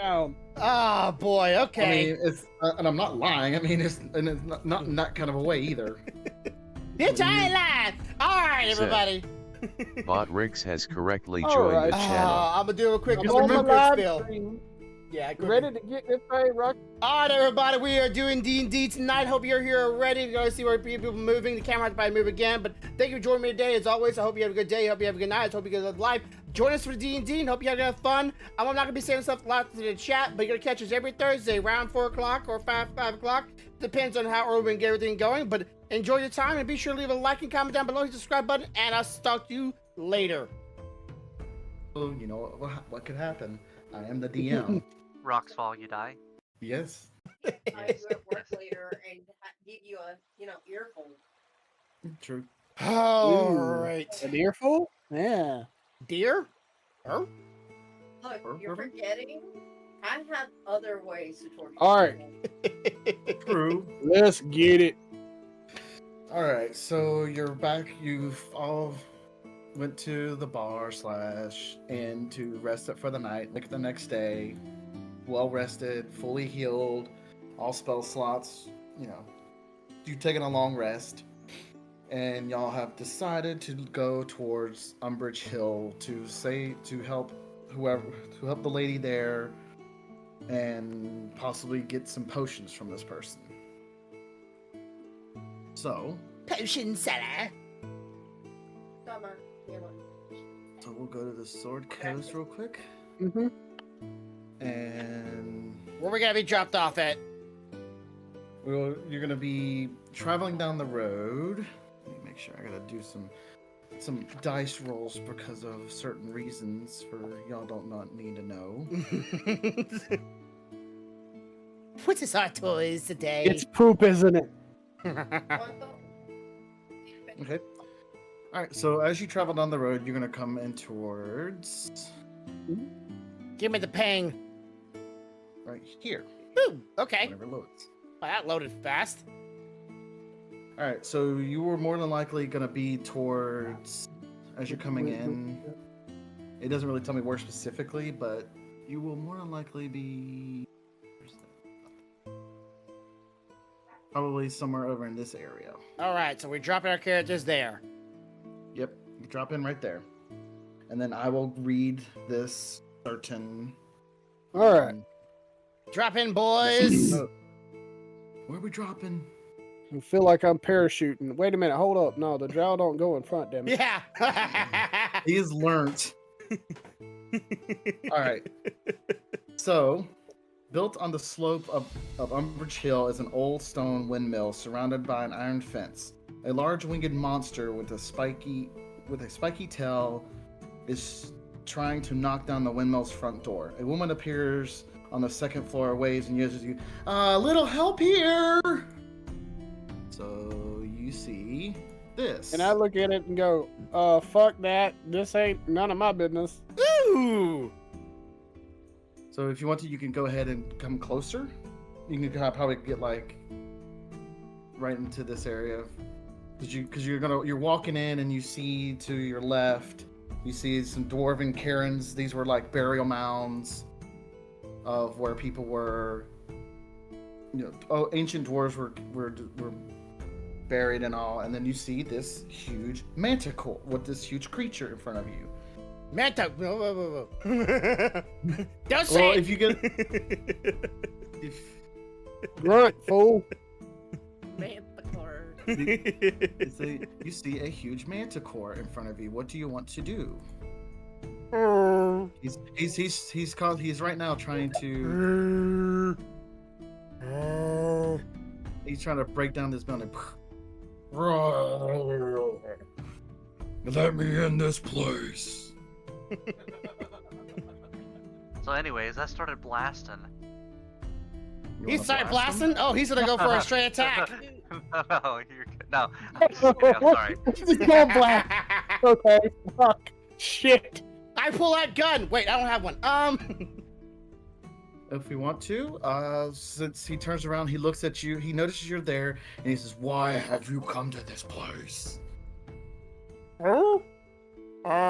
down. Oh boy. Okay. I mean, it's and I'm not lying. I mean, it's not in that kind of a way either. You're giant line. All right, everybody. Bot Riggs has correctly All joined right. the channel. I'm gonna do a quick I'm Mr. on the Moonbrook live spill. stream. Yeah, quick. Ready to get this thing rock? All right, everybody, we are doing D&D tonight. Hope you're here ready to go see where people moving. The camera has to probably move again, but thank you for joining me today. As always, I hope you have a good day. I hope you have a good night. I hope you guys have life. Join us for D&D and hope you have fun. I'm not gonna be saying stuff a lot to the chat, but you're gonna catch us every Thursday around 4 o'clock or 5 o'clock. Depends on how early we can get everything going. But enjoy your time and be sure to leave a like and comment down below, hit the subscribe button, and I'll talk to you later. So you know what could happen. I am the DM. Rocks fall, you die. Yes. I do at work later and give you a, earful. True. All Ooh. right. An earful? Yeah. Deer? Her? Look, you're forgetting. I have other ways to torture. All right. people. True. Let's get it. All right. So you're back. You've all went to the bar / inn to rest up for the night. Like the next day, well rested, fully healed, all spell slots. You know, you've taken a long rest, and y'all have decided to go towards Umbridge Hill to help the lady there, and possibly get some potions from this person. So. Potion seller. Summer, So we'll go to the Sword Coast real quick. Mm-hmm. And Where we gonna be dropped off at? you're gonna be traveling down the road. Let me make sure I gotta do some dice rolls because of certain reasons for y'all don't not need to know. What is our toys today? It's poop, isn't it? Okay. Alright, so as you travel down the road, you're gonna come in towards Give me the ping. right here. Ooh, okay. Whenever it loads. Well, that loaded fast. Alright, so you were more than likely gonna be towards as you're coming in. It doesn't really tell me where specifically, but you will more than likely be probably somewhere over in this area. All right, so we're dropping our characters there. Yep, you drop in right there. And then I will read this certain... All right. Drop in, boys. note. Where are we dropping? I feel like I'm parachuting. Wait a minute. Hold up. No, the drow don't go in front, damn it. Yeah. He has learnt. Alright. So, built on the slope of Umbridge Hill is an old stone windmill surrounded by an iron fence. A large winged monster with a spiky tail is trying to knock down the windmill's front door. A woman appears on the second floor, waves and yells at you, little help here! So you see this. And I look at it and go, fuck that. This ain't none of my business. Ooh. So if you want to, you can go ahead and come closer. You can probably get like right into this area, because you're walking in and you see to your left, you see some dwarven cairns. These were like burial mounds of where people were. Ancient dwarves were buried and all. And then you see this huge manticore with this huge creature in front of you. Manta. Whoa. Don't say Well, it. if you get if Grunt, fool. Manticore. you see a huge manticore in front of you. What do you want to do? He's right now trying to. He's trying to break down this building. Let me in this place. So anyways, I started blasting. You He wanna started blast him? blasting? Oh, he's gonna go for a straight attack. No, you're good. No, I'm just kidding, I'm sorry. Just go black. Okay, fuck. Shit. I pull out gun. Wait, I don't have one. If we want to, since he turns around, he looks at you, he notices you're there, and he says, "Why have you come to this place?" Huh? Talk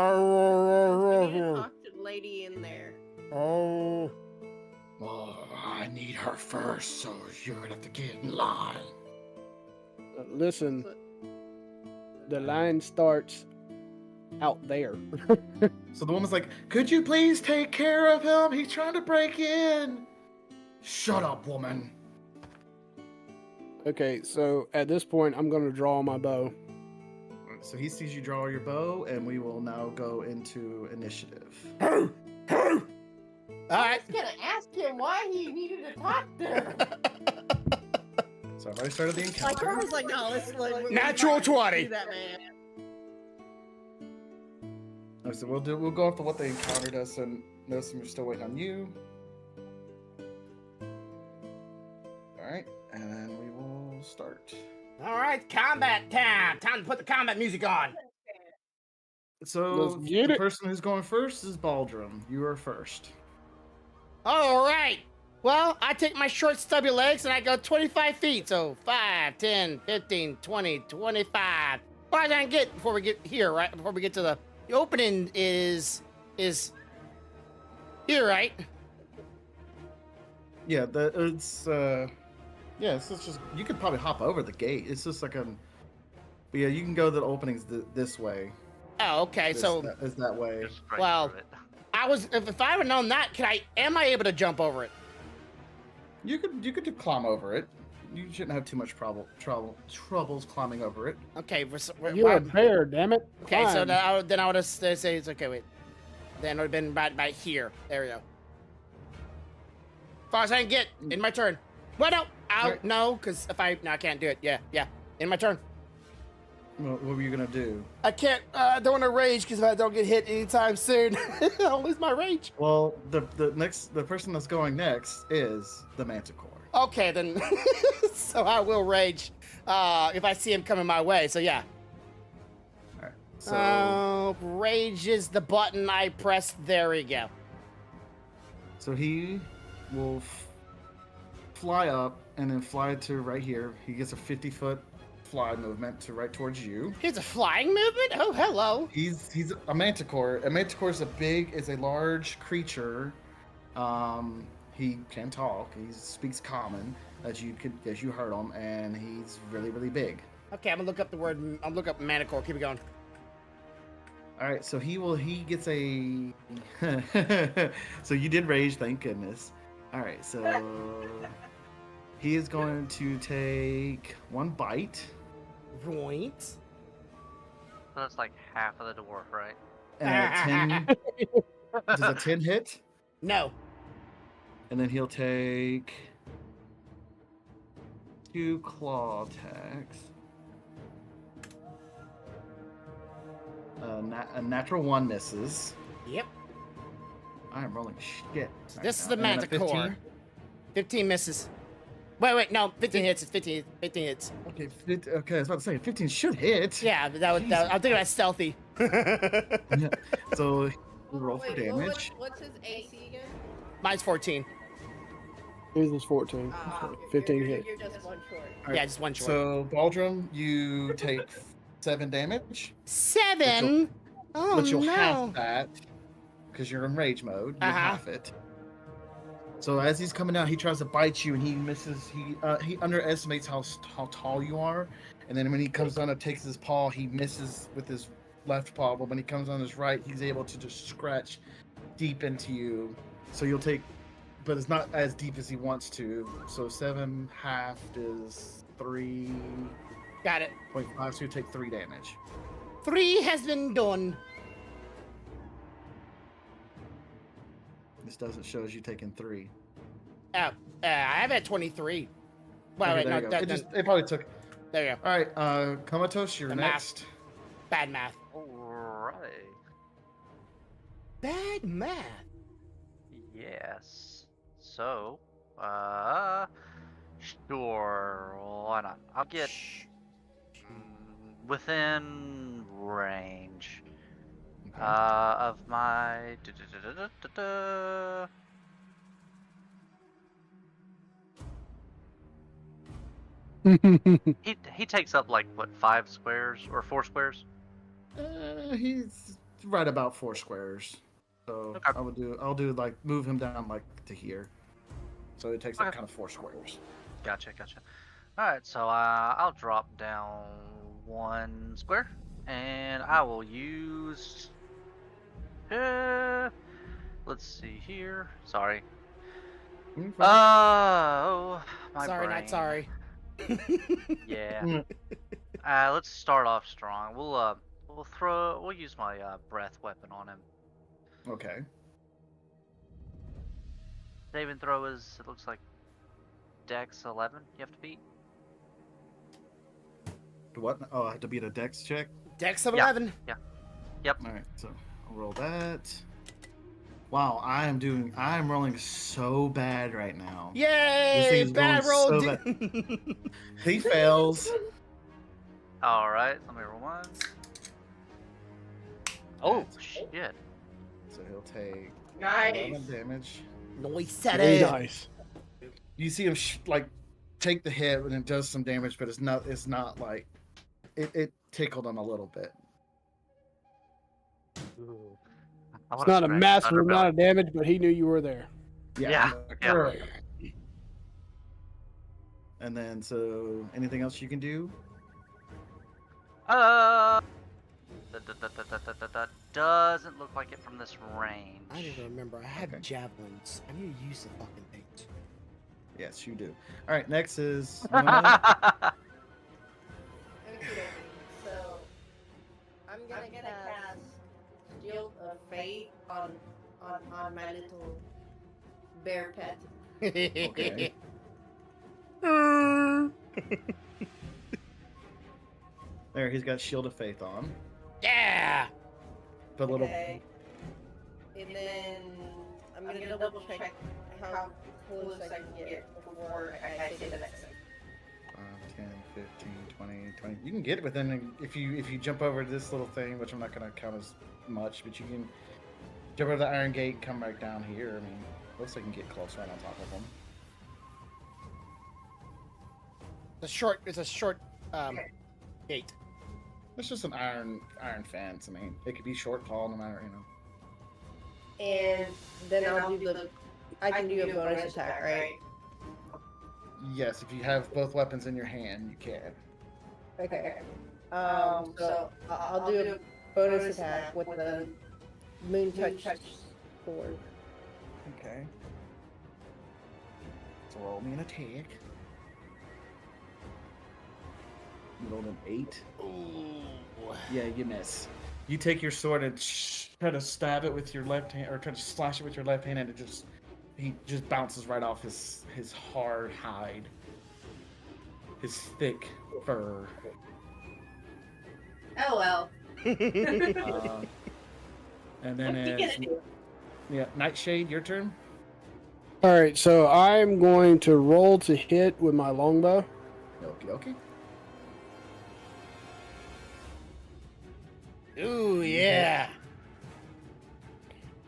to the lady in there. Oh. Oh, I need her first, so you're gonna have to get in line. Listen, the line starts out there. So the woman's like, could you please take care of him? He's trying to break in. Shut up, woman. Okay, so at this point, I'm going to draw my bow. So he sees you draw your bow, and we will now go into initiative. All I right. was gonna ask him why he needed to talk there. So I've already started the Like, encounter. I was like, no, let's like Natural 20. That man. Okay, so we'll go off to what they encountered us, and notice we're still waiting on you. All right, and then we will start. All right, combat time. Time to put the combat music on. So Let's get the it. person who's going first is Baldrum. You are first. All right. Well, I take my short, stubby legs and I go 25 feet. So 5, 10, 15, 20, 25. Far as I can get before we get here, right? Before we get to the opening is here, right? Yeah, it's just you could probably hop over the gate. It's just like but yeah, you can go to the openings this way. Oh, okay. So is that way. Just straight Well- through it. I was if I would known that, am I able to jump over it? You could climb over it. You shouldn't have too much troubles climbing over it. Okay, You're a bear, damn it. okay. So Climb. then I would have say it's okay. Wait, then it would have been right here. There we go. Far as I can get in my turn. Well, no, Alright. no, because I can't do it. Yeah, in my turn. What were you gonna do? I can't. Don't want to rage because if I don't get hit anytime soon, I'll lose my rage. Well, the person that's going next is the Manticore. Okay, then. So I will rage if I see him coming my way. So yeah. All right. So Rage is the button I pressed. There we go. so he will fly up and then fly to right here. He gets a 50-foot fly movement to right towards you. Here's a flying movement. Oh, hello. He's a manticore. A manticore is a large creature. He can talk. He speaks common, as you heard him, and he's really, really big. Okay, I'm gonna look up the word. I'm look up manicore. Keep it going. All right, so he gets a. So you did rage, thank goodness. All right, so he is going to take one bite. Right. So that's like half of the dwarf, right? And a 10. Does a 10 hit? No. And then he'll take 2 claw attacks. A natural 1 misses. Yep. I am rolling shit. right This is now. the And then a manticore. 15 misses. Wait, no, 15 hits. It's 15 hits. 15. Okay, I was about to say 15 should hit. Yeah, I'm thinking that's stealthy. So we roll for Wait, damage. what's his AC again? Mine's 14. His is 14. Ah, 15 you're, hit. You're just one short. All Yeah, just one short. So Baldrum, you take 7 damage, 7. Oh but you'll no. half that because you're in rage mode. You Uh-huh. half it. So as he's coming out, he tries to bite you, and he misses. He underestimates how tall you are, and then when he comes down and takes his paw, he misses with his left paw. But when he comes on his right, he's able to just scratch deep into you. So you'll take, but it's not as deep as he wants to. So 7 halved is 3.5. Got it. So you take 3 damage. 3 has been done. This doesn't show as you taking 3. I have at 23. Wait, Okay, wait, there no, you go. that, It probably took. there you go. All right, Comatose, you're The math. next. Bad math. Alright. Bad math. Yes. So, sure, why not? I'll get within range Okay. of my. He takes up like what 5 squares or 4 squares? He's right about 4 squares. So Okay. I'll do like move him down like to here. So it takes up Okay. kind of 4 squares. Gotcha. All right, so I'll drop down 1 square, and I will use. Let's see here. Sorry. Oh, my Sorry, brain. not sorry. Yeah. Mm. Let's start off strong. We'll use my breath weapon on him. Okay. Saving throw is, it looks like, Dex 11. You have to beat. What? Oh, I have to beat a dex check? Dex of Yeah. 11. Yep. Alright, so I'll roll that. Wow, I'm rolling so bad right now. This Yay! thing is Bad going roll. so He fails. All right, let me roll one. Oh shit! So he'll take Nice. 11 damage. Noise set Very it. nice. You see him like take the hit and it does some damage, but it's not like it tickled him a little bit. I It's wanna not a scratch massive Thunderbelly. amount of damage, but he knew you were there. Yeah, yeah. Alright. And then, so anything else you can do? Doesn't look like it from this range. I didn't remember. I had Okay. javelins. I need to use the fucking things. Yes, you do. All right, next is Okay, so I'm gonna cast Shield of Fate on my little bear pet. okay. There, he's got Shield of Faith on. Yeah. The little Okay. And then I'm gonna double check how close I can get before I say the next thing. 10, 15, 20. You can get it within if you jump over this little thing, which I'm not gonna count as much, but you can jump over the Iron Gate and come back down here. I mean, looks like you can get close right on top of them. It's a short gate. It's just an iron fence. I mean, it could be short, tall, no matter, you know. And then I'll do I can do a bonus attack, right? Yes, if you have both weapons in your hand, you can. Okay. So I'll do a bonus attack with the Moon Touch sword. Okay. So roll me an attack. You rolled an 8. Ooh. Yeah, you miss. You take your sword and try to stab it with your left hand, or try to slash it with your left hand, and he just bounces right off his hard hide, his thick fur. Oh well. And then Nightshade, your turn. All right, so I'm going to roll to hit with my longbow. Okay. Ooh, yeah.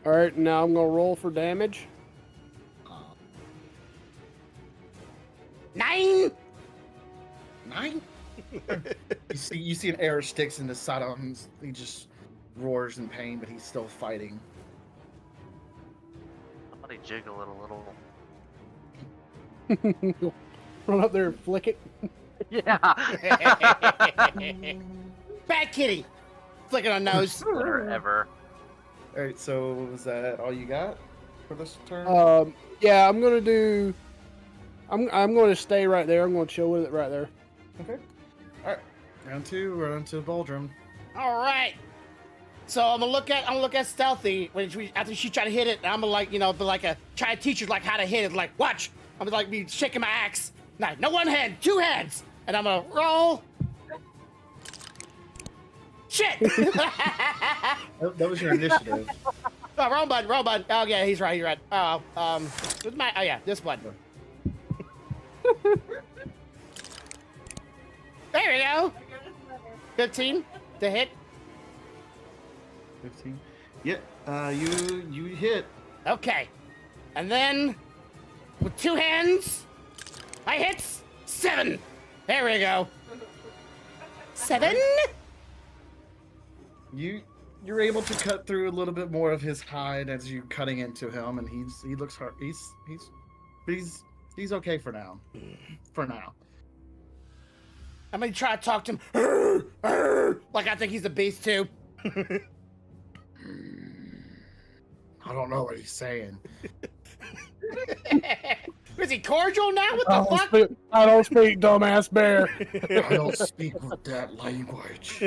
All right, now I'm going to roll for damage. 9. 9. you see an arrow sticks in the side of him. He just roars in pain, but he's still fighting. Somebody jiggle it a little. Run up there and flick it. Yeah. Bad kitty. Flicking on nose. Better ever. All right, so is that all you got for this turn? Yeah, I'm going to do... I'm going to stay right there. I'm going to chill with it right there. Okay. All right. Round 2. We're on to Baldrum. All right. So I'm gonna look at stealthy after she try to hit it. I'm gonna try to teach her like how to hit it. Like watch. I'm gonna be shaking my axe. No one hand, 2 hands, and I'm gonna roll. Shit. That was your initiative. Oh, wrong button. Oh yeah, he's right. Where's my? Oh yeah, this button. There we go. 15 to hit. 15. Yeah. You hit. Okay. And then, with 2 hands, I hit 7. There we go. 7? You're able to cut through a little bit more of his hide as you're cutting into him, and he looks hard. He's But he's okay for now. For now. I'm gonna try to talk to him. Like I think he's a beast too. I don't know what he's saying. Is he cordial now? What the fuck? I don't speak, dumbass bear. I don't speak with that language.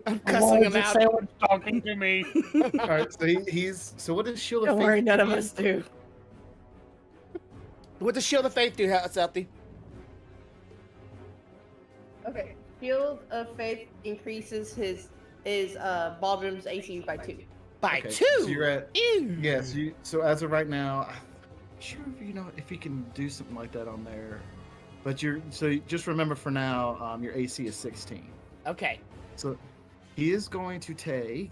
I'm cussing him out. Sandwich talking to me. All right, so he's. So what does Shield of Don't Faith? worry, none of us do. What does Shield of Faith do, Southie? Okay. Shield of Faith increases his Baldrum's AC by 2. By Okay, 2. So you're at. Ew. Yes. So as of right now, I'm sure if you can do something like that on there, but just remember for now, your AC is 16. Okay. So he is going to take.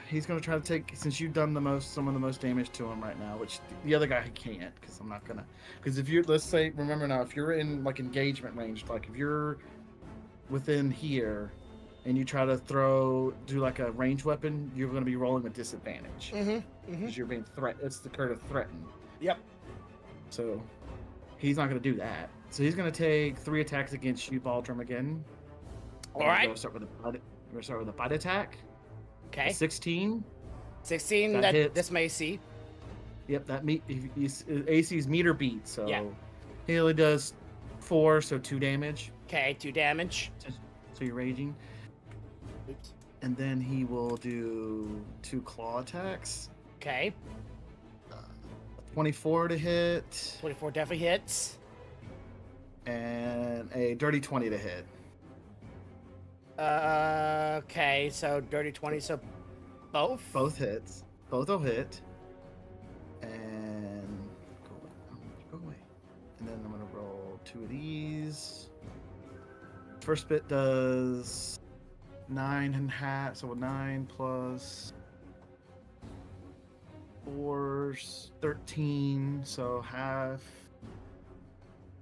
He's going to try to take, since you've done some of the most damage to him right now, which the other guy he can't, because I'm not gonna. Because if you're, let's say, remember now, if you're in like engagement range, like if you're within here, and you try to do like a range weapon, you're going to be rolling with disadvantage because you're being threatened. It's the card of threatened. Yep. So he's not going to do that. So he's going to take 3 attacks against you, Baldrum, again. All right. We're going to start with a bite attack. Okay. 16. 16. That hits. This may see. Yep, that AC's meter beat. So Yeah. he only does 4, so 2 damage. Okay, 2 damage. So you're raging. Oops. And then he will do 2 claw attacks. Okay. 24 to hit. 24 definitely hits. And a dirty 20 to hit. Okay, so dirty 20, so both? Both hits. Both will hit. And go away. And then I'm gonna roll 2 of these. First bit does 9.5, so 9 plus 4's 13, so half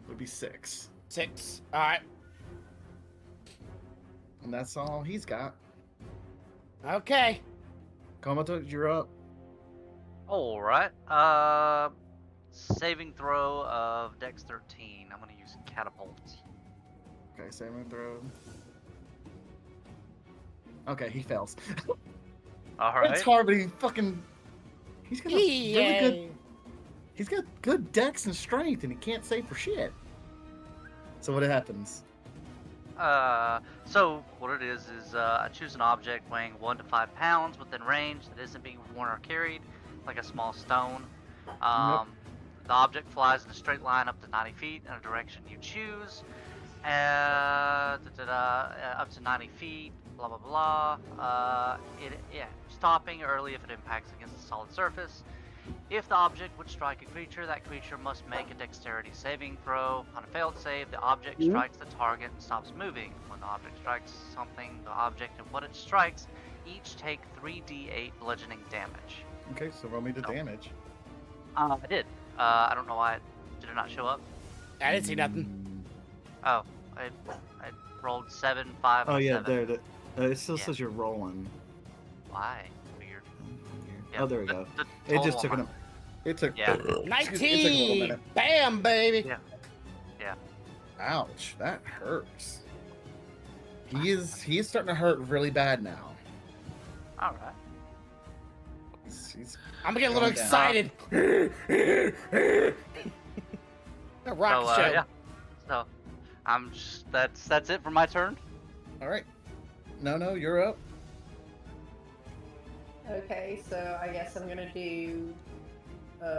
would be 6. 6. All right. And that's all he's got. Okay. Komodo, you're up. All right. Saving throw of Dex 13. I'm gonna use catapult. Okay, saving throw. Okay, he fails. All right. It's hard, but he's got a really good. Yay. He's got good dex and strength, and he can't save for shit. So what happens? So what it is I choose an object weighing 1 to 5 pounds within range that isn't being worn or carried, like a small stone. The object flies in a straight line up to 90 feet in a direction you choose. Up to 90 feet, blah blah blah. Stopping early if it impacts against a solid surface. If the object would strike a creature, that creature must make a dexterity saving throw. On a failed save, the object strikes the target and stops moving. When the object strikes something, the object and what it strikes each take 3d8 bludgeoning damage. Okay, so roll me the damage. I did. I don't know why did it not show up. I didn't see nothing. Oh, I rolled 7, 5, Oh and yeah, 7. there. It still Yeah. says you're rolling. Why? Weird. Yeah, Oh, there we the- go. the It just total took amount. It took. Yeah. Excuse me, it took a little 19. minute. Bam, baby. Yeah. Ouch, that hurts. He is starting to hurt really bad now. All right. He's I'm getting a little Calm down. excited. The rock So show. yeah. So I'm just that's it for my turn. all right. No, you're up. Okay, so I guess I'm gonna do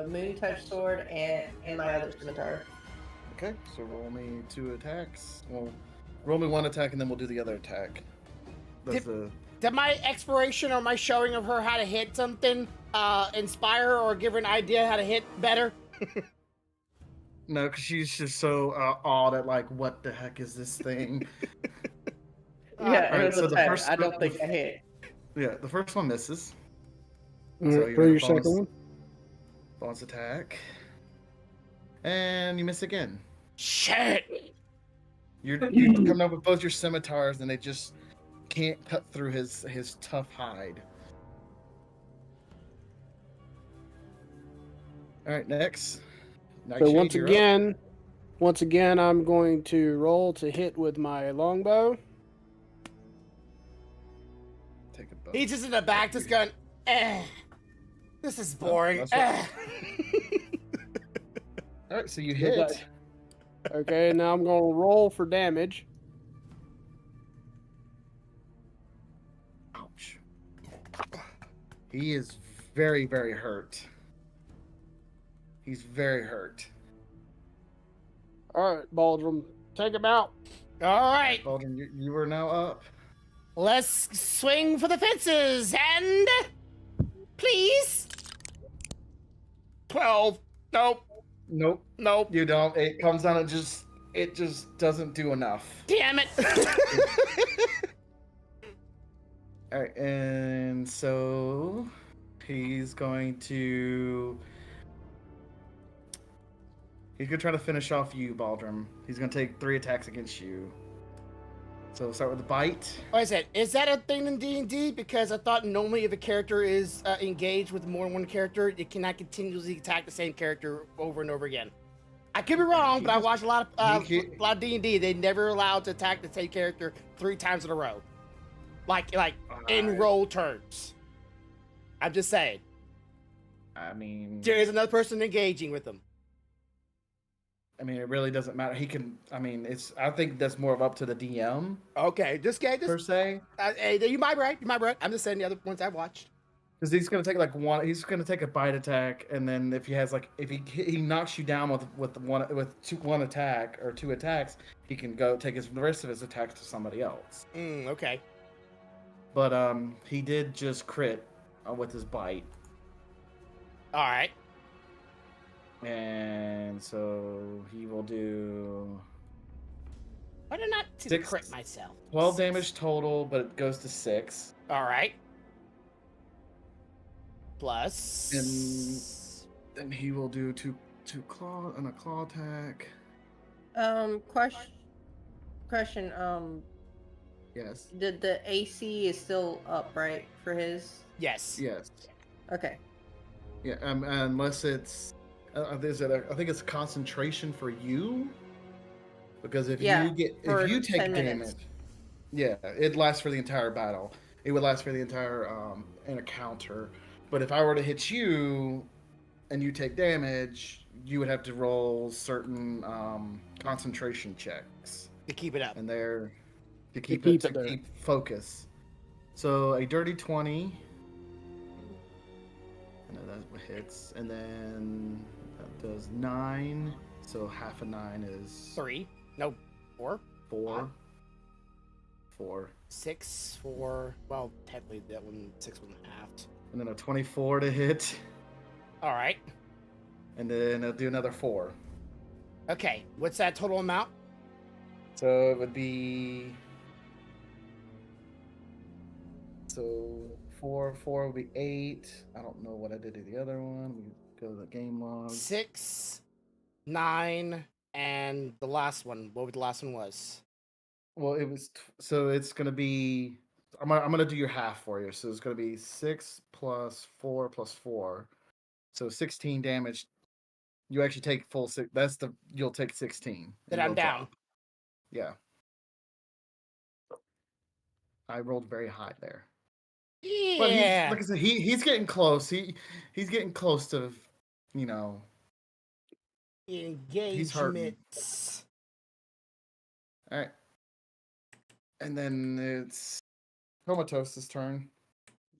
Moon Touch Sword and my other scimitar. Okay, so roll me 2 attacks. Well, roll me 1 attack, and then we'll do the other attack. That's the. Did my exploration or my showing of her how to hit something inspire her or give her an idea how to hit better? No, because she's just so awed at like, what the heck is this thing? Yeah, alright, it was so a the 10. first- I don't think I hit. Yeah, the first one misses. All So right, you're for gonna your second bonus- one. Bonus attack. And you miss again. Shit. You're coming up with both your scimitars, and they just can't cut through his tough hide. All right, next. So Nightshade, you're up. once again, I'm going to roll to hit with my longbow. Take a bow. He's just in the back, just going, this is boring. that's what- All right, so you hit. Okay, now I'm going to roll for damage. Ouch. He is very, very hurt. He's very hurt. All right, Baldrum, take him out. All right, Baldwin, you are now up. let's swing for the fences and please. 12. Nope. Nope, Nope. you don't. It comes down to it just doesn't do enough. Damn it. All right, and so he's going to try to finish off you, Baldrum. He's gonna take 3 attacks against you. So we'll start with the bite. What is it? Is that a thing in D&D? Because I thought normally if a character is engaged with more than one character, it cannot continuously attack the same character over and over again. I could be wrong, but I watched a lot of D&D. They never allowed to attack the same character 3 times in a row, like in roll turns. I'm just saying. I mean, There is another person engaging with them. it really doesn't matter. He can. I think that's more of up to the DM Okay, this guy, per se, hey, you might be right. You might be right. I'm just saying the other ones I've watched. because he's gonna take one. He's gonna take a bite attack, and then if he knocks you down with one attack or 2 attacks, he can go take the rest of his attacks to somebody else. Okay. But he did just crit with his bite, All right. and so he will do Why did I not 6 crit myself? 12 damage total, but it goes to 6. All right. Plus. And then he will do two claw and a claw attack. Question. Yes. The AC is still up, right, for his? Yes. Yes. Okay. Yeah. Unless it's, I think it's concentration for you, because if Yeah, if you take 10 minutes. damage, yeah, it lasts for the entire battle. It would last for the entire encounter. But if I were to hit you, and you take damage, you would have to roll certain concentration checks, To keep it up. and they're to keep focus. So a dirty 20. And then that hits, and then that does 9. So half a 9 is 3. No. 4. 4. 4. 6. 4. Well, technically that one 6 wasn't halved. And then a 24 to hit, All right. and then I'll do another 4. Okay. What's that total amount? So it would be. So 4 would be 8. I don't know what I did to the other one. We go to the game log. 6, 9, and the last one. What the last one was? Well, it was so it's gonna be. I'm gonna do your half for you. So it's gonna be 6 plus 4 plus 4, so 16 damage. You actually take full 6. You'll take 16. Then and I'm you'll down. drop. Yeah. I rolled very high there. Yeah. But like I said, he's getting close. He's getting close to, you know. Engagements. All right. And then it's Comatose' turn.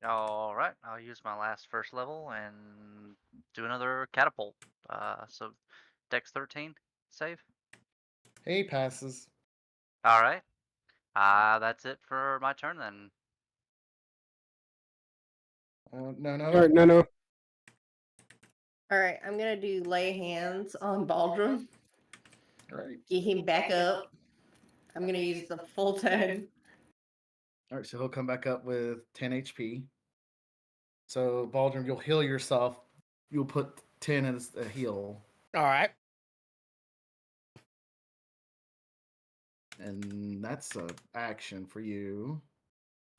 All right, I'll use my last first level and do another catapult. So Dex 13 save. He passes. All right. That's it for my turn then. No. All right, no. All right, I'm gonna do lay hands on Baldrum. All right. Get him back up. I'm gonna use the full 10. All right. So he'll come back up with 10 HP. So Baldrum, you'll heal yourself. You'll put 10 as a heal, All right. and that's an action for you.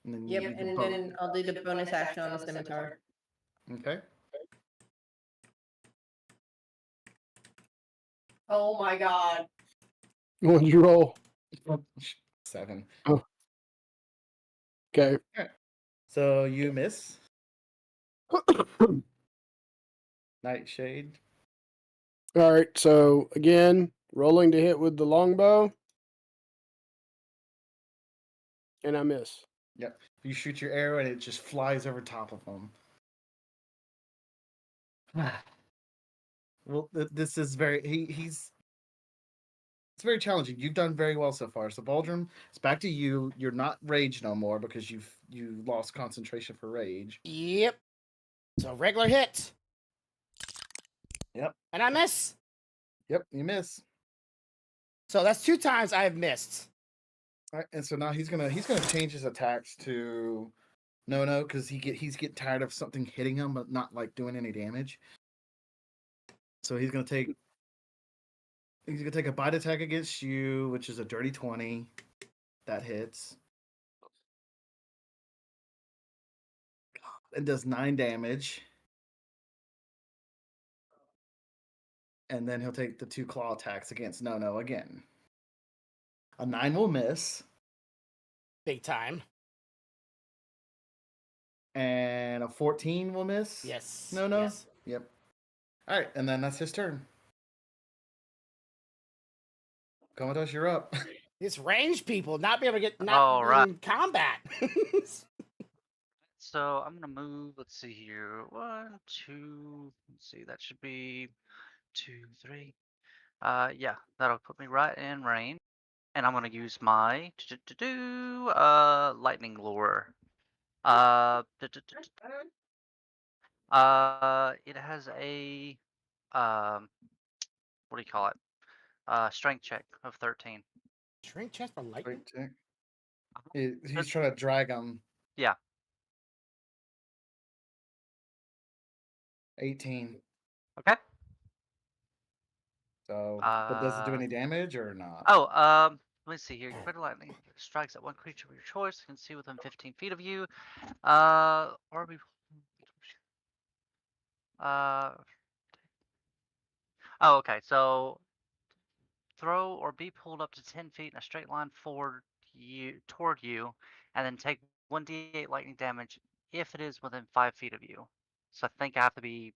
And then Yep, you do and both. then I'll do the bonus action on the scimitar. Okay. Oh my god. What did you roll? 7. Okay. So you miss. Nightshade. All right. So again, rolling to hit with the longbow, and I miss. Yep. You shoot your arrow and it just flies over top of him. Well, this is very he's it's very challenging. You've done very well so far. So Baldrum, it's back to you. You're not rage no more because you lost concentration for rage. Yep. So regular hit. Yep. And I miss. Yep, you miss. So that's 2 times I have missed. All right, and so now he's gonna change his attacks to no because he's getting tired of something hitting him but not like doing any damage. So he's gonna take a bite attack against you, which is a dirty 20. That hits. It does 9 damage. And then he'll take the 2 claw attacks against No again. A 9 will miss. Big time. And a 14 will miss. Yes. No. Yes. Yep. All right, and then that's his turn. Commodus, you're up. It's ranged people not be able to get All right. in combat. So I'm gonna move. Let's see here. 1, 2. Let's see. That should be 2, 3. Yeah, that'll put me right in range. And I'm gonna use my lightning lure. It has a what do you call it? Strength check of 13. Shrink chest for lightning. Wait, check. He's trying to drag him. Yeah. 18. Okay. So, but does it do any damage or not? Oh, let me see here. Quick lightning strikes at one creature of your choice. You can see within 15 feet of you. Or we. Oh, okay. So throw or be pulled up to 10 feet in a straight line toward you, and then take 1d8 lightning damage if it is within 5 feet of you. So I think I have to be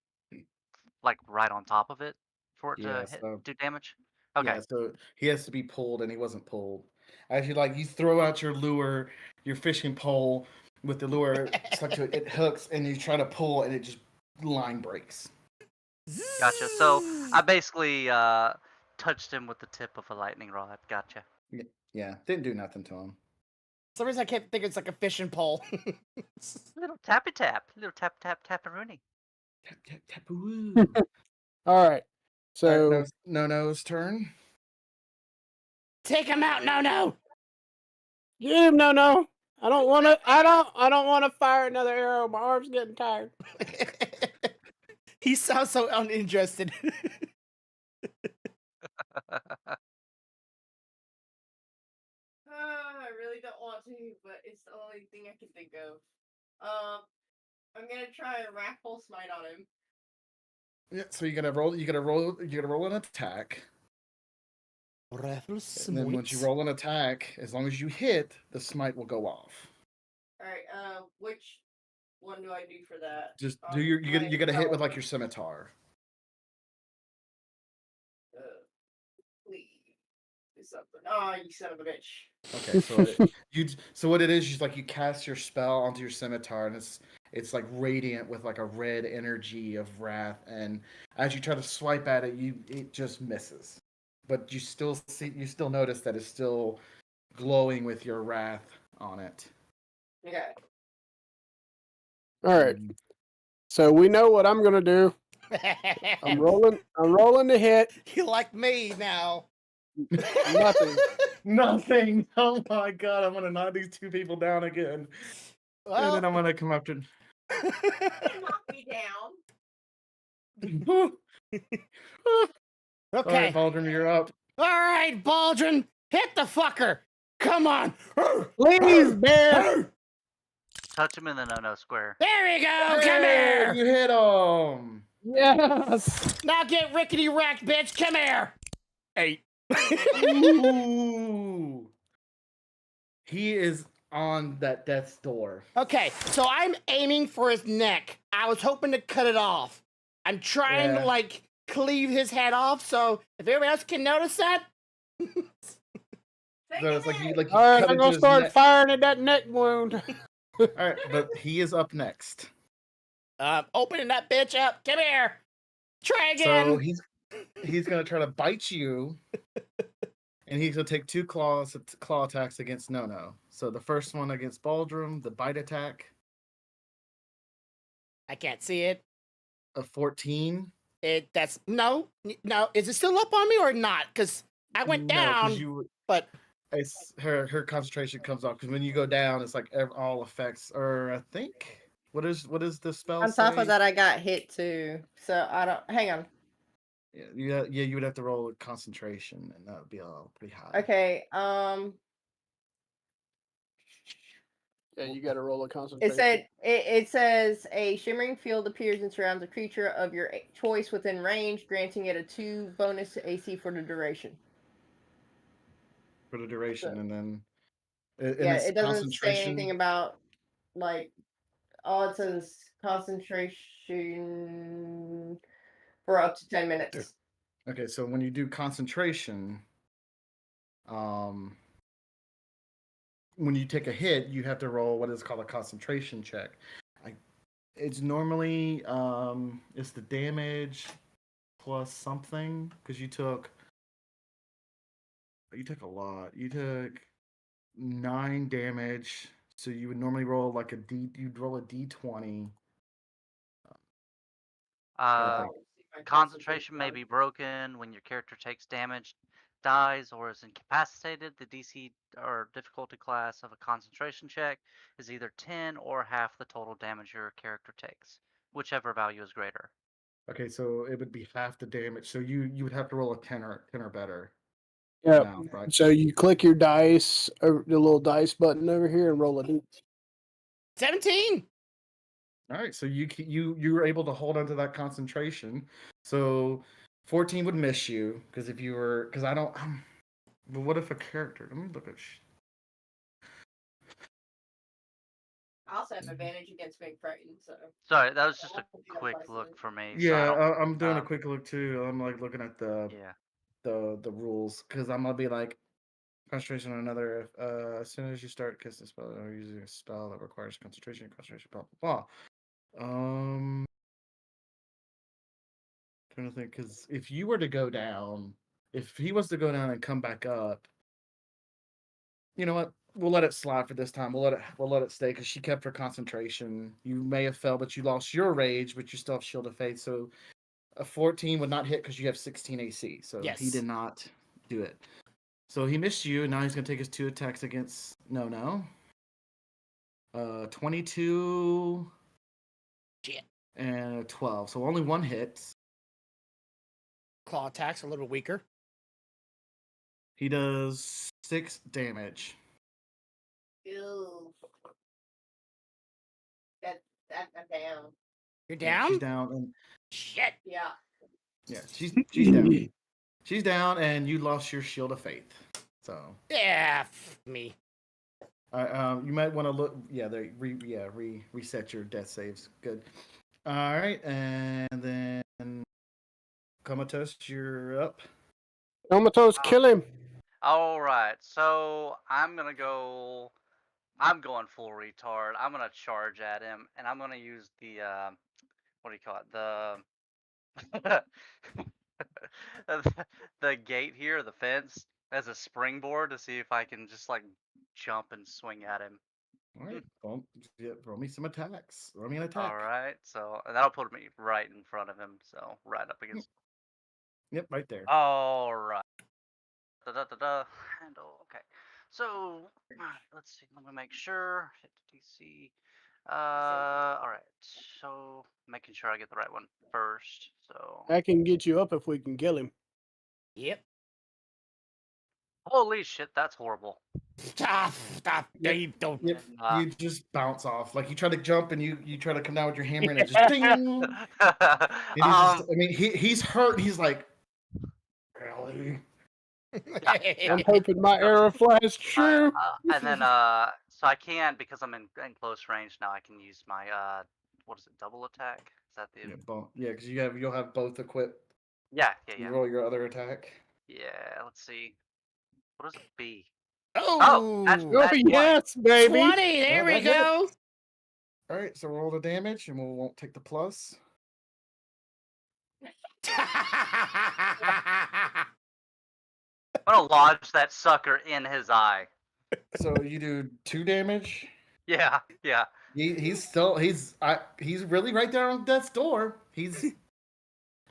like right on top of it for it Yeah, to do damage. Okay. Yeah, so he has to be pulled, and he wasn't pulled. Actually, like you throw out your lure, your fishing pole with the lure stuck to it, it hooks, and you try to pull, and it just line breaks. Gotcha. So I basically touched him with the tip of a lightning rod. Gotcha. Yeah, didn't do nothing to him. For some reason I kept thinking it's like a fishing pole. Little tappy tap. Little tap tap taparoonie. Tap tap tap-oo. All right. So All right, No's turn. Take him out, no. get him. No. I don't want to. I don't want to fire another arrow. My arm's getting tired. He sounds so uninterested. I really don't want to, but it's the only thing I can think of. I'm gonna try a raffle smite on him. Yeah, so you gotta roll an attack. And then once you roll an attack, as long as you hit, the smite will go off. Alright, which one do I do for that? Just do you gotta hit with like your scimitar. Please do something. Oh, you son of a bitch. Okay, so what it is like you cast your spell onto your scimitar, and it's like radiant with like a red energy of wrath, and as you try to swipe at it, it just misses. But you still notice that it's still glowing with your wrath on it. Okay. All right. So we know what I'm gonna do. I'm rolling to hit. You like me now. Nothing. Nothing. Oh my god, I'm gonna knock these 2 people down again. Well, And then I'm gonna come after. Knock me down. All okay. right, Baldrum, you're up. All right, Baldrin, hit the fucker. Come on. Please, bear. Touch him in the no square. There we go. Come Hey, here. you hit him. Yes. Now get rickety wrecked, bitch. Come here. 8. Ooh. He is on that death's door. Okay, so I'm aiming for his neck. I was hoping to cut it off. I'm trying to Yeah. like cleave his head off. So if everybody else can notice that, So it's like you All right, cut I'm into gonna his start neck. firing at that neck wound. All right, but he is up next. opening that bitch up. Come here. Try again. So he's gonna try to bite you, and he's gonna take 2 claw attacks against No. So the first one against Baldrum, the bite attack, I can't see it. a 14. That's no. Is it still up on me or not? Because I went No, 'cause down, you but it's her concentration comes off because when you go down, it's like all effects. Or I think what is the spell? On top say? of that, I got hit too. So I don't. Hang on. Yeah, you would have to roll a concentration, and that would be all pretty high. Okay. Yeah, you got to roll a concentration. It says a shimmering field appears and surrounds a creature of your choice within range, granting it a 2 bonus to AC for the duration. For the duration, So- and then Yeah, it's it doesn't say concentration. anything about like. All it says concentration for up to 10 minutes. Okay, so when you do concentration, when you take a hit, you have to roll what is called a concentration check. It's normally it's the damage plus something because you took a lot. You took 9 damage, so you would normally roll like you'd roll a d20. Concentration may be broken when your character takes damage, dies, or is incapacitated. The DC or difficulty class of a concentration check is either 10 or half the total damage your character takes, whichever value is greater. Okay, so it would be half the damage. So you would have to roll a 10 or better. Yeah. Now, right? So you click your dice, the little dice button over here, and roll a d. 17. All right, so you were able to hold onto that concentration. So 14 would miss you because I don't. But what if a character? Let me look at. I also have advantage against being frightened, so. Sorry, that was just a quick look for me. Yeah, so I'm doing a quick look too. I'm like looking at the rules because I'm gonna be like concentration on another. As soon as you start casting a spell or using a spell that requires concentration, blah blah blah. Trying to think because if you were to go down, if he was to go down and come back up, you know what? We'll let it slide for this time. We'll let it stay because she kept her concentration. You may have fell, but you lost your rage, but you still have Shield of Faith. So a 14 would not hit because you have 16 AC. So Yes. he did not do it. So he missed you, and now he's gonna take his 2 attacks against No. 22 Shit. and 12. So only 1 hit. Claw attacks a little weaker. He does 6 damage. Ew. I'm down. You're Yeah, down? she's down, and Shit. Yeah. yeah, she's down. She's down, and you lost your Shield of Faith. So Yeah, me. you might want to look. Yeah, reset your death saves. Good. All right, and then Comatose, you're up. Comatose, kill him. All right, so I'm going full retard. I'm gonna charge at him, and I'm gonna use the what do you call it? The gate here, the fence, as a springboard to see if I can just like jump and swing at him. All right, well, yeah, roll me some attacks. Roll me an attack. All right, so that'll put me right in front of him, so right up against. Yep, right there. All right. Handle. Okay. So let's see. Let me make sure. Hit DC. All right. So making sure I get the right one first. So. I can get you up if we can kill him. Yep. Holy shit, that's horrible. Stop. Yep. You don't. Yep. You just bounce off. Like you try to jump and you try to come down with your hammer and it just ding. And he's just, I mean, he's hurt. He's like, really? I'm hoping my arrow flies true. And then so I can, because I'm in close range now. I can use my what is it? Double attack? Is that the? Yeah, because you'll have both equipped. Yeah. You roll your other attack. Yeah. Let's see. What does it be? Oh, that's Oh yes, baby. 20. There we go. All right, so roll the damage, and we won't take the plus. I'm gonna lodge that sucker in his eye. So you do 2 damage. Yeah. He's really right there on death's door.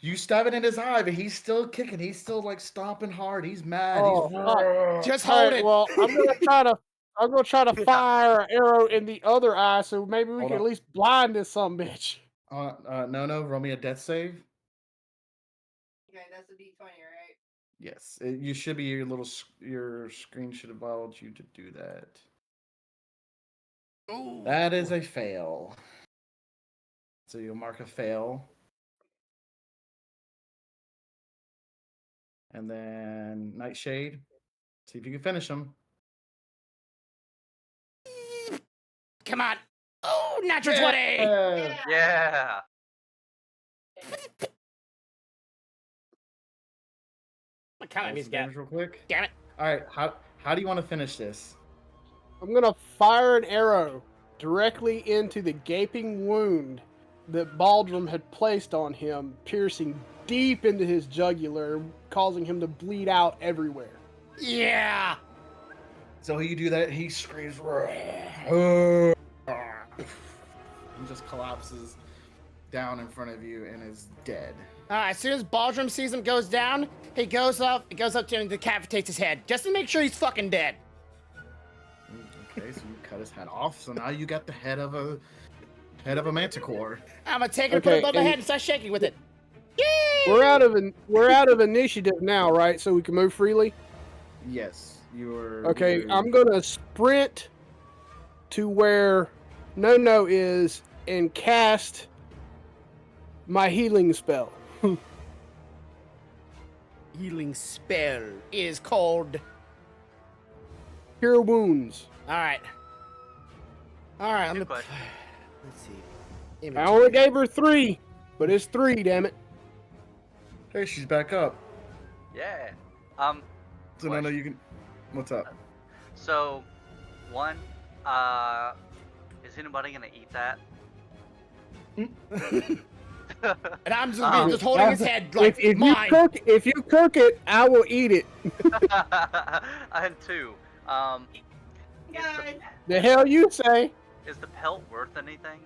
You stab it in his eye, but he's still kicking. He's still like stomping hard. He's mad. Oh, He's Just All hold right, it. well, I'm gonna try to fire an arrow in the other eye, so maybe we Hold can on. at least blind this some bitch. no. Roll me a death save. Okay, that's a D20, right? Yes, you should be your screen should have allowed you to do that. Ooh. That is a fail. So you'll mark a fail. And then Nightshade. See if you can finish him. Come on. Oh, natural 20. Yeah. What kind of Roll some music got? damage real quick. Damn it. All right, how do you want to finish this? I'm gonna fire an arrow directly into the gaping wound that Baldrum had placed on him, piercing deep into his jugular, causing him to bleed out everywhere. Yeah. So you do that, he screams, and just collapses down in front of you and is dead. As soon as Baldrum sees him goes down, he goes up to him and decapitates his head just to make sure he's fucking dead. Okay, so you cut his head off. So now you got the head of a manticore. I'm gonna take it, put it Okay, above my and- head, and start shaking with it. Yay! We're out of initiative now, right? So we can move freely. Yes, you're. Okay, I'm gonna sprint to where No is and cast my healing spell. Healing spell is called. Cure wounds. All right. Let me. Good question. Let's see. I Inventory. only gave her 3, but it's 3, damn it. Hey, she's back up. Yeah. So no, you can. What's up? So, one, is anybody gonna eat that? And I'm just, Um, just holding his head like if mine. you cook it, I will eat it. I had 2. Is The hell you say? is the pelt worth anything?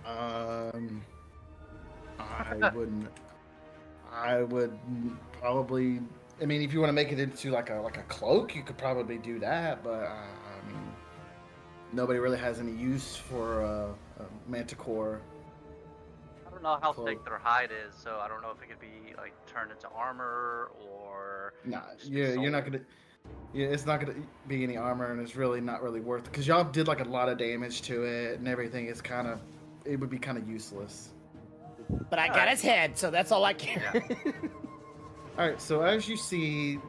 I wouldn't. I would probably. I mean, if you want to make it into like a cloak, you could probably do that. But I mean, nobody really has any use for a manticore. I don't know how Cloak. thick their hide is, so I don't know if it could be like turned into armor or. Nah, just be you're not sold. gonna. Yeah, it's not gonna be any armor, and it's really not really worth it because y'all did like a lot of damage to it and everything. It's kind of, it would be kind of useless. But I got his head, so that's all I care. All right, so as you see,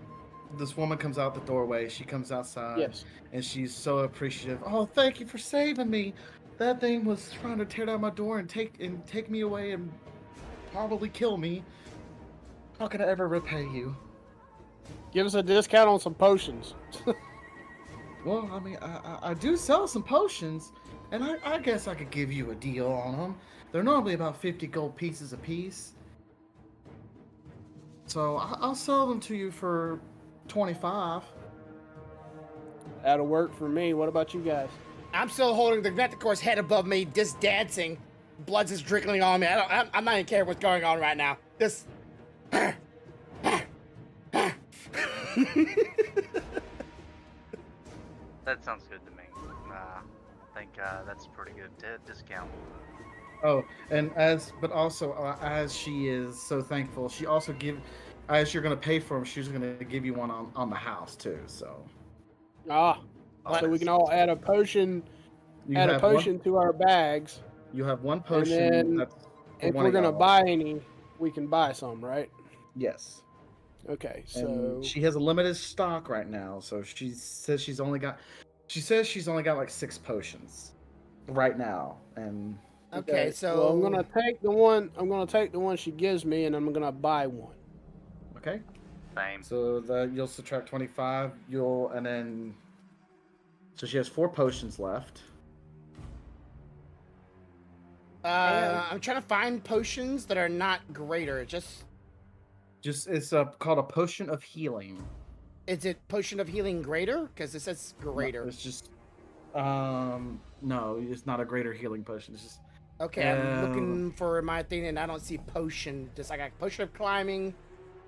this woman comes out the doorway. She comes outside, Yes. and she's so appreciative. Oh, thank you for saving me. That thing was trying to tear down my door and take me away and probably kill me. How can I ever repay you? Give us a discount on some potions. Well, I mean, I do sell some potions, and I guess I could give you a deal on them. They're normally about 50 gold pieces a piece. So I'll sell them to you for 25. That'll work for me. What about you guys? I'm still holding the Manticore's head above me, just dancing. Blood's just trickling on me. I'm not even caring what's going on right now. This. That sounds good to me. I think that's a pretty good discount. Oh, and as she is so thankful, she also as you're gonna pay for them, she's gonna give you one on the house too. So So we can all add a potion. you Add a have potion to our bags. You have one potion. then That's for If one we're of gonna y'all. buy any, we can buy some, right? Yes. Okay, so And she has a limited stock right now, so she says she's only got like 6 potions right now. And Okay, so well, I'm gonna take the one. I'm gonna take the one she gives me, and I'm gonna buy one. okay, Same. so that you'll subtract 25. And then so she has 4 potions left. I'm trying to find potions that are not greater. Just It's called a potion of healing. is it potion of healing greater? Because it says greater. No, it's just no, it's not a greater healing potion. It's just Okay, I'm looking for my thing and I don't see potion. Just I got potion of climbing,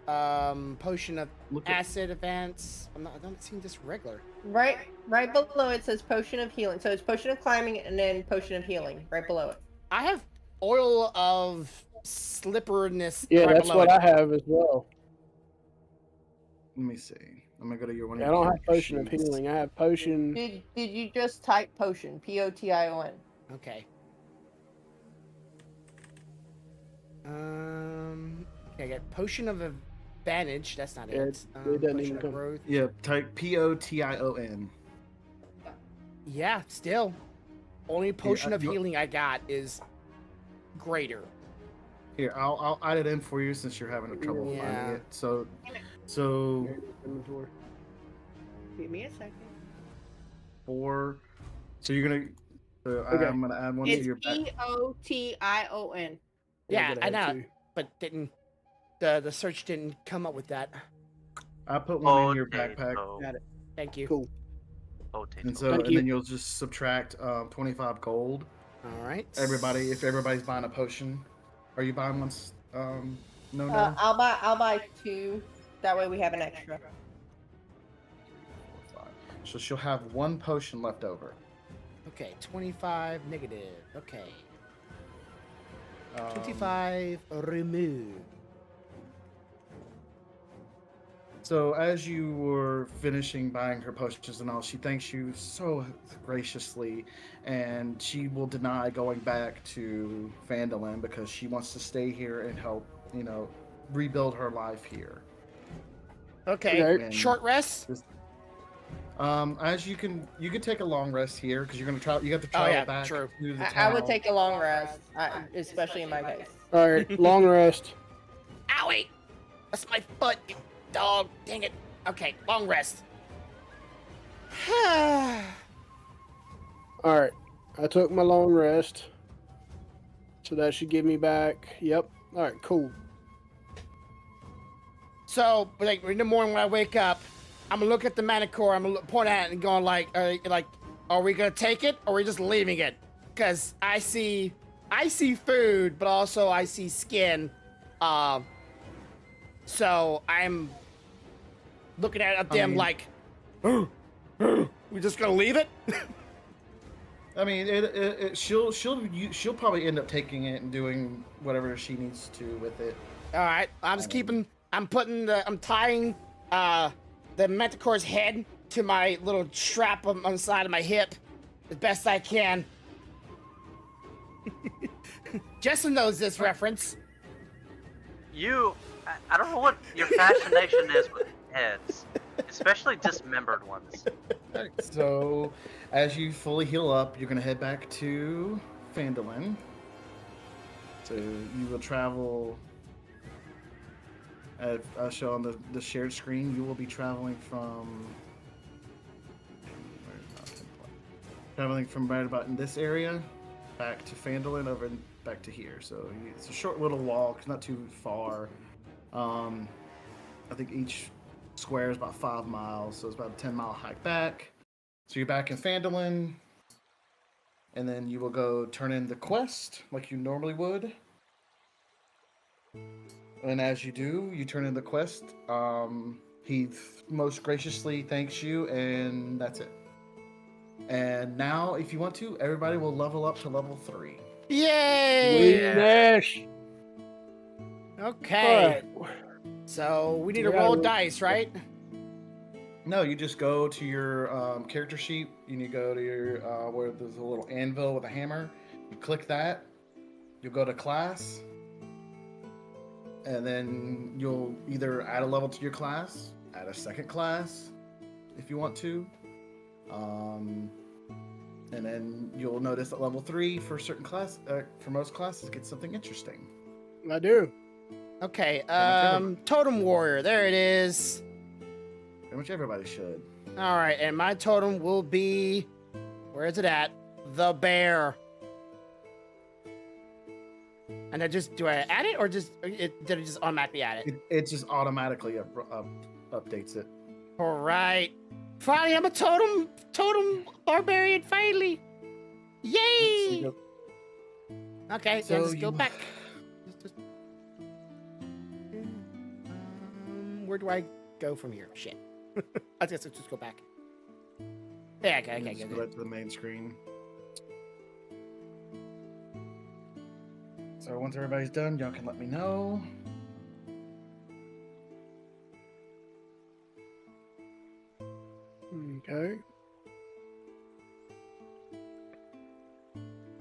potion of acid advance. I'm not seeing this regular. Right below it says potion of healing. So it's potion of climbing and then potion of healing right below it. I have oil of slipperiness. Yeah, right that's below what it. I have as well. Let me see. I'm gonna go to your one. I don't have potion of sheets. healing. I have potion. Did you just type potion? Potion. Okay. Okay, I got potion of advantage. That's not Yeah, it. it doesn't Potion even of come. growth. Yeah, type Potion. Yeah, still. Only potion of you- healing I got is greater. Here, I'll add it in for you since you're having trouble Yeah. finding it. So Inventory. Give me a second. 4. So you're gonna. Okay. I'm gonna add one to It's your back. Potion. Yeah, I'm I gonna have know, two. but didn't the search didn't come up with that. I put one in your Potato. backpack, Got it. Thank you. Cool. Potato. and so Thank and you. then you'll just subtract 25 gold. All right. If everybody's buying a potion, are you buying one? No. I'll buy 2. That way we have an extra. 3, 4, 5. So she'll have 1 potion left over. Okay, 25 negative. Okay. 25 Um, remove. So as you were finishing buying her potions and all, she thanks you so graciously, and she will deny going back to Phandalin because she wants to stay here and help, rebuild her life here. Okay. Okay. And Short rest. as you can take a long rest here because you're gonna travel. You have to Oh, travel yeah, back true. to the I town. would take a long rest, especially in my case. All right, long rest. Owie! That's my foot, you dog. Dang it. Okay, long rest. All right, I took my long rest, so that should give me back. Yep. All right, cool. So, like in the morning when I wake up, I'm gonna look at the manicore. I'm gonna point at it and going like, are we gonna take it or are we just leaving it? Because I see food, but also I see skin. So I'm looking at them mean- like, we just gonna leave it? I mean, she'll probably end up taking it and doing whatever she needs to with it. All right, I'm tying the manticore's head to my little strap on the side of my hip as best I can. Jessa knows this reference. I don't know what your fascination is with heads, especially dismembered ones. Alright, so as you fully heal up, you're gonna head back to Phandalin. So you will travel. I'll show on the shared screen. You will be traveling from right about in this area, back to Phandalin, over and back to here. So it's a short little walk. It's not too far. I think each square is about 5 miles, so it's about a 10-mile hike back. So you're back in Phandalin, and then you will go turn in the quest like you normally would. And as you do, you turn in the quest. He most graciously thanks you, and that's it. And now, if you want to, everybody will level up to level 3. Yay! Yeah. Nash. Okay, All right. so we need to Yeah, roll well- dice, right? No, you just go to your character sheet, and you go to your where there's a little anvil with a hammer. You click that. You'll go to class, And then you'll either add a level to your class, add a second class, if you want to. And then you'll notice at level 3 for certain class, for most classes, get something interesting. I do. Okay, Totem Warrior, there it is. Pretty much everybody should. All right, and my totem will be, where is it at? The bear. And do I add it or did it just automatically add it? It just automatically updates it. All right. Finally, I'm a totem barbarian, finally. Yay! Okay, so let's go back. Where do I go from here? Shit. I guess let's just go back. Yeah, okay, Just go back to the main screen. So once everybody's done, y'all can let me know. Okay.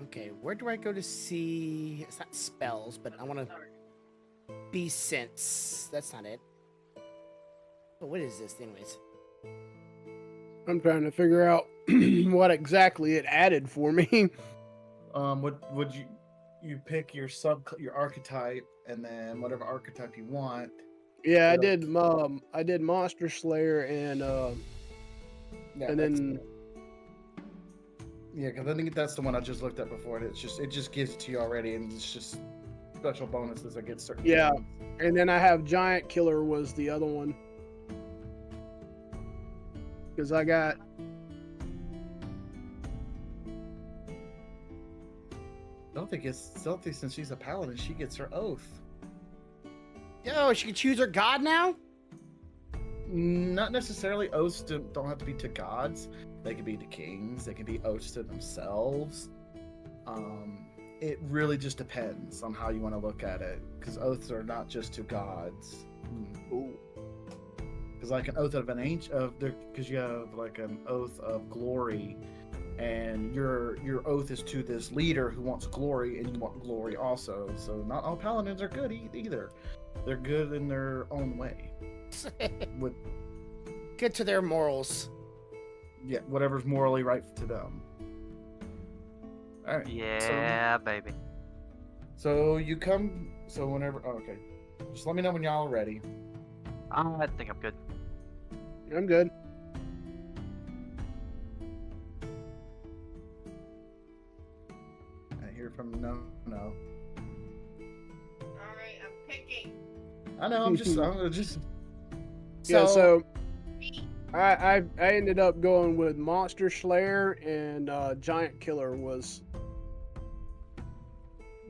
Okay, where do I go to see? It's not spells, but I want to be sense. That's not it. Oh, what is this, anyways? I'm trying to figure out what exactly it added for me. What would you pick your archetype, and then whatever archetype you want. Yeah, I did Monster Slayer and then yeah, because I think that's the one I just looked at before, and it just gives it to you already, and it's just special bonuses against certain. Yeah. things. and then I have Giant Killer was the other one. Because I got I don't think since she's a paladin, she gets her oath. Yo, she can choose her god now? Not necessarily oaths don't have to be to gods. They can be to kings. They can be oaths to themselves. It really just depends on how you want to look at it, because oaths are not just to gods. Because like an oath of an ancient, because you have like an oath of glory, and your oath is to this leader who wants glory, and you want glory also. So not all paladins are good either. They're good in their own way. With Good to their morals. yeah, whatever's morally right to them. All right. Yeah, baby. So you come. So whenever. Oh, okay. Just let me know when y'all are ready. I think I'm good. I'm good. I hear from no. All right, I'm picking. I know. I'm just. Yeah, so I ended up going with Monster Slayer and Giant Killer was.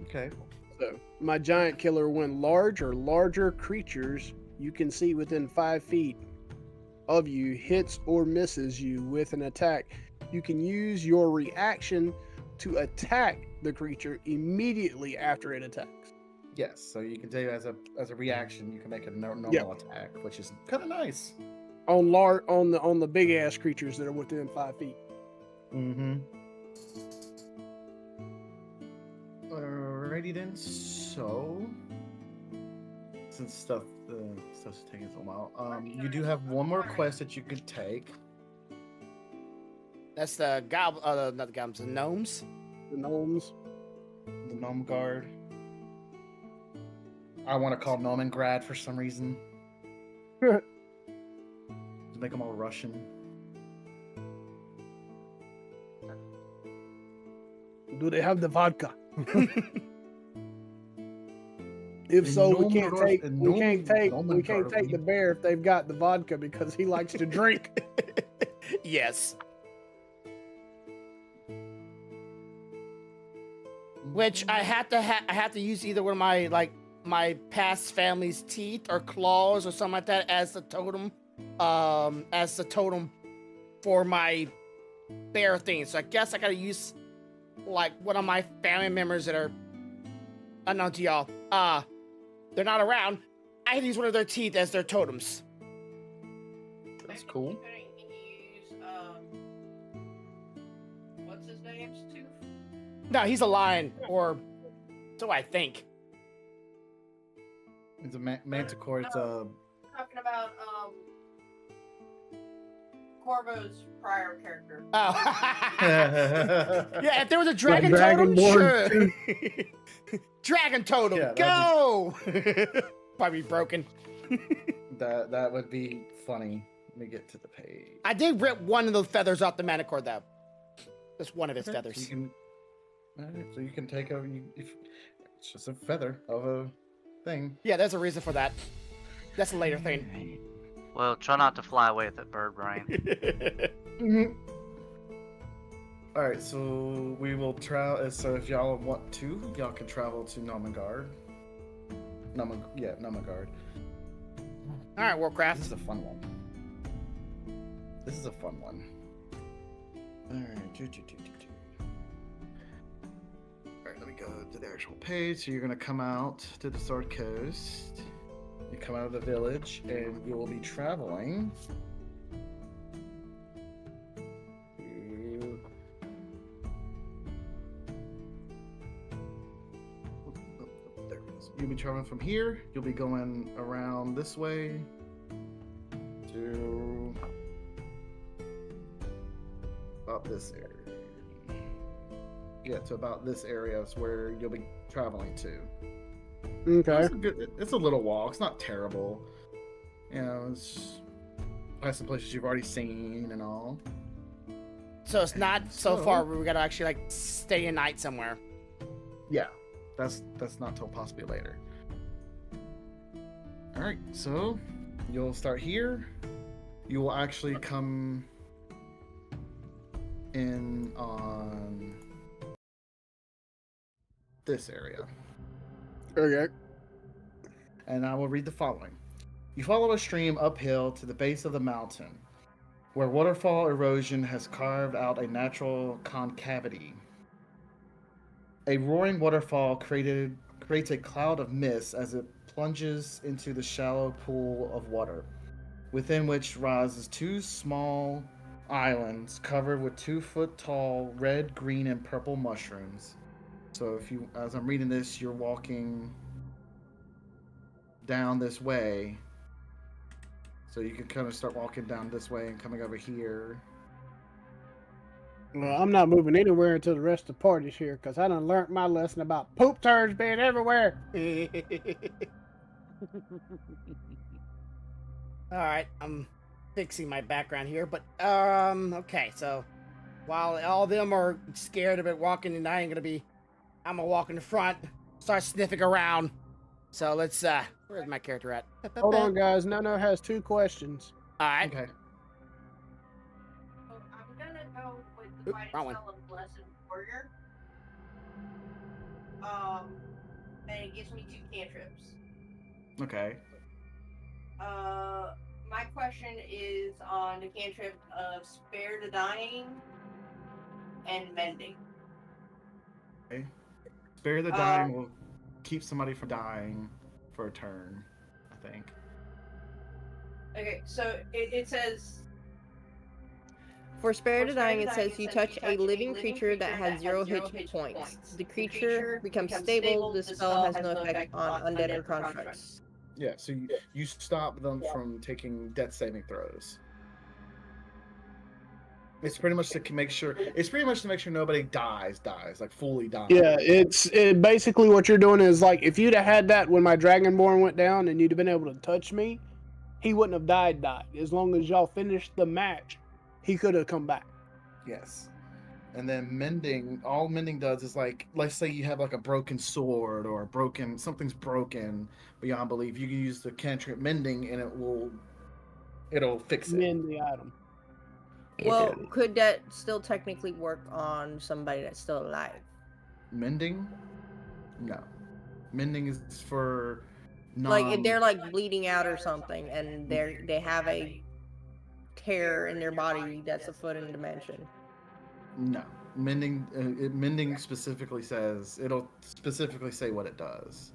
Okay. So my Giant Killer, when large or larger creatures you can see within 5 feet of you hits or misses you with an attack, you can use your reaction to attack the creature immediately after it attacks. Yes. So you can take as a reaction, you can make a normal Yep. attack, which is kind of nice. On the big ass creatures that are within 5 feet. Mm-hmm. Alrighty then. So, since stuff's taking a while, you do have one more quest that you could take. That's the not the goblins, the gnomes. The gnomes. The Gnome Guard. I want to call Nomengrad for some reason. To make them all Russian. Do they have the vodka? If so, we can't take the bear if they've got the vodka because he likes to drink. Yes. Which I have to use either one of my past family's teeth or claws or something like that as the totem, for my bear thing. So I guess I gotta use like one of my family members that are unknown to y'all. They're not around. I had to use one of their teeth as their totems. That's cool. What's his name's tooth? No, he's a lion, or so I think. It's a manticore. It's a. Talking about Corvo's prior character. Oh. Yeah, Yeah, if there was a dragon totem, Dragonborn sure. Dragon totem, Yeah, go! Probably broken. that would be funny. Let me get to the page. I did rip one of the feathers off the manicore, though. Just one of its Okay, feathers. So you can take a. It's just a feather of a thing. Yeah, there's a reason for that. That's a later thing. Well, try not to fly away with it, bird brain. Mm-hmm. All right, so we will travel. So if y'all want to, y'all can travel to Nomagard. Nomagard. All right, This Warcraft. is a fun one. All right. All right, let me go to the actual page. So you're gonna come out to the Sword Coast. You come out of the village, and you will be traveling. There it is. You'll be traveling from here. You'll be going around this way to about this area. Yeah, to about this area is where you'll be traveling to. Okay. It's a little walk. It's not terrible. You know, it's past some places you've already seen and all. So it's not so far where we gotta actually like stay a night somewhere. Yeah, that's not till possibly later. All right, so you'll start here. You will actually come in on this area. Okay. And I will read the following. You follow a stream uphill to the base of the mountain, where waterfall erosion has carved out a natural concavity. A roaring waterfall creates a cloud of mist as it plunges into the shallow pool of water, within which rises two small islands covered with 2-foot tall red, green, and purple mushrooms. So as I'm reading this, you're walking down this way. So you can kind of start walking down this way and coming over here. Well, I'm not moving anywhere until the rest of the party's here, because I done learned my lesson about poop turds being everywhere. All right, I'm fixing my background here, but okay. So while all of them are scared of it walking, and I'm gonna walk in the front, start sniffing around. So let's where's my character at? Hold on, guys. Nono has 2 questions. All right. Okay. So I'm gonna go with the Oop, fighting wrong one. style of Blessed Warrior. And it gives me 2 cantrips. Okay. My question is on the cantrip of Spare the Dying and Mending. Okay. Spare the dying will keep somebody from dying for a turn, I think. Okay, so it says For Spare the Dying, it says you touch a living creature that has 0 hit points. The creature becomes stable. This spell has no effect on undead or constructs. Yeah, so you stop them from taking death saving throws. It's pretty much to make sure nobody dies, like fully dies. Yeah, it basically what you're doing is like if you'd have had that when my Dragonborn went down and you'd have been able to touch me, he wouldn't have died. As long as y'all finished the match, he could have come back. Yes. And then mending, all mending does is like, let's say you have like a broken sword or something's broken beyond belief. You can use the cantrip mending and it'll fix it. Mend the item. Well, could that still technically work on somebody that's still alive? Mending? No. Mending is for Like if they're like bleeding out or something and they have a tear in their body that's a foot in dimension. No. Mending specifically says, it'll specifically say what it does.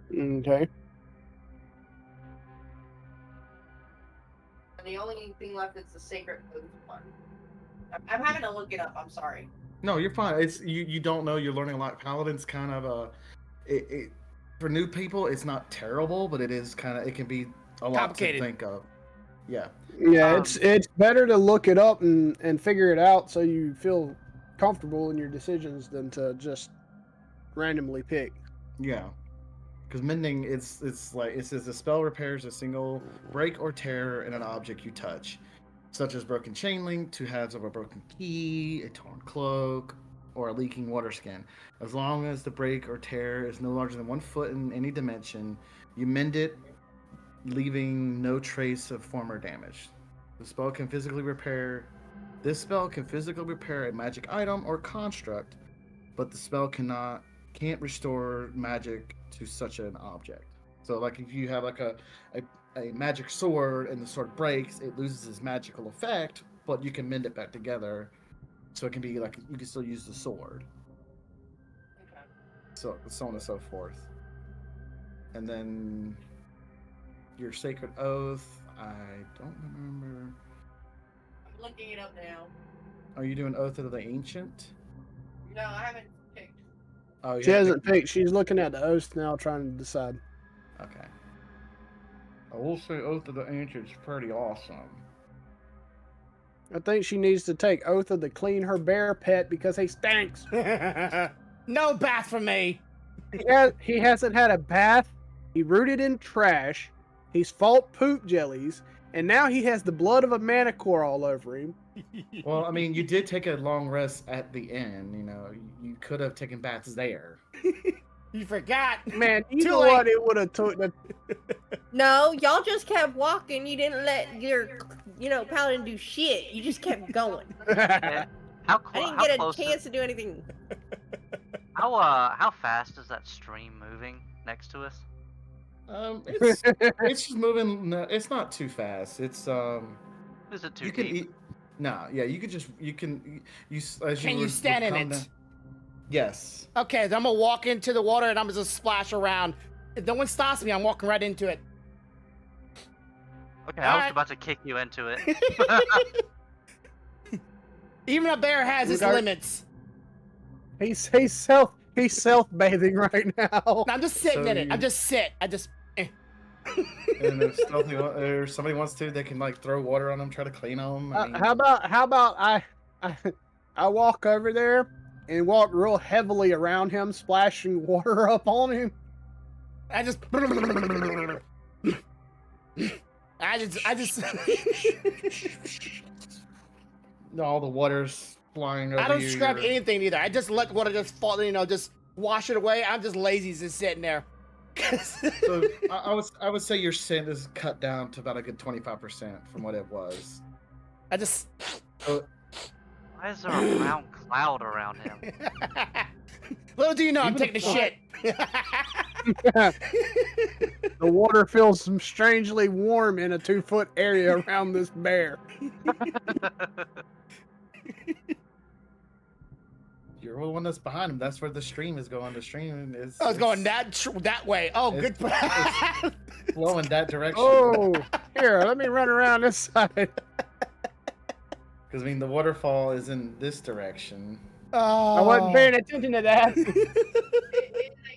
Okay. And the only thing left is the Sacred Oath one. I'm having to look it up, I'm sorry. No, you're fine. It's you don't know. You're learning a lot. Paladin's kind of for new people. It's not terrible, but it is kind of. It can be a lot Complicated. to think of. Yeah. Yeah, Um, it's better to look it up and figure it out so you feel comfortable in your decisions than to just randomly pick. Yeah. Because mending, it's like it says the spell repairs a single break or tear in an object you touch, such as broken chain link, 2 halves of a broken key, a torn cloak, or a leaking water skin. As long as the break or tear is no larger than 1 foot in any dimension, you mend it, leaving no trace of former damage. This spell can physically repair a magic item or construct, but the spell can't restore magic to such an object. So like if you have like a magic sword and the sword breaks, it loses its magical effect, but you can mend it back together. So it can be like you can still use the sword. Okay. So on and so forth. And then your sacred oath, I don't remember. I'm looking it up now. Are you doing Oath of the Ancient? No, I haven't picked. Oh, She hasn't picked. She's looking at the oath now, trying to decide. Okay. I will say Oath of the Ancient's pretty awesome. I think she needs to take oath of the clean her bear pet because he stinks. No bath for me. He hasn't had a bath. He rooted in trash. He's fought poop jellies, and now he has the blood of a manicore all over him. Well, I mean, you did take a long rest at the inn. You know, you could have taken baths there. You forgot. Man, you Too know late. what? It would have took the. No, y'all just kept walking. You didn't let your, paladin do shit. You just kept going. yeah. How I didn't how get a close chance to do anything. how fast is that stream moving next to us? It's just moving. No, it's not too fast. It's Is it too you can deep? eat. No, yeah, you can as Can you would stand in come it? down- Yes. Okay, then I'm gonna walk into the water and I'm gonna just splash around. If no one stops me, I'm walking right into it. Okay, I was Alright. about to kick you into it. Even a bear has its Okay. limits. He's self bathing right now. No, I'm just sitting So in it. you- I just sit. And if somebody wants to, they can like throw water on them, try to clean them. How about I walk over there and walk real heavily around him, splashing water up on him. I just. all the water's flying over I don't you. scrub you're- anything either. I just let water just fall. Just wash it away. I'm just lazy, just sitting there. So I would say your scent is cut down to about a good 25% from what it was. I just. Why is there a brown cloud around him? Little do you know, I'm Even taking a shit. The water feels strangely warm in a 2-foot area around this bear. You're the one that's behind him. That's where the stream is going. The stream is. I was going that way. Oh, good. it's flowing that direction. Oh, here, let me run around this side. Because I mean, the waterfall is in this direction. I wasn't paying attention to that.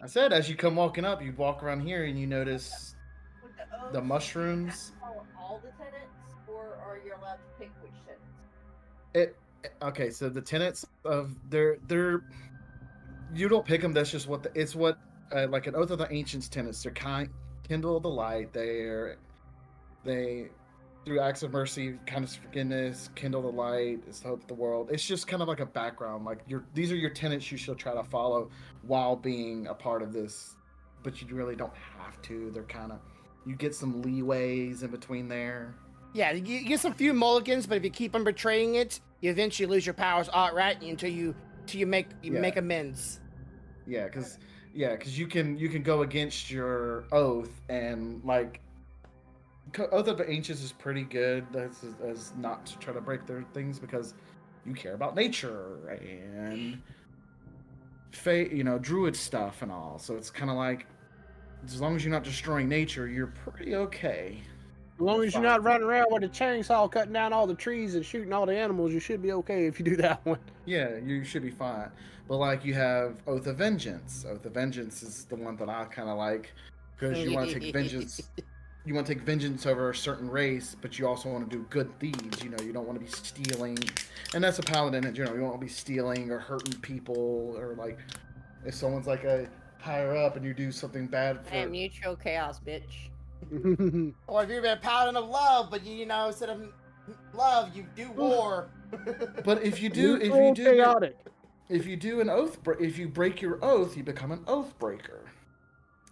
I said, as you come walking up, you walk around here and you notice With the oath, the mushrooms. follow all the tenants, or are you allowed to pick which tenants? Okay, so the tenets of they're you don't pick them. That's just what it's what like an Oath of the Ancients tenets. They're kindle the light. They through acts of mercy, kindness, forgiveness, kindle the light, is hope the world. It's just kind of like a background. Like these are your tenets you should try to follow while being a part of this, but you really don't have to. They're kind of you get some leeways in between there. Yeah, you get some few mulligans, but if you keep on betraying it, you eventually lose your powers outright until you make amends. Yeah, because you can go against your oath and like Oath of the Ancients is pretty good as not to try to break their things because you care about nature and druid stuff and all. So it's kind of like as long as you're not destroying nature, you're pretty okay. As long as you're not running around with a chainsaw cutting down all the trees and shooting all the animals, you should be okay if you do that one. Yeah, you should be fine. But like you have Oath of Vengeance. Oath of Vengeance is the one that I kind of like because you want to take vengeance. You want to take vengeance over a certain race, but you also want to do good deeds. You know, you don't want to be stealing, and that's a paladin in general. You don't want to be stealing or hurting people, or like if someone's like a higher up and you do something bad for. I am neutral chaos, bitch. Or if you're a paladin of love, but you know, instead of love, you do war. But if you do, chaotic. if you do an oath, if you break your oath, you become an oath breaker,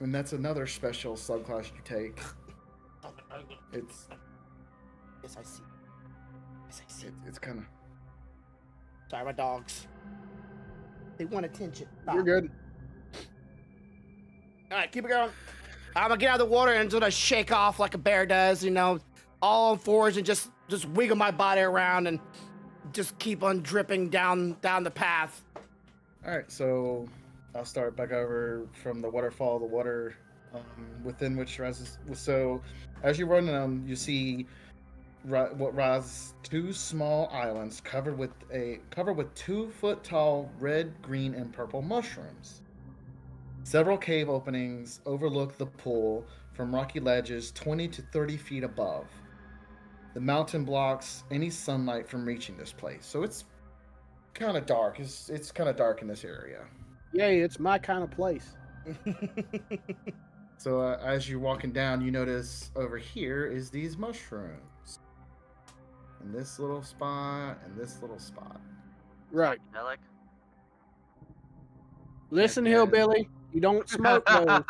and that's another special subclass you take. It's. Yes, I see. Yes, I see. It's kind of. Sorry, my dogs. They want attention. Stop. You're good. All right, keep it going. I'm gonna get out of the water and just gonna shake off like a bear does, you know, all on fours and just wiggle my body around and just keep on dripping down the path. All right, so I'll start back over from the waterfall. The water within which rises. So as you're running them, you see what rise two small islands covered with 2 foot tall red, green, and purple mushrooms. Several cave openings overlook the pool from rocky ledges 20 to 30 feet above. The mountain blocks any sunlight from reaching this place, so it's kind of dark. It's kind of dark in this area. Yay, it's my kind of place. So as you're walking down, you notice over here is these mushrooms. And this little spot, and this little spot. Right. Alec? Listen, And- hillbilly, you don't smoke those.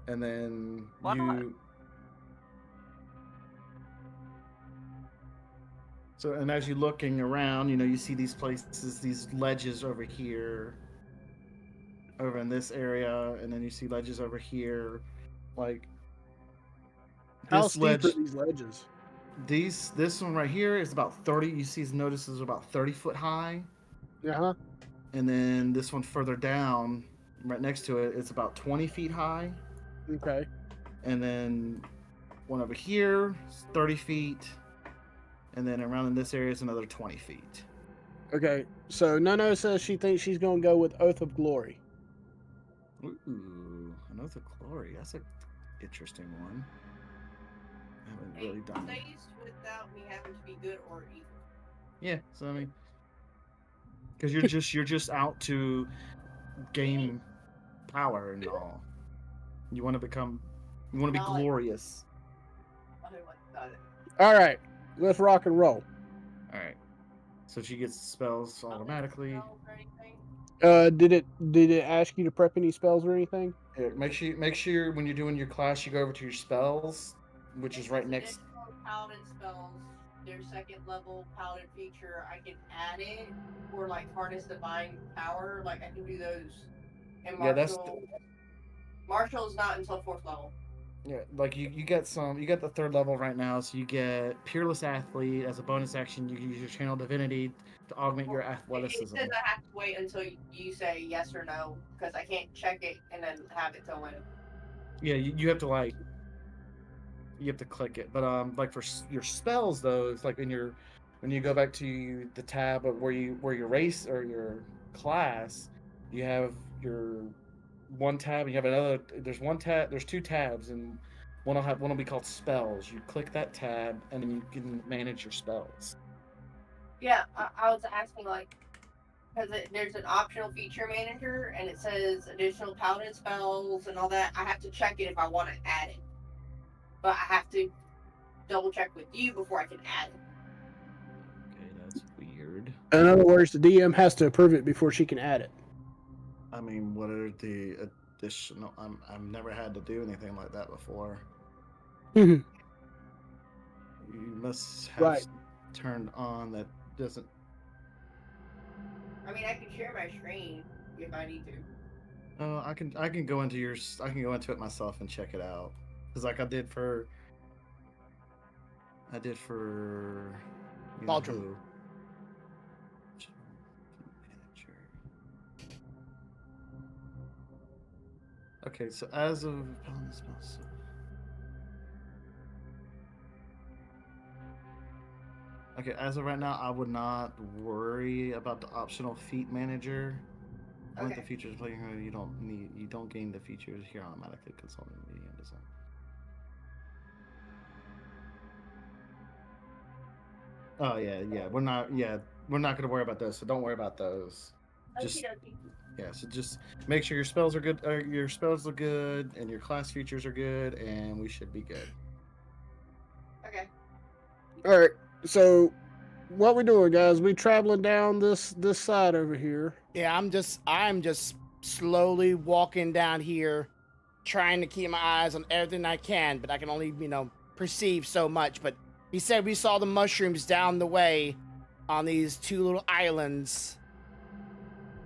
And then Why not? So, and as you're looking around, you know, you see these places, these ledges over here, over in this area, and then you see ledges over here. Like, How this steep ledge, are these ledges? this one right here is about 30. You see, notice is about 30 foot high, Uh-huh. and then this one further down, right next to it, it's about 20 feet high, Okay. and then one over here is 30 feet, and then around in this area is another 20 feet. Okay. So Nono says she thinks she's going to go with Oath of Glory. Ooh, an Oath of Glory. That's an interesting one. I haven't really done it. Stays without me having to be good or evil. Yeah, so I mean, because you're just out to gain power and all. You want to be Knowledge. glorious. All right. Let's rock and roll. All right. So she gets spells automatically. Did it ask you to prep any spells or anything? Yeah, make sure when you're doing your class, you go over to your spells, which is right next. Paladin spells, their second level paladin feature, I can add it, or like harness divine power, like I can do those. And Yeah, that's Martial's not until 4th level. Yeah, like you get the 3rd level right now, so you get Peerless Athlete as a bonus action. You can use your Channel Divinity to augment your It athleticism. says I have to wait until you say yes or no, because I can't check it and then have it till when. Yeah, you have to you have to click it. But like for your spells though, it's like when you go back to the tab of where your race or your class, you have your one tab, and you have another. There's 2 tabs, and one will be called spells. You click that tab, and then you can manage your spells. Yeah, I was asking because there's an optional feature manager and it says additional paladin spells and all that. I have to check it if I want to add it, but I have to double check with you before I can add it. Okay, that's weird. In other words, the DM has to approve it before she can add it. I mean, what are the additional? I've never had to do anything like that before. You must have Right. turned on that doesn't. I mean, I can share my screen if I need to. Oh, I can go into it myself and check it out. Because like I did for you know Baldrum. who. Okay, so as of Okay, as of right now, I would not worry about the optional feat manager. With the Okay. features playing here, you don't gain the features here automatically. Consulting media and design. Oh yeah, we're not gonna worry about those. So don't worry about those. Just Okey-dokey. yeah, so just make sure your spells are good. Your spells look good, and your class features are good, and we should be good. Okay. All right. So, what we doing, guys? We traveling down this side over here. Yeah, I'm just slowly walking down here, trying to keep my eyes on everything I can, but I can only, perceive so much. But he said we saw the mushrooms down the way on these two little islands.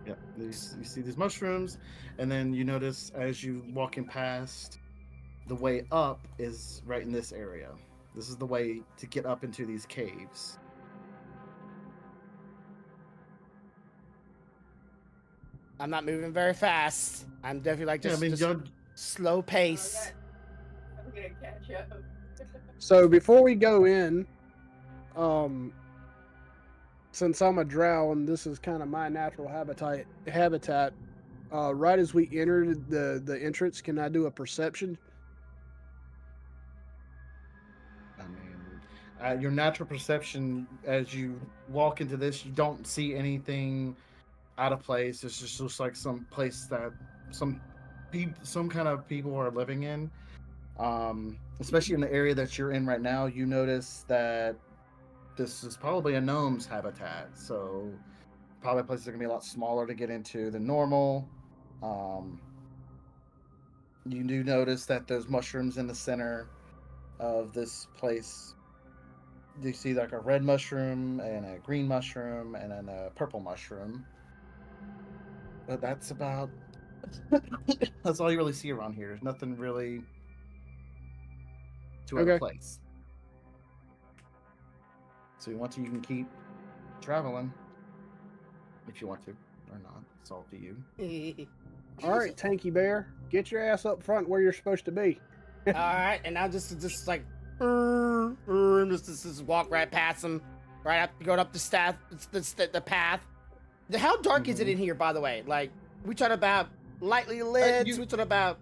Yeah, you see these mushrooms, and then you notice as you walking past, the way up is right in this area. This is the way to get up into these caves. I'm not moving very fast. I'm definitely like just slow pace. I'm gonna catch up. So before we go in, since I'm a drow and this is kind of my natural habitat, right as we enter the entrance, can I do a perception? I mean, your natural perception as you walk into this, you don't see anything out of place. It's just looks like some place that some kind of people are living in. Especially in the area that you're in right now, you notice that this is probably a gnome's habitat. So probably places are gonna be a lot smaller to get into than normal. You do notice that there's mushrooms in the center of this place. You see like a red mushroom and a green mushroom and then a purple mushroom. But that's about that's all you really see around here. There's nothing really too out of Okay. place. So you can keep traveling if you want to or not. It's all up to you. All right, Tanky Bear, get your ass up front where you're supposed to be. All right, and I'll just like just walk right past them, right up, going up the path. How dark is it in here, by the way? Like, we talking about lightly lit? We talking about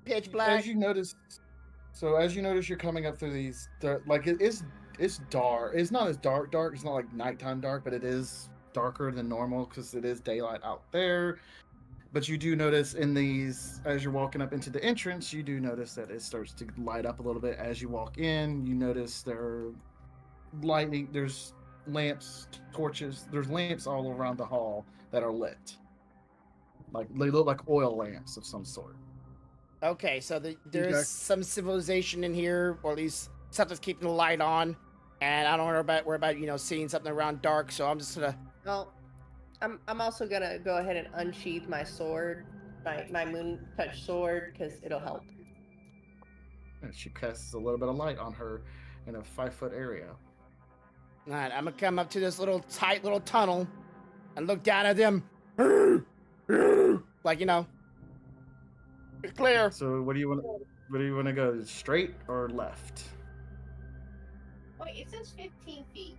pitch black? As you notice, you're coming up through these. Like it's dark. It's not as dark. It's not like nighttime dark, but it is darker than normal because it is daylight out there. But you do notice in these, as you're walking up into the entrance, you do notice that it starts to light up a little bit as you walk in. You notice there's lamps, torches. There's lamps all around the hall that are lit. Like they look like oil lamps of some sort. Okay, so there's some civilization in here, or at least something's keeping the light on. And I don't worry about seeing something around dark. So I'm just gonna. Well, I'm also gonna go ahead and unsheath my sword, my moon touch sword, because it'll help. And she casts a little bit of light on her in a 5-foot area. All right, I'm gonna come up to this tight little tunnel and look down at them. Like, it's clear. So what do you want to go, straight or left? Wait, it says 15 feet.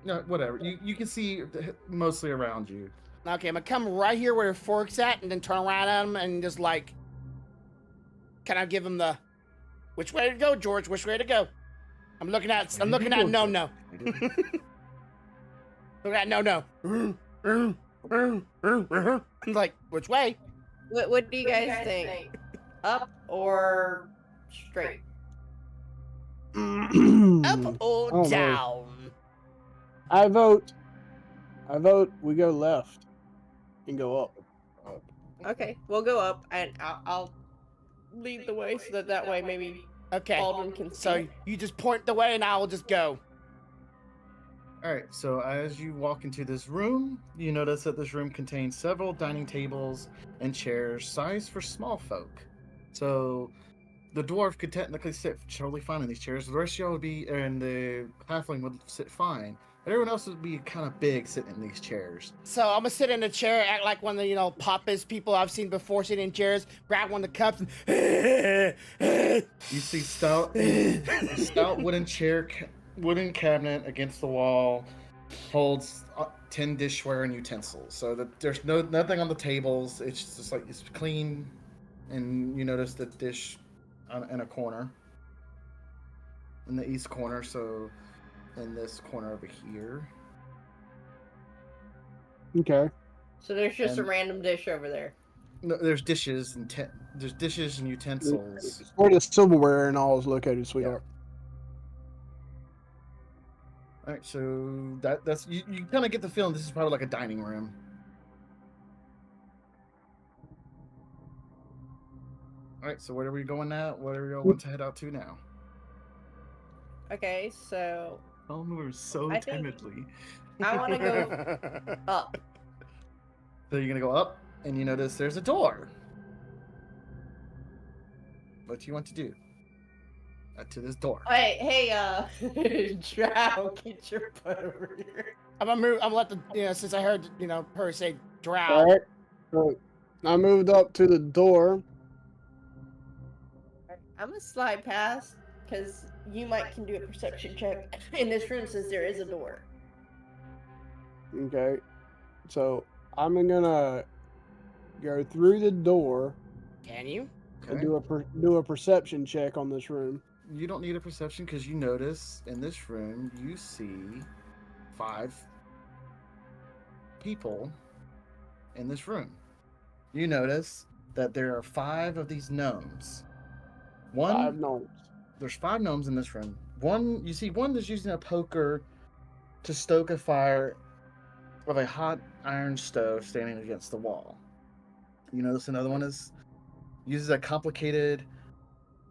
No, whatever. You can see mostly around you. Okay, I'm gonna come right here where the fork's at, and then turn around at him and just like, can I give him the, which way to go, George? Which way to go? I'm looking at no. Look at no. Like, which way? What do you guys think? Up or straight? Up or Oh, no. down? I vote we go left and go up. Okay, we'll go up, and I'll lead the way so that way maybe Okay. Baldwin can see. So you just point the way, and I will just go. All right, so as you walk into this room, you notice that this room contains several dining tables and chairs sized for small folk. So the dwarf could technically sit totally fine in these chairs. The rest of y'all would be, and the halfling would sit fine. But everyone else would be kind of big sitting in these chairs. So I'm gonna sit in a chair, act like one of the pompous people I've seen before sitting in chairs, grab one of the cups, and You see a stout wooden chair wooden cabinet against the wall holds 10 dishware and utensils. So that there's nothing on the tables. It's just like it's clean, and you notice the dish in a corner, in the east corner. So in this corner over here. Okay. So there's just a And- random dish over there. No, there's dishes and utensils. Where the silverware and all is located, sweetheart. All right, so that's you kind of get the feeling this is probably like a dining room. All right, so where are we going now? Where are we going to head out to now? Okay, so Oh, moves so I think- timidly. I want to go up. So you're gonna go up, and you notice there's a door. What do you want to do? To this door. Hey, Drow, get your butt over here. I'm gonna move. I'm gonna let the since I heard her say drow. All right. So I moved up to the door. I'm gonna slide past because you can do a perception check in this room since there is a door. Okay. So I'm gonna go through the door Can you? and do a perception check on this room. You don't need a perception because you notice in this room you see 5 people in this room. You notice that there are 5 of these gnomes. 5 gnomes. There's 5 gnomes in this room. You see one that's using a poker to stoke a fire of a hot iron stove standing against the wall. You notice another one uses a complicated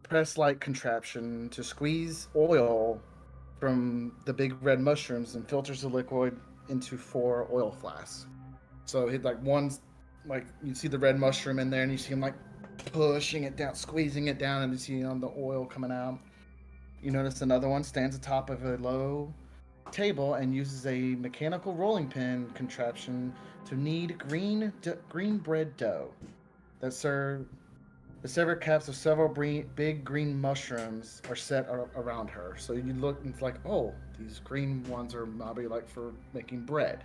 press-like contraption to squeeze oil from the big red mushrooms and filters the liquid into 4 oil flasks. So you see the red mushroom in there, and you see him pushing it down, squeezing it down, and you see the oil coming out. You notice another one stands atop of a low table and uses a mechanical rolling pin contraption to knead green bread dough. The severed caps of several big green mushrooms are set around her. So you look and it's like, oh, these green ones are maybe for making bread.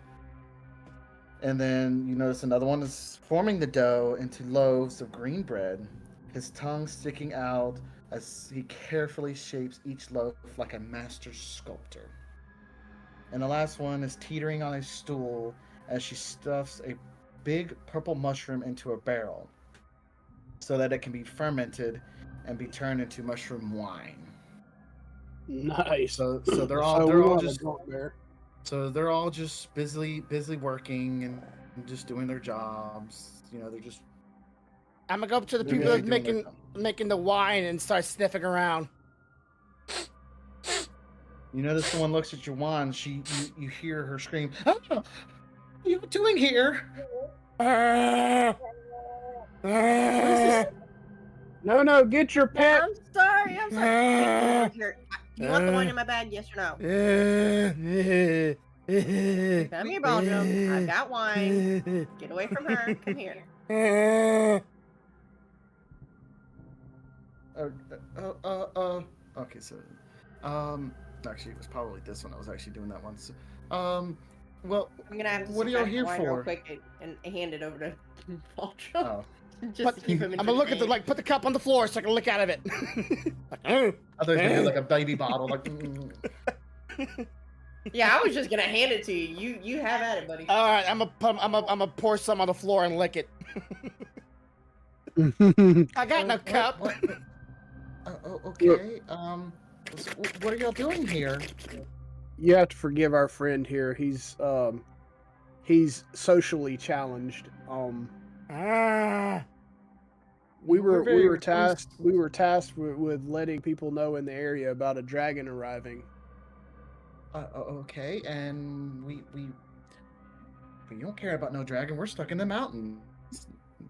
And then you notice another one is forming the dough into loaves of green bread, his tongue sticking out as he carefully shapes each loaf like a master sculptor. And the last one is teetering on a stool as she stuffs a big purple mushroom into a barrel so that it can be fermented and be turned into mushroom wine. Nice. So they're all just busy working and just doing their jobs. They're just. I'm gonna go up to the They're people really that's doing their making the wine and start sniffing around. You notice someone looks at your wand. You hear her scream, "Ah, what are you doing here?" No, get your pet. I'm sorry. Hey, you want the wine in my bag? Yes or no? Come here, Baldrum. I've got wine. Get away from her. Come here. Okay, so, actually, it was probably this one. I was actually doing that one. So, well, I'm gonna have to what are y'all subtract here wine real for? quick and hand it over to Baldrum. Oh, Just to keep him I'm gonna look at entertained. put the cup on the floor so I can lick out of it. I thought you were gonna do a baby bottle, Yeah, I was just gonna hand it to you. You have at it, buddy. All right, I'm gonna pour some on the floor and lick it. I got no cup. Okay. What are y'all doing here? You have to forgive our friend here. He's socially challenged. We were tasked with letting people know in the area about a dragon arriving. Okay, and we don't care about no dragon. We're stuck in the mountains.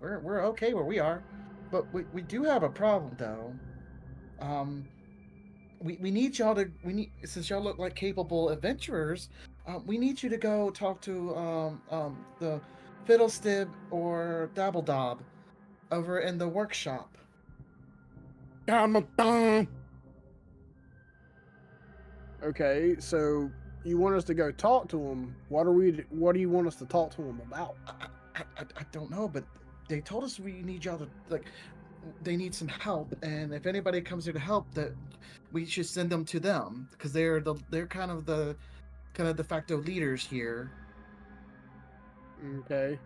We're okay where we are, but we do have a problem though. We need y'all to since y'all look like capable adventurers, we need you to go talk to the Fiddlestib or Dabbledob over in the workshop. Okay, so you want us to go talk to him? What do you want us to talk to him about? I don't know, but they told us we need y'all to like. They need some help, and if anybody comes here to help, that we should send them to them because they're kind of the de facto leaders here. Okay.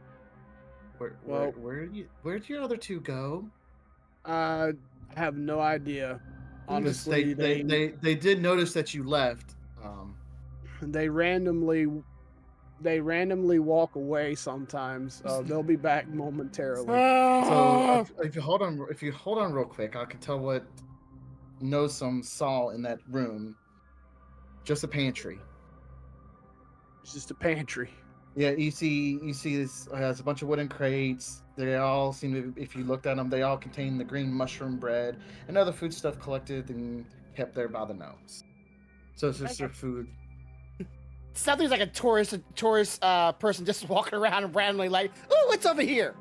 Well- Where'd your other two go? I have no idea. Because Honestly, they did notice that you left. they randomly walk away sometimes. They'll be back momentarily. So if you hold on real quick, I can tell what Nosum saw in that room. Just a pantry. It's just a pantry. Yeah, you see this has a bunch of wooden crates. They all seem to, if you looked at them, they all contain the green mushroom bread and other food stuff collected and kept there by the gnomes. So it's just their food. Something's like a tourist person just walking around randomly, like, "Oh, what's over here?"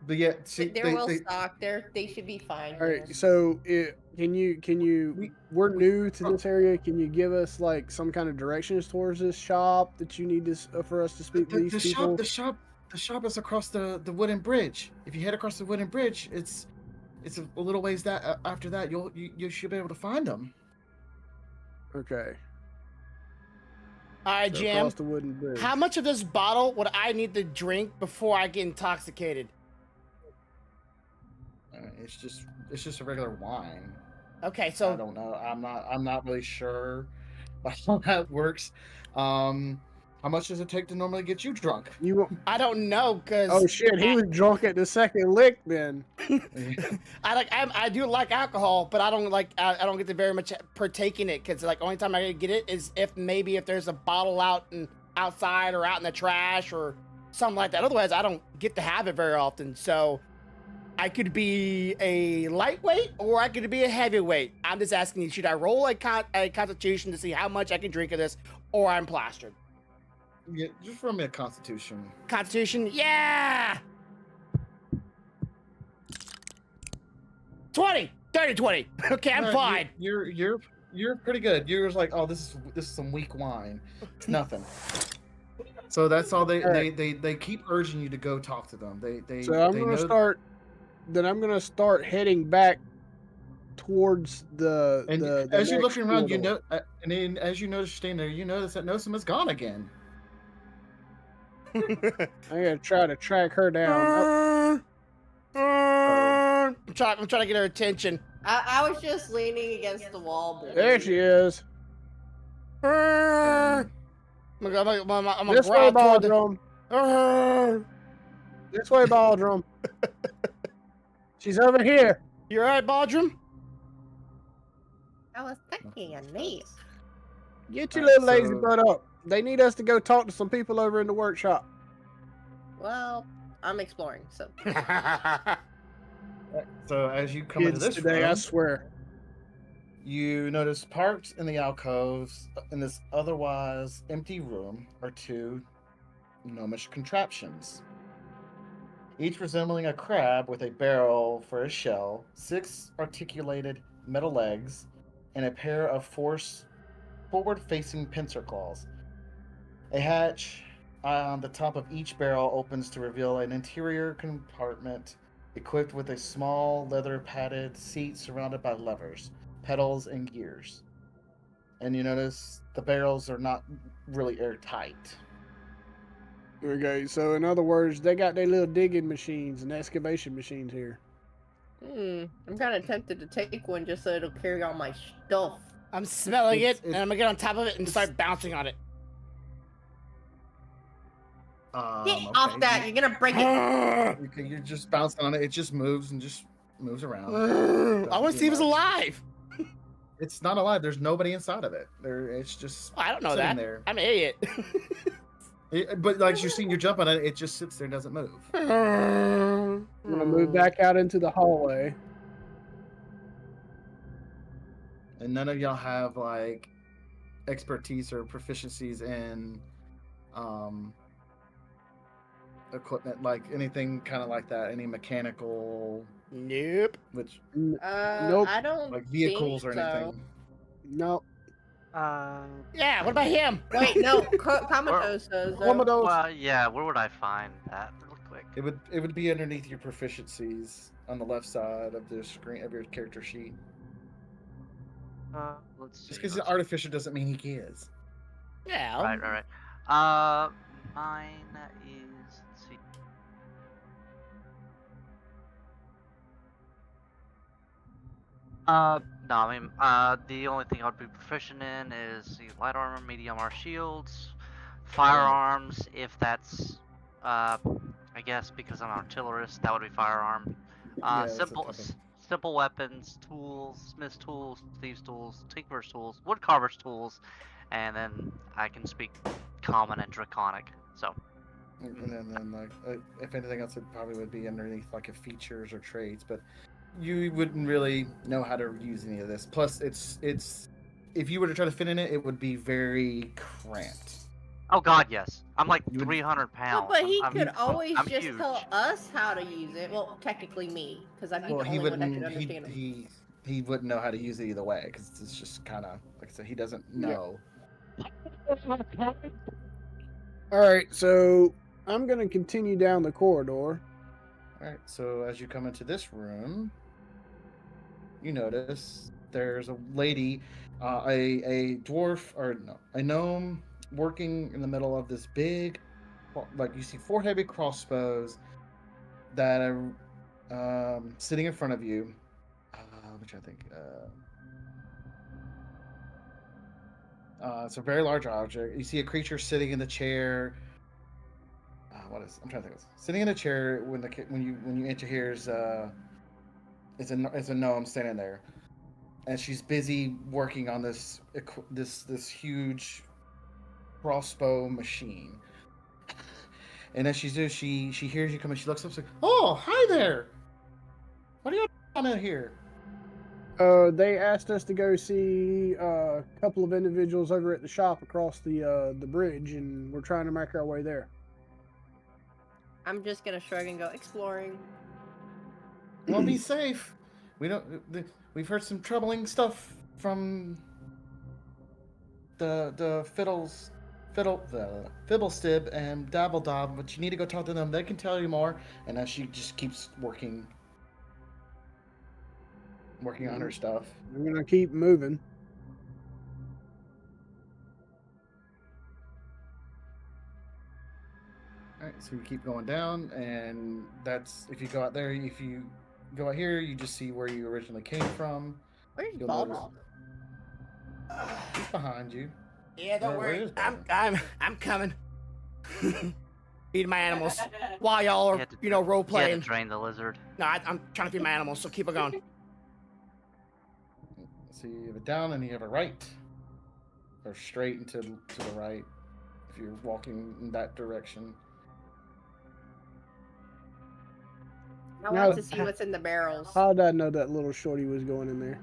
But yeah, see, They're well stocked. They should be fine. All right, so can you? We're new to this area. Can you give us like some kind of directions towards this shop that you need to for us to speak to these people? The shop is across the wooden bridge. If you head across the wooden bridge, it's a little ways that after that you should be able to find them. Okay. All right, So Jam. across the wooden bridge. How much of this bottle would I need to drink before I get intoxicated? It's just a regular wine. Okay, I so don't know. I'm not really sure how that works. How much does it take to normally get you drunk? I don't know because Oh shit, he was drunk at the second lick then. I do like alcohol, but I don't get to very much partake in it because like only time I get it is if there's a bottle outside or out in the trash or something like that. Otherwise, I don't get to have it very often. So I could be a lightweight or I could be a heavyweight. I'm just asking you, should I roll a constitution to see how much I can drink of this, or I'm plastered? Yeah, just roll me a constitution. Constitution, yeah! 20! 30-20. Okay, I'm fine. You're pretty good. You're just like, oh, this is some weak wine. It's nothing. So that's all they keep urging you to go talk to them. So I'm gonna start heading back towards the. And the as you're next looking around, you corridor. know, and then as you notice staying there, you notice that Nosum is gone again. I'm gonna try to track her down. I'm trying to get her attention. I was just leaning against the wall. There she is. I'm gonna This way, growl toward Baldrum. This way, Baldrum. She's over here. You alright, Baldrum? I was taking a nap. Get your little lazy So- butt up. They need us to go talk to some people over in the workshop. Well, I'm exploring, so. So as you come into Kids this today, I room, swear. you notice parked in the alcoves in this otherwise empty room are two gnomish contraptions, each resembling a crab with a barrel for a shell, 6 articulated metal legs, and a pair of forward-facing pincer claws. A hatch on the top of each barrel opens to reveal an interior compartment equipped with a small leather-padded seat surrounded by levers, pedals, and gears. And you notice the barrels are not really airtight. Okay, so in other words, they got their little digging machines and excavation machines here. I'm kind of tempted to take one just so it'll carry all my stuff. I'm smelling It's- it, and I'm gonna get on top of it and start bouncing on it. Get Okay, off that! You're gonna break it. You're just bouncing on it. It just moves and just moves around. I want to see if it's alive. It's not alive. There's nobody inside of it. It's just. I don't know sitting that. There. I'm an idiot. But like you're seeing, you're jumping on it. It just sits there and doesn't move. I'm gonna move back out into the hallway. And none of y'all have like expertise or proficiencies in equipment, like anything kind of like that. Any mechanical, Nope. which Nope. I don't like vehicles think or anything. No. Yeah, what about him? Wait, no, Comatose does. though. Commodore. Well, yeah. Where would I find that? Real quick. It would be underneath your proficiencies on the left side of the screen of your character sheet. Let's see. Just because he's an artificer doesn't mean he is. Yeah. Right. Mine is. Let's see. No, I mean, the only thing I would be proficient in is the light armor, medium armor, shields, firearms. If that's, I guess because I'm an artillerist, that would be firearm. Yeah, that's Simple, the type of- simple weapons, tools, smith's tools, thieves' tools, tinkerer's tools, woodcarver's tools, and then I can speak common and draconic. So. And then like if anything else, it probably would be underneath like a features or traits, but you wouldn't really know how to use any of this. Plus, it's if you were to try to fit in it, it would be very cramped. Oh God, yes. I'm like You would- 300 pounds. But he I'm could always I'm just huge. tell us how to use it. Well, technically me, because I'm Well, the he only one that could wouldn't. understand him. He wouldn't know how to use it either way because it's just kind of like I said. He doesn't know. All right, so I'm gonna continue down the corridor. All right. So as you come into this room, you notice there's a lady, a dwarf or no, a gnome working in the middle of this big, like you see 4 heavy crossbows that are sitting in front of you. Which I think it's a very large object. You see a creature sitting in the chair. I'm trying to think. Sitting in a chair when you enter here is a gnome standing there, and she's busy working on this huge crossbow machine. And as she does, she hears you coming. She looks up, and says, "Oh, hi there! What are you doing out here?" They asked us to go see a couple of individuals over at the shop across the bridge, and we're trying to make our way there. I'm just gonna shrug and go exploring. Well, be safe. We've heard some troubling stuff from the Fibblestib and Dabbledob, but you need to go talk to them. They can tell you more. And as she just keeps working on her stuff. I'm gonna keep moving. All right, so you keep going down, and that's if you go out there. If you go out here, you just see where you originally came from. Where's You'll Baldwin? notice he's behind you. Yeah, don't Where worry. is I'm coming. Feed my animals while y'all are, role You had to playing. drain the lizard. No, I'm trying to feed my animals, so keep it going. So you have a down and you have a right, or straight and to the right, if you're walking in that direction. I Now- want to see what's in the barrels. How did I know that little shorty was going in there?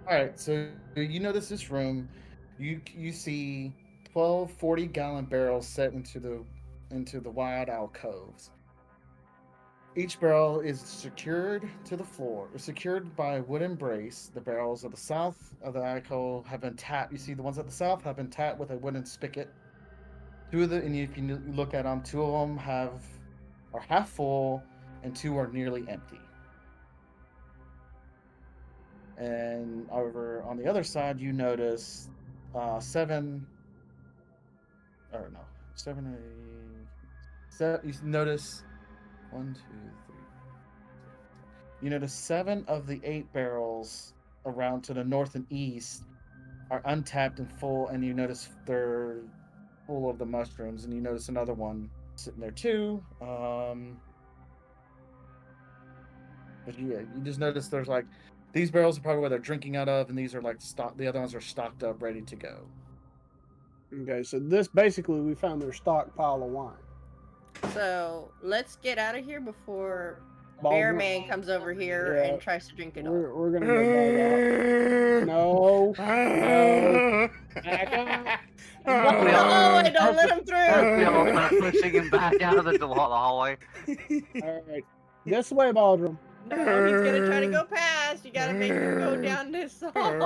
All right, so you notice this room. You see 12 40-gallon barrels set into the wide alcoves. Each barrel is secured to the floor. It's secured by a wooden brace. The barrels of the south of the alcove have been tapped. You see the ones at the south have been tapped with a wooden spigot. And if you look at them, 2 of them are half full, and 2 are nearly empty. And over on the other side, you notice 7. You notice 1, 2, 3. You notice 7 of the 8 barrels around to the north and east are untapped and full, and you notice they're full of the mushrooms. And you notice another one sitting there too. But yeah, you just notice there's like these barrels are probably where they're drinking out of, and these are like stock. The other ones are stocked up, ready to go. Okay, so this basically we found their stockpile of wine. So let's get out of here before Baldwin- Bearman comes over here Yeah. and tries to drink it all. We're gonna go back out. No, back up. Oh, wait, don't let him We all through. start pushing him back out of the hallway. All right, this way, Baldwin. No, he's gonna try to go past. You gotta make him go down this hall.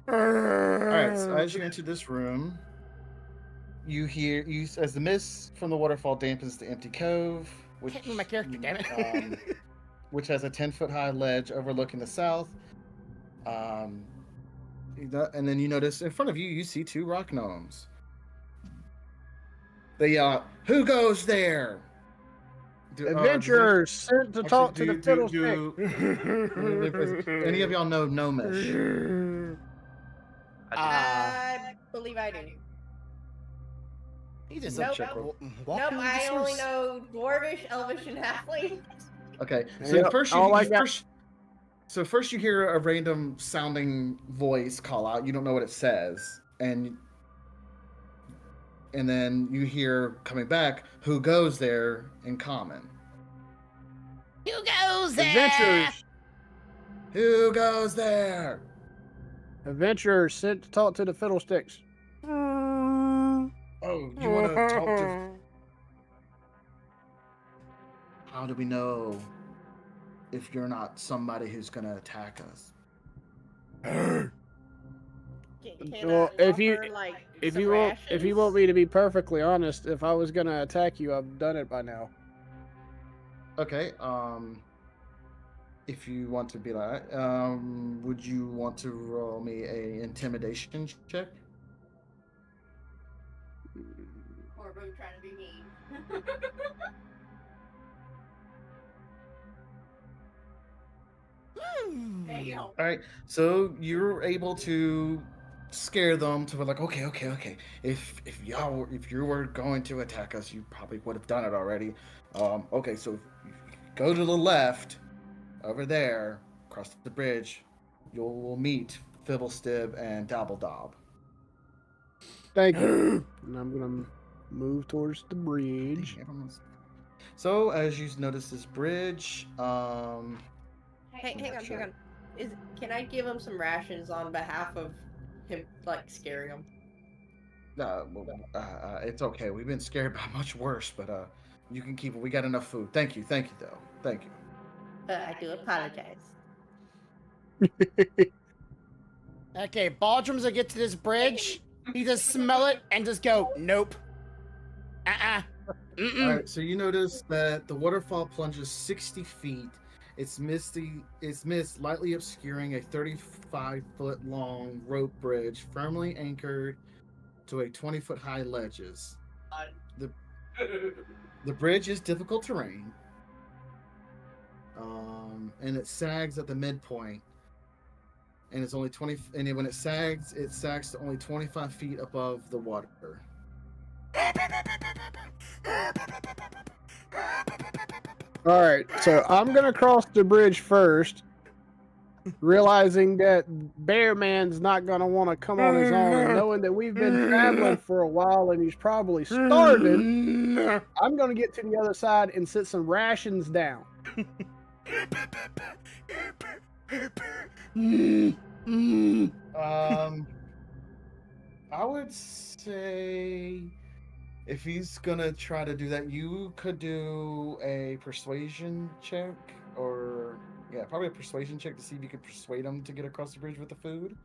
All right, so as you enter this room, you hear as the mist from the waterfall dampens the empty cove, which Can't move my character, damn it. which has a 10-foot high ledge overlooking the south. And then you notice in front of you, you see 2 rock gnomes. They who goes there? Adventurers sent to talk to the fiddlestick. Any of y'all know Gnomish? I believe I do. He just Nope. check real- Nope, I only know Dwarvish, Elvish, and Halfling. Okay, so Yep, first all I got- first you hear a random sounding voice call out. You don't know what it says, and then you hear coming back, "Who goes there?" in common. Who goes there? Adventurers. Who goes there? Adventurers sent to talk to the fiddlesticks. Oh, you want to talk to? How do we know if you're not somebody who's gonna attack us? Can Well, I if you- offer, like, If some you want rations? me to be perfectly honest, if I was gonna attack you, I've done it by now. Okay. If you want to be like, would you want to roll me a intimidation check? Or we're trying to be mean. There you go. All right. So you're able to scare them to be like, okay. If you were going to attack us, you probably would have done it already. Okay. So if you go to the left, over there, across the bridge, you'll meet Fibblestib and Dabbledob. Thank you. And I'm gonna move towards the bridge. So as you notice this bridge, Hey, hang on. Can I give him some rations on behalf of him, like, scaring him? it's okay. We've been scared by much worse, but you can keep it. We got enough food. Thank you though. Thank you. I do apologize. Okay, Baldrum's gonna get to this bridge. He just smell it and just go, nope. All right, so you notice that the waterfall plunges 60 feet. Its mist lightly obscuring a 35-foot long rope bridge firmly anchored to a 20-foot high ledges. The bridge is difficult terrain, and it sags at the midpoint. And it's only 20. And when it sags to only 25 feet above the water. All right, so I'm gonna cross the bridge first, realizing that Bear Man's not gonna want to come on his own, and knowing that we've been traveling for a while and he's probably starving. I'm gonna get to the other side and sit some rations down. I would say if he's gonna try to do that, you could do a persuasion check, or probably a persuasion check to see if you could persuade him to get across the bridge with the food.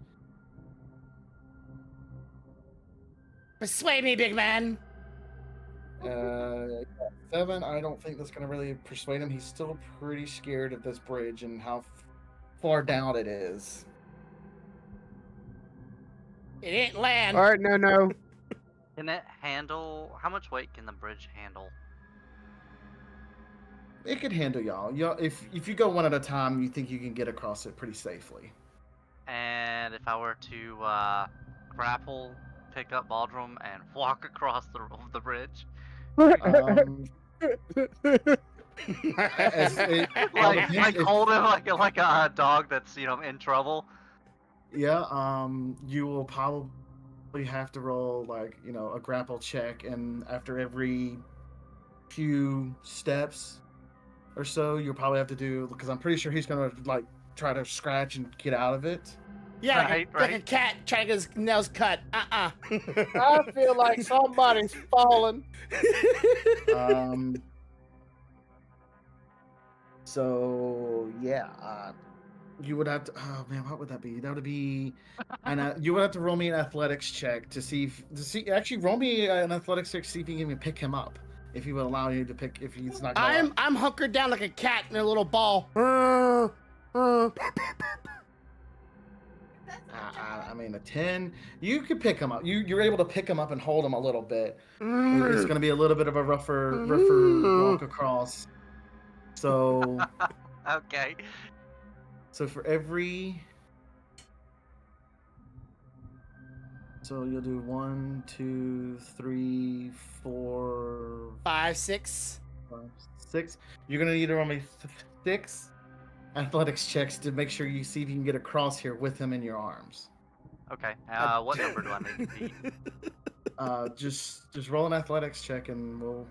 Persuade me, big man. 7. I don't think that's gonna really persuade him. He's still pretty scared of this bridge and how far down it is. It ain't land. All right, no. Can it handle? How much weight can the bridge handle? It could handle y'all. If you go one at a time, you think you can get across it pretty safely. And if I were to grapple, pick up Baldrum, and walk across the bridge, As like hold him like a dog that's in trouble. Yeah, you will probably have to roll a grapple check, and after every few steps or so, you'll probably have to do, because I'm pretty sure he's gonna try to scratch and get out of it. Yeah, Right. like a cat trying to get his nails cut. I feel like somebody's falling. So yeah, you would have to. Oh man, what would that be? That would be, and you would have to roll me an athletics check to see Actually, roll me an athletics check to see if you can even pick him up. If he would allow you to pick, if he's not gonna. I'm hunkered down like a cat in a little ball. I mean, a 10. You could pick him up. You're able to pick him up and hold him a little bit. It's going to be a little bit of a rougher walk across. So. Okay. So for every. So you'll do 1, 2, 3, 4, 5, 6. 5, 6. You're going to need to roll me 6 athletics checks to make sure you see if you can get across here with him in your arms. Okay. What number do I need to beat? Just roll an athletics check and we'll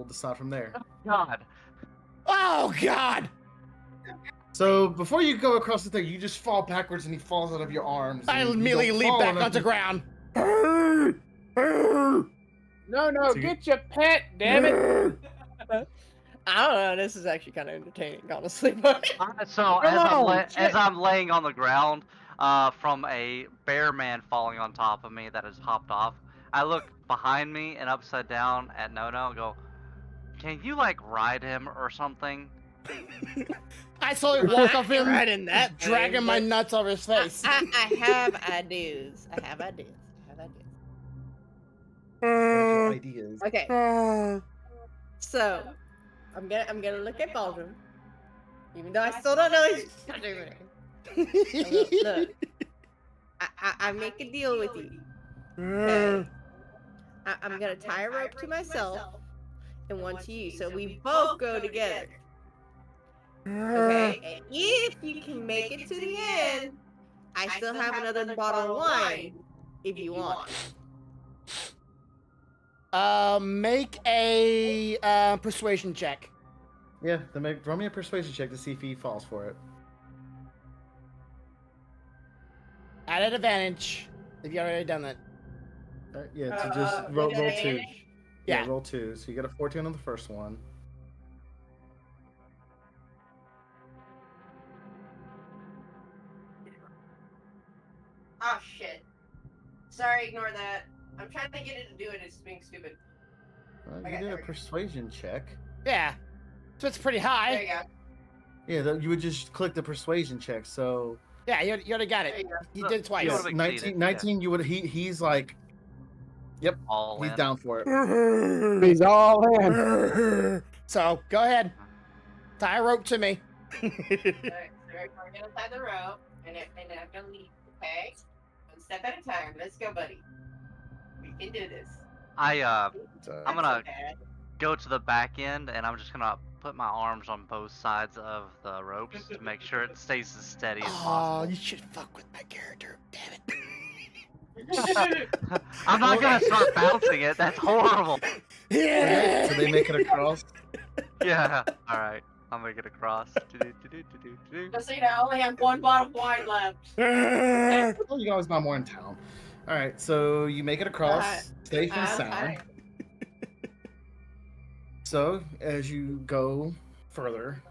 decide from there. God. Oh God! So before you go across the thing, you just fall backwards and he falls out of your arms. I and you immediately don't leap fall back on onto him. ground. No, So you- get your pet, damn it. I don't know. This is actually kind of entertaining, honestly. But So as I'm laying on the ground, from a bear man falling on top of me that has hopped off, I look behind me and upside down at Nono and go, "Can you like ride him or something?" I slowly walk up him, right in that dragging thing, my but nuts over his face. I have ideas. I have ideas. What are your ideas? Okay, so I'm gonna look at Baldwin, even though I still don't know his name. Look, I make a deal with you. Okay? I'm gonna tie a rope to myself and one to you, so we both go together. Okay, and if you can make it to the end, I still have another bottle of wine if you want it. Make a persuasion check. Yeah, then roll me a persuasion check to see if he falls for it. At an advantage, if you already done that. Yeah, so just roll 2. advantage? Yeah. Roll 2. So you got a 14 on the first one. Oh shit. Sorry, ignore that. I'm trying to get it to do it. It's being stupid. You Okay, did there a we go. persuasion check. Yeah. So it's pretty There high. you go. Yeah, you would just click the persuasion check. So Yeah, you already got There it. you go. You did it twice. You yeah, would've 19, exceeded, 19 you would he's like All he's in. down for it. He's all in. So go ahead. Tie a rope to me. Alright, so we're gonna tie the rope, and I'm gonna leave, okay? One step at a time. Let's go, buddy. We can do this. I'm So, gonna go to the back end and I'm just gonna put my arms on both sides of the ropes to make sure it stays as steady as Oh, possible. you should fuck with my character. Damn it. I'm not gonna start bouncing it. That's horrible. Yeah. so they make it across. Yeah. All right. I'll make it across. Just so you know, I only have one bottle of wine left. Oh, you can always buy more in town. All right, so you make it across, safe and I'm sound. fine. So as you go further,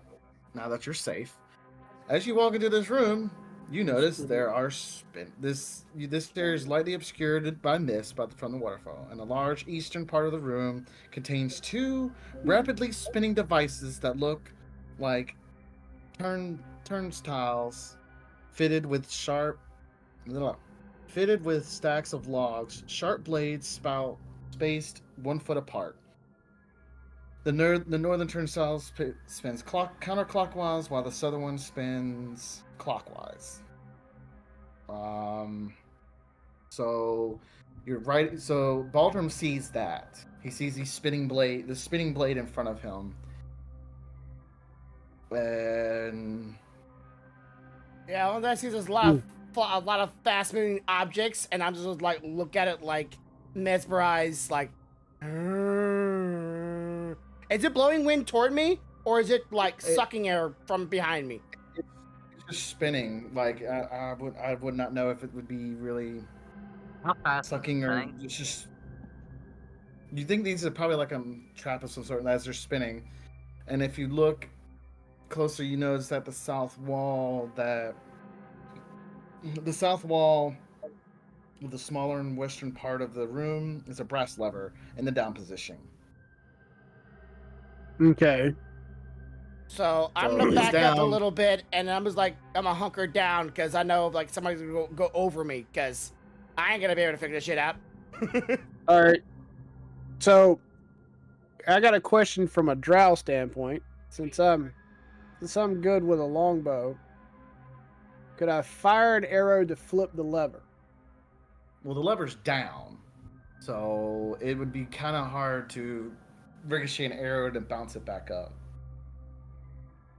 now that you're safe, as you walk into this room, you notice there are this area is lightly obscured by mist from the waterfall, and a large eastern part of the room contains 2 rapidly spinning devices that look like turnstiles, fitted with stacks of logs. Sharp blades spaced 1 foot apart. The northern turnstile spins counterclockwise, while the southern one spins clockwise. So you're right. So Baldrum sees that. He sees the spinning blade in front of him. And Yeah, well, I see there's a lot of fast moving objects, and I'm just like look at it like mesmerized, like. Is it blowing wind toward me, or is it like sucking air from behind me? it's just spinning. Like I would not know if it would be really How fast is sucking this or thing? it's just. You think these are probably like a trap of some sort as they're spinning, and if you look closer, you notice that the south wall of the smaller and western part of the room is a brass lever in the down position. Okay. So I'm So gonna it's back up a down. little bit, and I'm just like I'm gonna hunker down because I know like somebody's gonna go over me because I ain't gonna be able to figure this shit out. All right. So I got a question from a drow standpoint. Since I'm good with a longbow, could I fire an arrow to flip the lever? Well, the lever's down, so it would be kind of hard to ricochet an arrow to bounce it back up.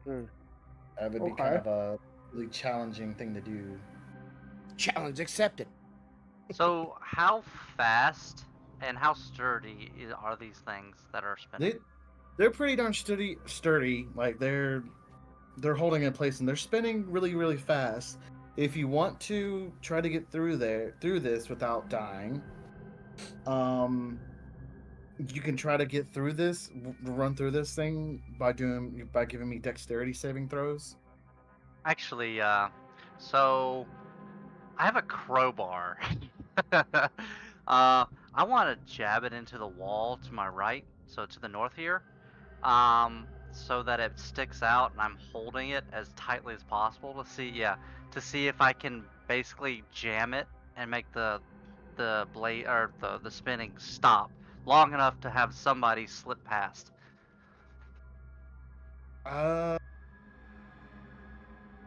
That would be kind of a really challenging thing to do. Challenge accepted. So how fast and how sturdy are these things that are spinning? They're pretty darn sturdy. Like they're holding in place and they're spinning really, really fast. If you want to try to get through this without dying, you can try to get through this, run through this thing by giving me dexterity saving throws. Actually, so I have a crowbar. I want to jab it into the wall to my right, so to the north here, so that it sticks out, and I'm holding it as tightly as possible to see if I can basically jam it and make the blade or the spinning stop long enough to have somebody slip past. Uh,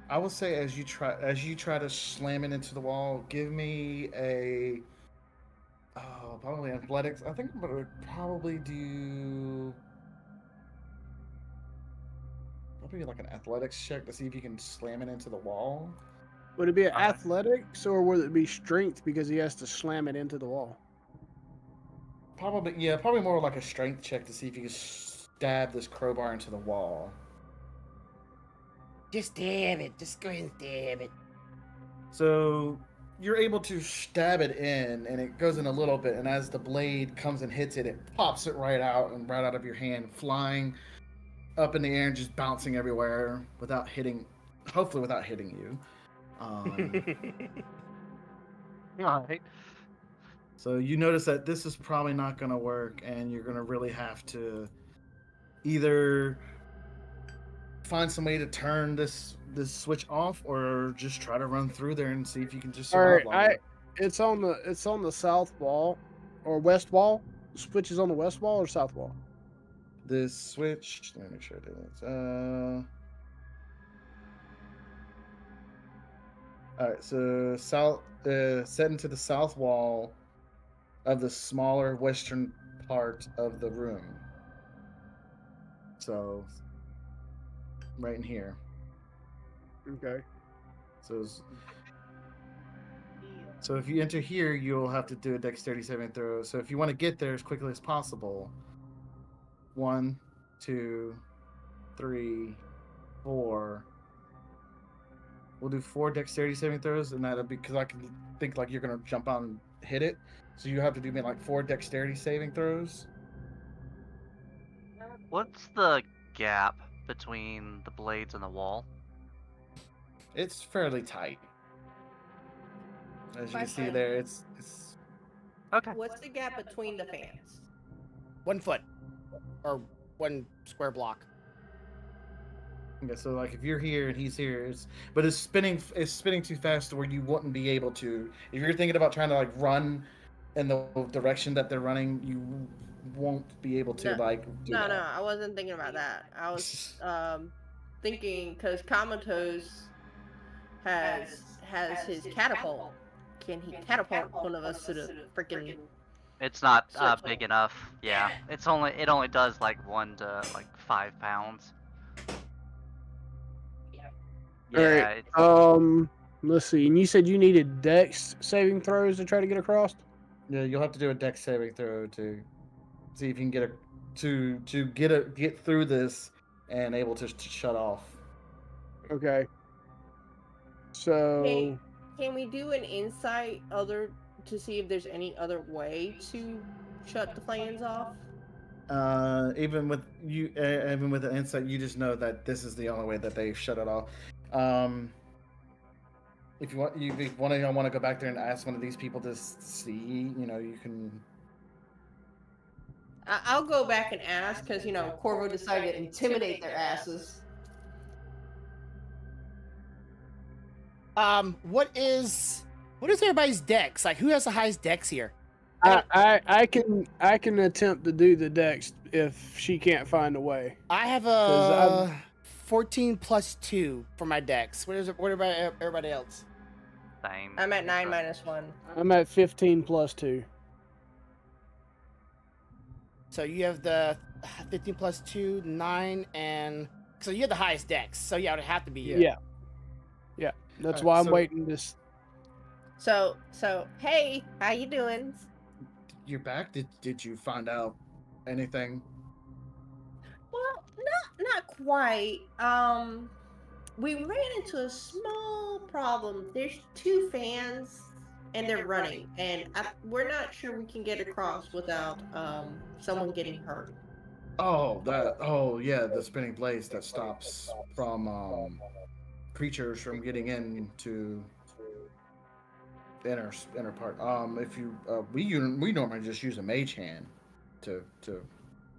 I will say as you try to slam it into the wall, give me a probably athletics. I think I'm gonna probably do like an athletics check to see if you can slam it into the wall. Would it be an Okay. athletics or would it be strength because he has to slam it into the wall? Probably more like a strength check to see if you can stab this crowbar into the wall. Just stab it. Just go ahead and stab it. So you're able to stab it in, and it goes in a little bit. And as the blade comes and hits it, it pops it right out of your hand, flying up in the air and just bouncing everywhere hopefully without hitting you. All right. So you notice that this is probably not going to work, and you're going to really have to either find some way to turn this switch off, or just try to run through there and see if you can just survive. All right, it's on the south wall or west wall. The switch is on the west wall or south wall. This switch. Let me make sure I did it. All right, so set into the south wall of the smaller western part of the room. So, right in here. Okay. So if you enter here, you'll have to do a dexterity saving throw. So if you want to get there as quickly as possible, 1, 2, 3, 4. We'll do 4 dexterity saving throws, and that'll be because I can think like you're gonna jump on and hit it. So you have to do me like 4 dexterity saving throws. What's the gap between the blades and the wall? It's fairly tight. As you can see there, it's Okay. What's the gap between the fans? 1 foot or 1 square block. okay. So like if you're here and he's here, but it's spinning too fast to where you wouldn't be able to. If you're thinking about trying to like run in the direction that they're running, you won't be able to do that. No, I wasn't thinking about that. I was thinking because Comatose has his catapult. Can he catapult one of us to the freaking? It's not Switch. big enough. Yeah, it only does like 1 to like 5 pounds. Yeah. Alright, let's see. And you said you needed dex saving throws to try to get across? Yeah, you'll have to do a dex saving throw to see if you can get through this and able to shut off. Okay. So Can we do an insight to see if there's any other way to shut the fans off? Even with you, even with the insight, you just know that this is the only way that they shut it off. If you want, if one of y'all want to go back there and ask one of these people to see, you know, you can. I'll go back and ask because Corvo decided to intimidate their asses. What is everybody's dex? Like, who has the highest dex here? I can attempt to do the dex if she can't find a way. I have 'Cause 14 plus 2 for my dex. What about everybody else? Same. I'm at 9 minus 1. I'm at 15 plus 2. So you have the 15 plus 2, 9, and so you have the highest dex. So yeah, it would have to be you. Yeah. That's why I'm waiting this. So hey, how you doing? You're back. Did you find out anything? Well, not quite. We ran into a small problem. There's 2 fans, and they're running, and we're not sure we can get across without someone getting hurt. Oh yeah, the spinning blades that stops from creatures from getting into the inner part. If you we normally just use a mage hand to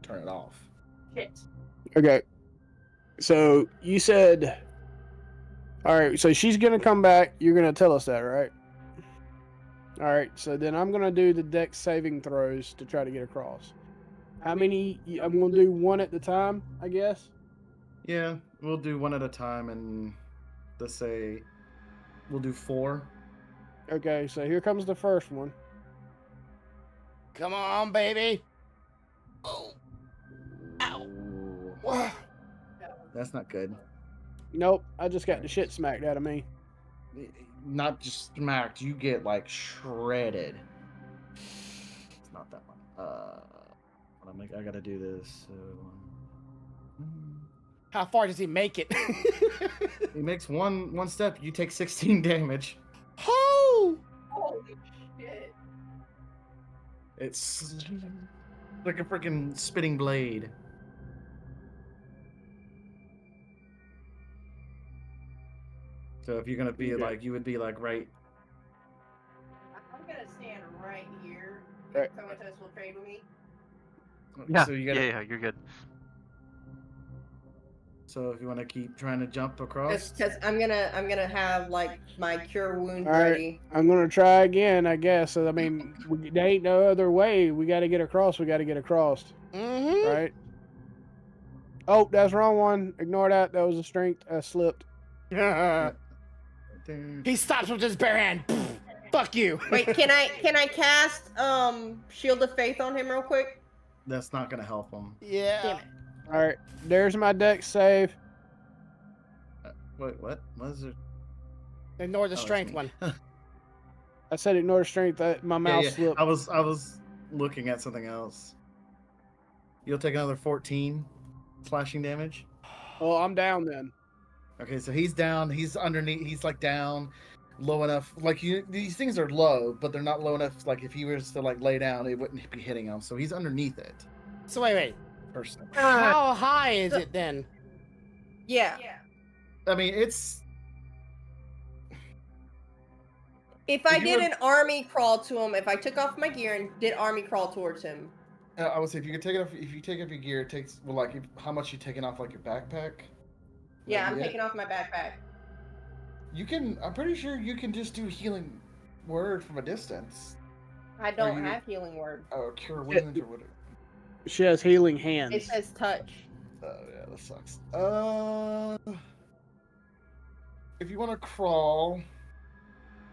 turn it off. Shit. Okay. So you said, all right. So she's gonna come back. You're gonna tell us that, right? All right. So then I'm gonna do the dex saving throws to try to get across. How many? I'm gonna do one at the time, I guess. Yeah, we'll do one at a time, and let's say we'll do 4. Okay. So here comes the first one. Come on, baby. Ow. That's not good. Nope. I just got the shit smacked out of me. Not just smacked, you get like shredded. It's not that one. I gotta do this. How far does he make it? He makes one step. You take 16 damage. Oh! Holy shit. It's like a freaking spitting blade. So if you're gonna be Okay. like, you would be like right. I'm gonna stand right here. Right. Someone else will trade with me. Yeah, So you gotta. yeah, you're good. So if you want to keep trying to jump across. Because I'm gonna have like my cure wound All right. ready. I'm gonna try again, I guess. So, I mean, there ain't no other way. We got to get across. Mm-hmm. Right? Oh, that's the wrong one. Ignore that. That was a strength. I slipped. He stops with his bare hand. Fuck you. Wait, can I cast Shield of Faith on him real quick? That's not gonna help him. Yeah. Damn it. All right. There's my dex save. Wait, what? What is it? Ignore the Oh, it's strength me. one. I said ignore strength. My mouse slipped. I was looking at something else. You'll take another 14 slashing damage. Well, I'm down then. Okay, so he's down. He's underneath. He's like down, low enough. Like these things are low, but they're not low enough. Like if he was to like lay down, it wouldn't be hitting him. So he's underneath it. So wait. Personally, How high is it then? Yeah. I mean it's. If I If you did were- an army crawl to him, if I took off my gear and did army crawl towards him. I would say if you could take it off. If you take off your gear, it takes how much you taking off like your backpack. Yeah, That'd I'm be it? taking off my backpack. You can. I'm pretty sure you can just do healing word from a distance. I don't you- have healing word. Oh, cure wounds or whatever. She has healing hands. It says touch. Oh yeah, that sucks. If you want to crawl,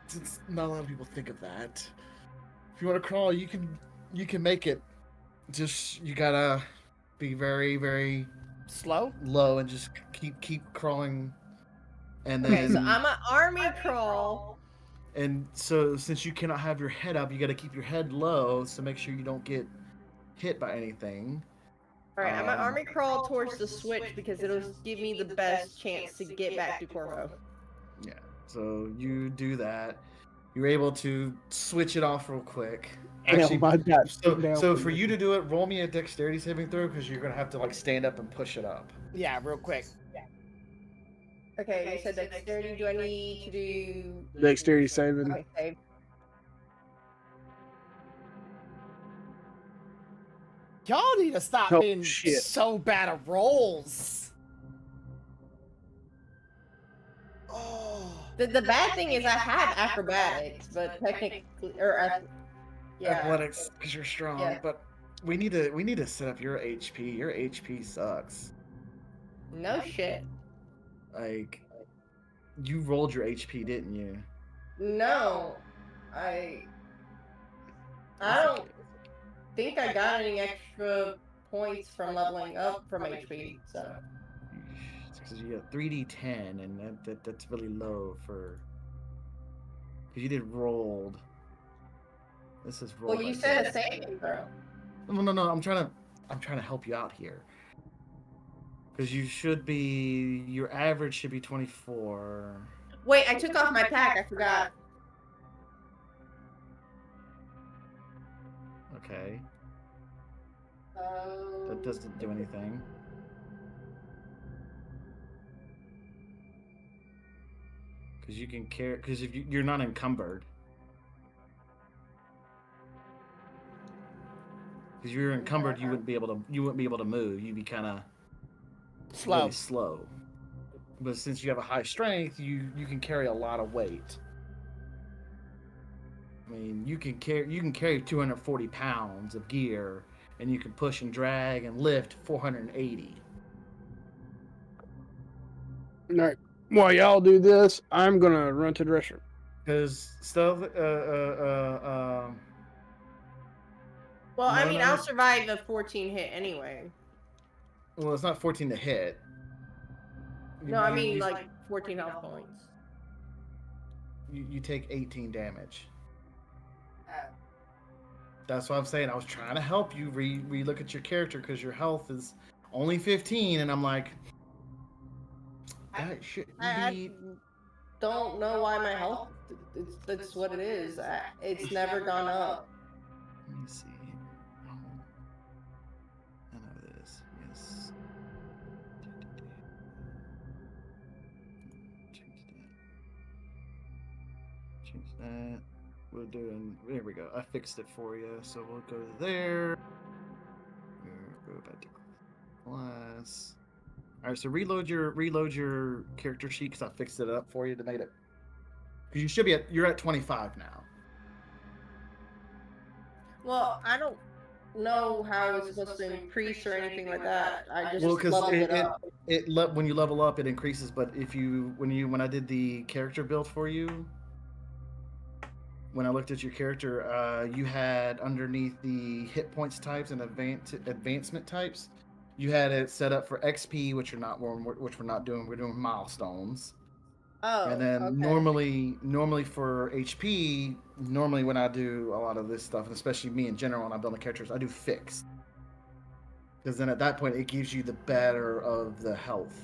since not a lot of people think of that, if you want to crawl, you can make it. Just you gotta be very very Slow? low and just keep crawling, and then Okay, so I'm an army crawl. and so since you cannot have your head up, you got to keep your head low so make sure you don't get hit by anything. Alright, I'm an army crawl towards the switch because it'll give me the best chance to get back to Corvo. Yeah. So you do that. you're able to switch it off real quick. Damn, Actually, my God, sit down so for for me. you to do it, roll me a dexterity saving throw because you're gonna have to like stand up and push it up. Yeah, real quick. Okay, you said dexterity. Do I need to do Dexterity saving. okay, save? Y'all need to stop Oh, being shit. so bad at rolls. Oh. The bad thing is I have acrobatics, but technically, yeah. Athletics because you're strong, Yeah. but we need to set up your HP. Your HP sucks. No shit. Like, you rolled your HP, didn't you? No, I don't think I got any extra points from leveling up from HP. So Because you got 3d10, and that's really low for. Because you did rolled. This is rolled. well, you by said a dice. saving throw. No. I'm trying to help you out here. Because you should be. Your average should be 24. Wait, I took off my pack. I forgot. Okay. That doesn't do anything. Because you can carry. Because if you're not encumbered. Because you're encumbered, you wouldn't be able to move. You'd be kind of Slow. really slow. But since you have a high strength, you can carry a lot of weight. I mean, you can carry 240 pounds of gear, and you can push and drag and lift 480. All right. While y'all do this, I'm gonna run to the restroom. Because stuff. Well, I mean, No. I'll survive a 14 hit anyway. Well, it's not 14 to hit. No, I mean like 14 health points. You take 18 damage. That's what I'm saying. I was trying to help you re-look at your character because your health is only 15, and I'm like, that should I be. don't know why my health. That's what it is. It's never gone up. Let me see. Oh, I know this. Yes. Change that. We're doing. There we go. I fixed it for you. So we'll go there. Go back to class. All right. So reload your character sheet because I fixed it up for you to make it. Because you should be you're at 25 now. Well, I don't know how it's supposed to increase or anything like that. I just Well, because leveled it up. when you level up, it increases. But when I did the character build for you, when I looked at your character, you had underneath the hit points types and advancement types, you had it set up for XP, which we're not doing. We're doing milestones. Oh, And then okay. normally for HP, normally when I do a lot of this stuff, and especially me in general when I'm building characters, I do fixed. Because then at that point it gives you the better of the health.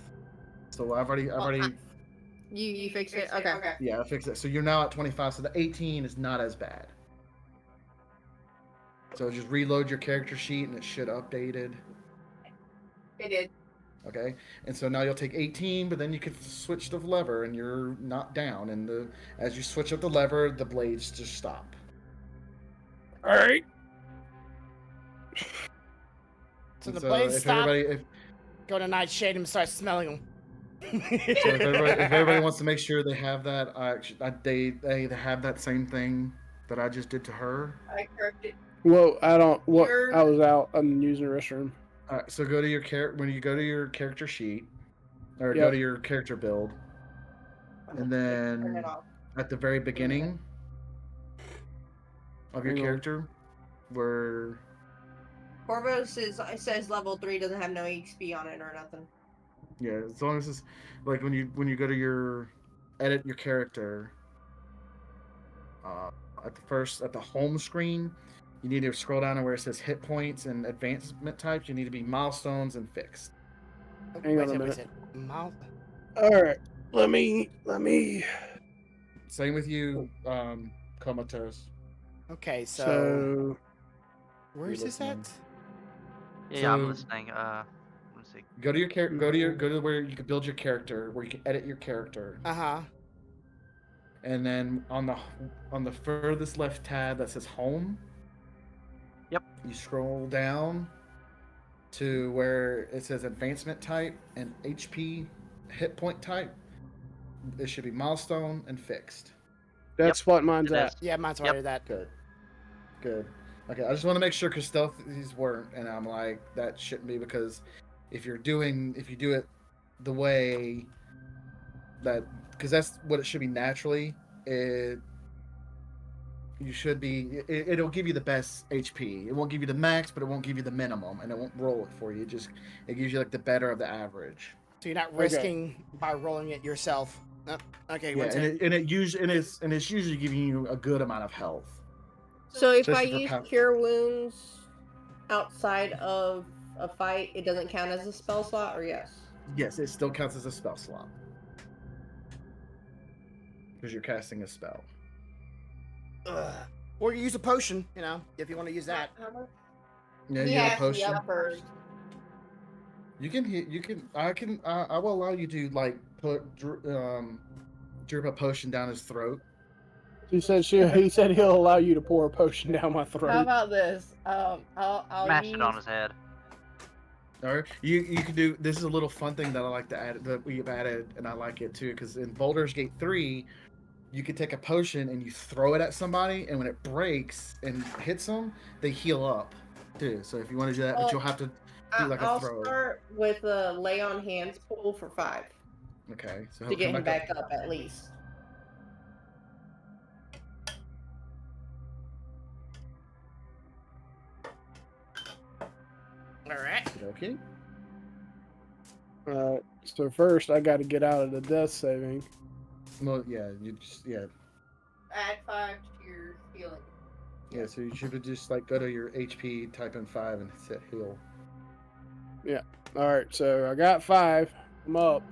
So I've already You fixed it? Okay. yeah, I fixed it. So you're now at 25, so the 18 is not as bad. So just reload your character sheet and it should updated. It did. Okay, and so now you'll take 18, but then you can switch the lever and you're not down. And as you switch up the lever, the blades just stop. All right. So And the blades if stop. everybody- Go to Nightshade and start smelling them. So if everybody wants to make sure they have that, they have that same thing that I just did to her. I corrected. Well, I don't. What? You're- I was out. I'm using the restroom. All right, so go to your when you go to your character sheet, or go Yep. to your character build, and Turn then it off. at the very beginning of your Hang on. character, where Corvo says level 3 doesn't have no XP on it or nothing. yeah, as long as it's like when you go to your edit your character, at the home screen, you need to scroll down to where it says hit points and advancement types. You need to be milestones and fixed. Hang on a Wait minute. Mouth. All right. Let me. Same with you, comatose. Okay, so So where is this at? Yeah, I'm So- listening. Let's see. Go to your go to where you can build your character, where you can edit your character, Uh-huh. and then on the furthest left tab that says home. Yep. You scroll down to where it says advancement type and HP hit point type. It should be milestone and fixed. that's what mine's It at. is. Yeah, mine's Yep. already that. Good. Good. Okay, I just want to make sure because stealthies weren't, and I'm like, that shouldn't be, because if you do it the way that, because that's what it should be naturally, it'll give you the best HP. It won't give you the max, but it won't give you the minimum, and it won't roll it for you. It gives you like the better of the average. So you're not risking by rolling it yourself. Oh, okay, Yeah, one sec. it's usually giving you a good amount of health. So if I Especially for use pow- cure wounds outside of a fight, it doesn't count as a spell slot, or yes? Yes, it still counts as a spell slot because you're casting a spell. Or you use a potion, you know, if you want to use that. Yeah, He you have has a to be potion. up first. I will allow you to like drip a potion down his throat. He said he said he'll allow you to pour a potion down my How throat. about this? I'll Smash use. it on his head. Or you can do, this is a little fun thing that I like to add, that we've added, and I like it too, because in Baldur's Gate 3, you could take a potion and you throw it at somebody, and when it breaks and hits them, they heal up too. So if you want to do that, but you'll have to do like a I'll throw. start with a lay on hands pool for 5 Okay, so to he'll get come him back up at least. All right. Okay. So first I got to get out of the death saving. Well, yeah, you just Add 5 to your healing. yeah. So you should just like go to your HP, type in 5, and set heal. All right, so I got 5. I'm up.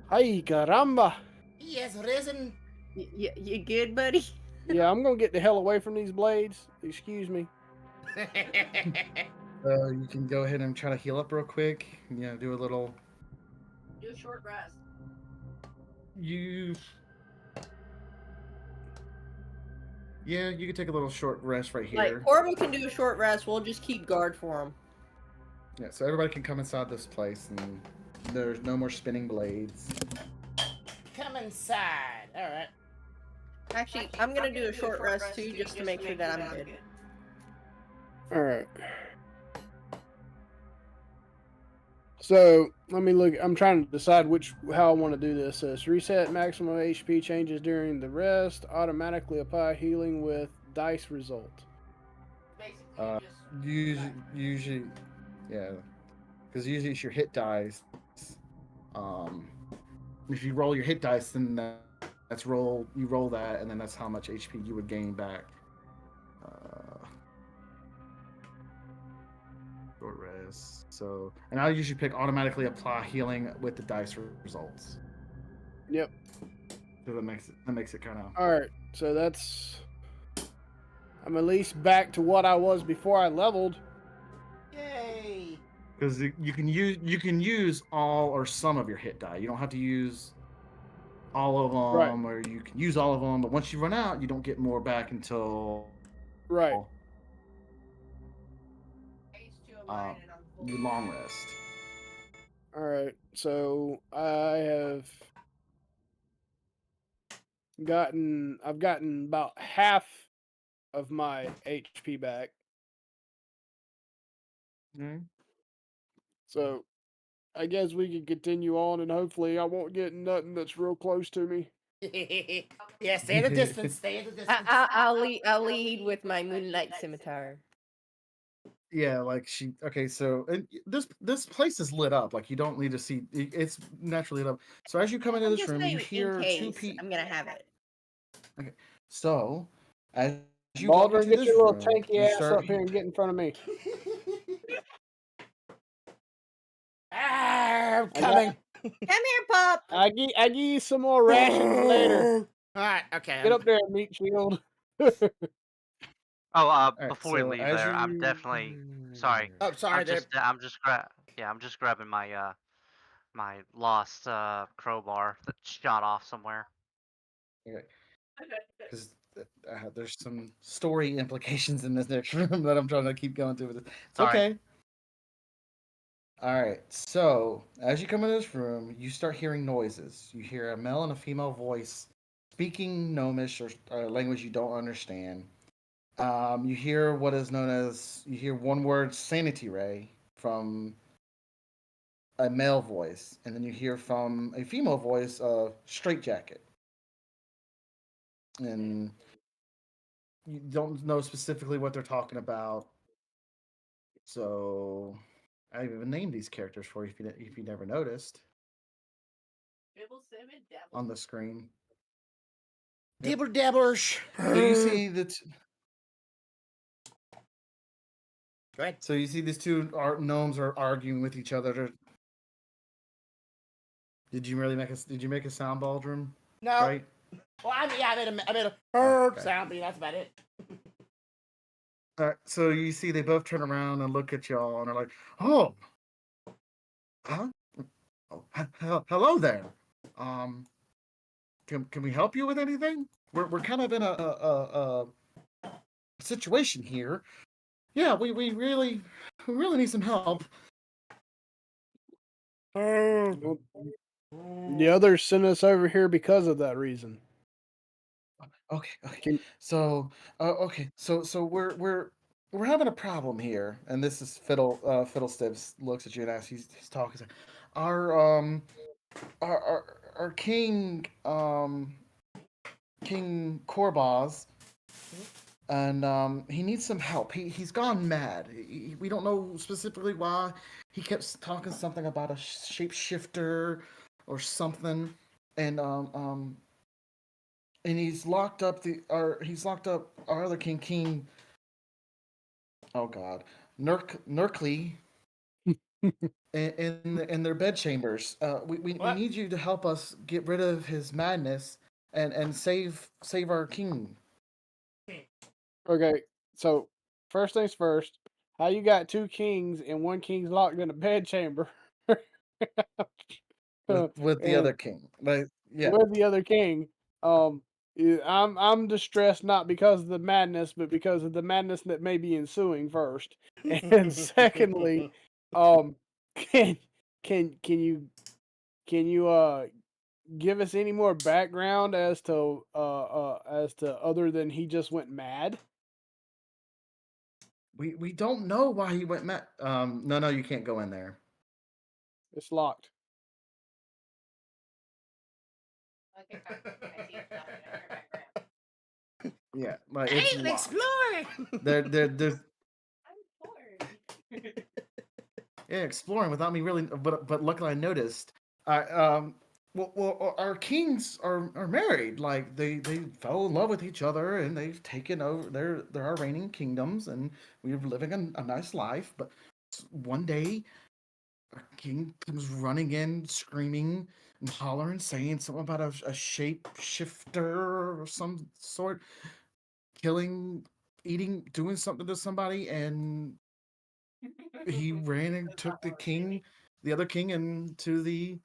Ay caramba! He has risen. You good, buddy? Yeah, I'm gonna get the hell away from these blades. Excuse me. You can go ahead and try to heal up real quick. You know, do a little. Do a short rest. You can take a little short rest right here. Like, Corvo can do a short rest. We'll just keep guard for him. Yeah, so everybody can come inside this place, and there's no more spinning blades. Come inside. All right. Actually, I'm gonna do a short rest too, just to make sure that I'm good. All right. So let me look. I'm trying to decide how I want to do this. It's reset maximum HP changes during the rest. Automatically apply healing with dice result. Basically, Usually, yeah, because usually it's your hit dice. If you roll your hit dice, then you roll that, and then that's how much HP you would gain back. Short rest. So, and I usually pick automatically apply healing with the dice results. Yep. So that makes it kind of. All right. So I'm at least back to what I was before I leveled. Yay. Because you can use all or some of your hit die. You don't have to use all of them, or you can use all of them. But once you run out, you don't get more back until Right. You long rest. All right. So I've gotten about half of my HP back. Mm-hmm. So I guess we can continue on, and hopefully I won't get nothing that's real close to me. Yeah, stay at a distance. Stay at a distance. I'll lead with my Moonlight Scimitar. Yeah, like okay, so and this place is lit up. Like you don't need to see, it's naturally lit up. So as you come into I'm this just room, you saying, hear in two case people. I'm gonna have it. Okay, so as you Baldur, walk into get this your little room, tanky you ass start. up here and get in front of me. I'm coming. Come here, pup. I give you some more rations later. All right. Okay. Get up there, meat shield. Oh, All right. before we So leave as there, I'm you, definitely sorry. Oh, sorry. I'm just grabbing my my lost crowbar that shot off somewhere. okay, because there's some story implications in this next room that I'm trying to keep going through with it. It's Sorry. okay. All right. So as you come in this room, you start hearing noises. You hear a male and a female voice speaking Gnomish or a language you don't understand. You hear what is known as you hear one word sanity ray from a male voice, and then you hear from a female voice straight jacket. And you don't know specifically what they're talking about. So I even named these characters for you if you never noticed on the screen. Yep. Dibber dabblers. So you see that. Go ahead. So you see these two gnomes are arguing with each other. Did you make a sound, Baldrum? No. Right. Well, I made a Okay. sound, but that's about it. All right, so you see they both turn around and look at y'all and are like, "Oh, huh? Oh, hello there. Um, can we help you with anything? We're kind of in a situation here. Yeah, we really need some help." Well, the others sent us over here because of that reason. Okay. Can, Okay. So we're having a problem here, and this is Fiddlesticks looks at you and asks. He's talking. He's like, our our king King Korbaz, and he needs some help. He's gone mad. We don't know specifically why. He kept talking something about a shapeshifter or something, and and he's locked up our other king. Oh God, Nurkly. In their bed chambers. We need you to help us get rid of his madness and save our king. okay, so first things first, how you got two kings and one king's locked in a bed chamber? With the And other king. Like yeah. with the other king. I'm distressed not because of the madness, but because of the madness that may be ensuing first. And secondly, um, can can you give us any more background as to other than he just went mad? We don't know why he went mad. No, you can't go in there. It's locked. Okay, fine. I see it's not in her background. Yeah, like it's Hey, locked. exploring. There's I'm bored. yeah, exploring without me really, but luckily I noticed. I well, our kings are married. Like they fell in love with each other and they've taken over. They're our reigning kingdoms, and we're living a nice life. But one day, our king comes running in, screaming and hollering, saying something about a shape shifter or some sort, killing, eating, doing something to somebody, and he ran and took the other king, into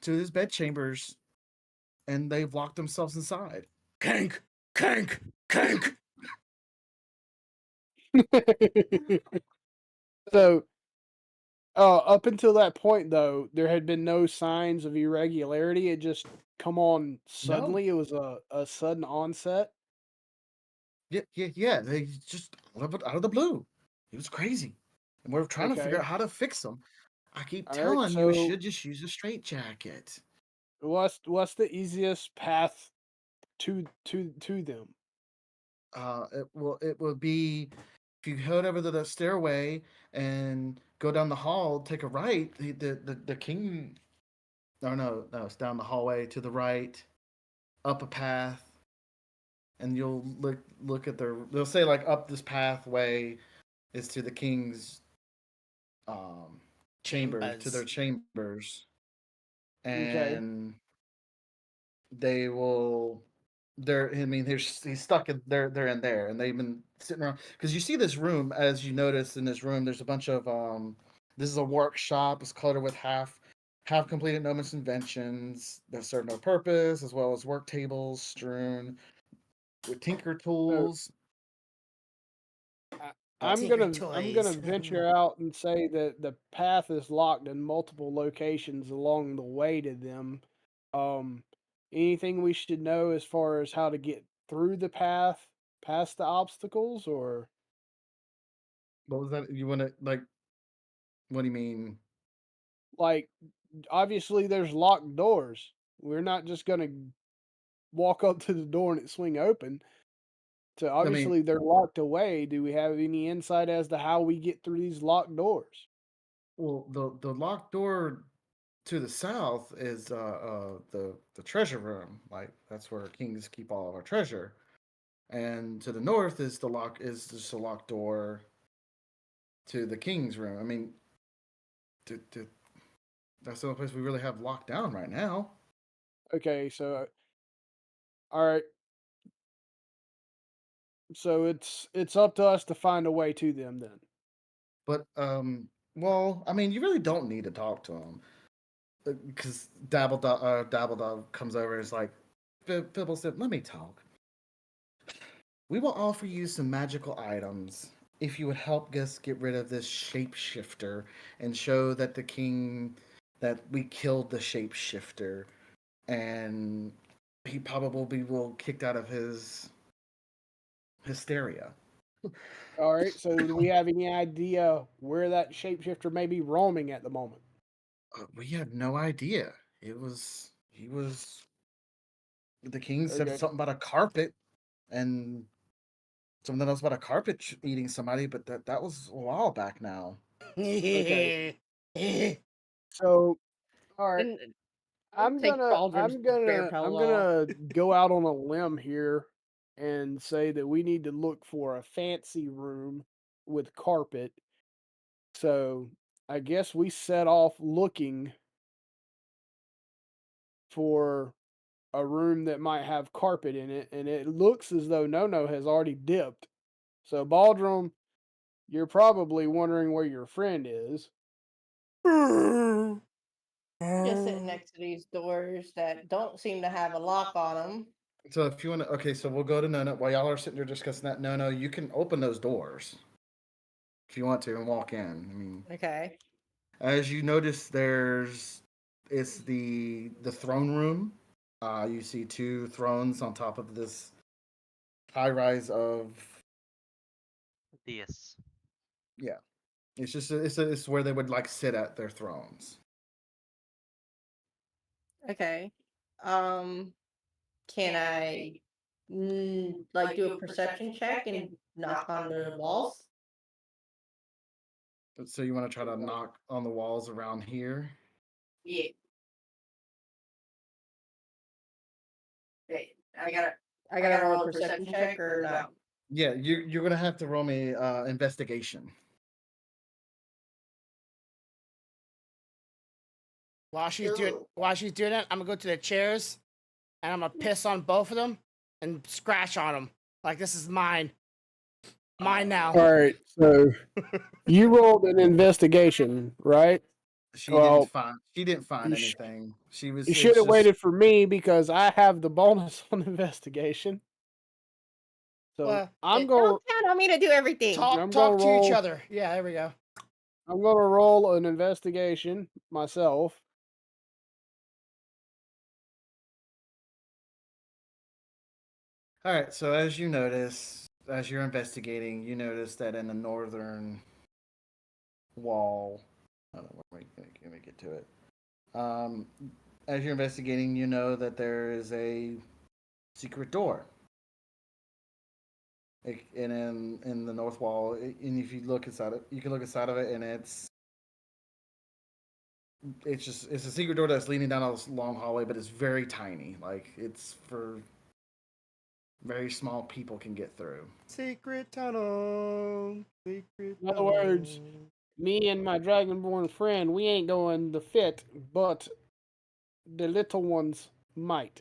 his bed chambers, and they've locked themselves inside. Kank, kank, kank. So, up until that point, though, there had been no signs of irregularity. It just come on No, suddenly. It was a sudden onset. yeah. They just out of the blue. It was crazy, and we're trying to figure Okay. out how to fix them. I keep All right. telling you, So, should just use a straitjacket. what's the easiest path to them? It would be if you head over to the stairway and go down the hall, take a right. The king. No, it's down the hallway to the right, up a path, and you'll look at they'll say like up this pathway is to the king's chamber, to their chambers, Okay. and they will he's stuck in. They're in there, and they've been sitting around because you see this room. As you notice in this room, there's a bunch of This is a workshop. It's cluttered with half completed Nomus inventions that serve no purpose, as well as work tables strewn with tinker tools. I'm Tinker gonna toys. venture out and say that the path is locked in multiple locations along the way to them. Um, Anything we should know as far as how to get through the path past the obstacles, or What was that? You want to like? What do you mean? like obviously there's locked doors. We're not just gonna walk up to the door and it swing open. So I mean, obviously they're locked away. Do we have any insight as to how we get through these locked doors? well, the locked door to the south is the treasure room. Like that's where kings keep all of our treasure. And to the north is just a locked door to the king's room. I mean, that's the only place we really have locked down right now. Okay, so all right. So it's up to us to find a way to them then. But well, I mean, you really don't need to talk to him because Dabbledog comes over and is like, Fibble said, "Let me talk. We will offer you some magical items if you would help us get rid of this shapeshifter and show that the king that we killed the shapeshifter and he probably will kicked out of his hysteria." All right. So do we have any idea where that shapeshifter may be roaming at the moment? We have no idea. He was the king said Okay. something about a carpet and something else about a carpet eating somebody, but that was a while back now. Okay. So all right. And I'll take Baldwin's bear I'm pelt off. gonna go out on a limb here and say that we need to look for a fancy room with carpet. So I guess we set off looking for a room that might have carpet in it, and it looks as though Nono has already dipped. So Baldrum, you're probably wondering where your friend is. Just sitting next to these doors that don't seem to have a lock on them. So if you want to, okay, so we'll go to Nono while y'all are sitting there discussing that. Nono, you can open those doors if you want to and walk in. I mean, Okay. as you notice, it's the throne room. You see two thrones on top of this high rise of Yes. yeah. It's just it's where they would like sit at their thrones. Okay. Can I like do a perception check and knock on the walls? So you want to try to knock on the walls around here? Yeah. Wait, I gotta roll a perception check or no? Yeah, you're gonna have to roll me investigation. While she's doing it, I'm gonna go to the chairs and I'm gonna piss on both of them and scratch on them. Like this is mine. Mine now. All right. So you rolled an investigation, right? She Well, didn't find you sh- anything. She was You it's should have just waited for me because I have the bonus on investigation. So Well, I'm Don't going. count on me to do everything. I'm talk gonna to each roll. other. Yeah, there we go. I'm gonna roll an investigation myself. all right. So as you notice, as you're investigating, you notice that in the northern wall, I don't know, let me get to it. Um, as you're investigating, you know that there is a secret door. And in the north wall, and if you look inside it, you can look inside of it, and it's a secret door that's leading down a long hallway, but it's very tiny. Like it's for very small people can get through. Secret tunnel. Secret In other words, me and my dragonborn friend, we ain't going to fit, but the little ones might.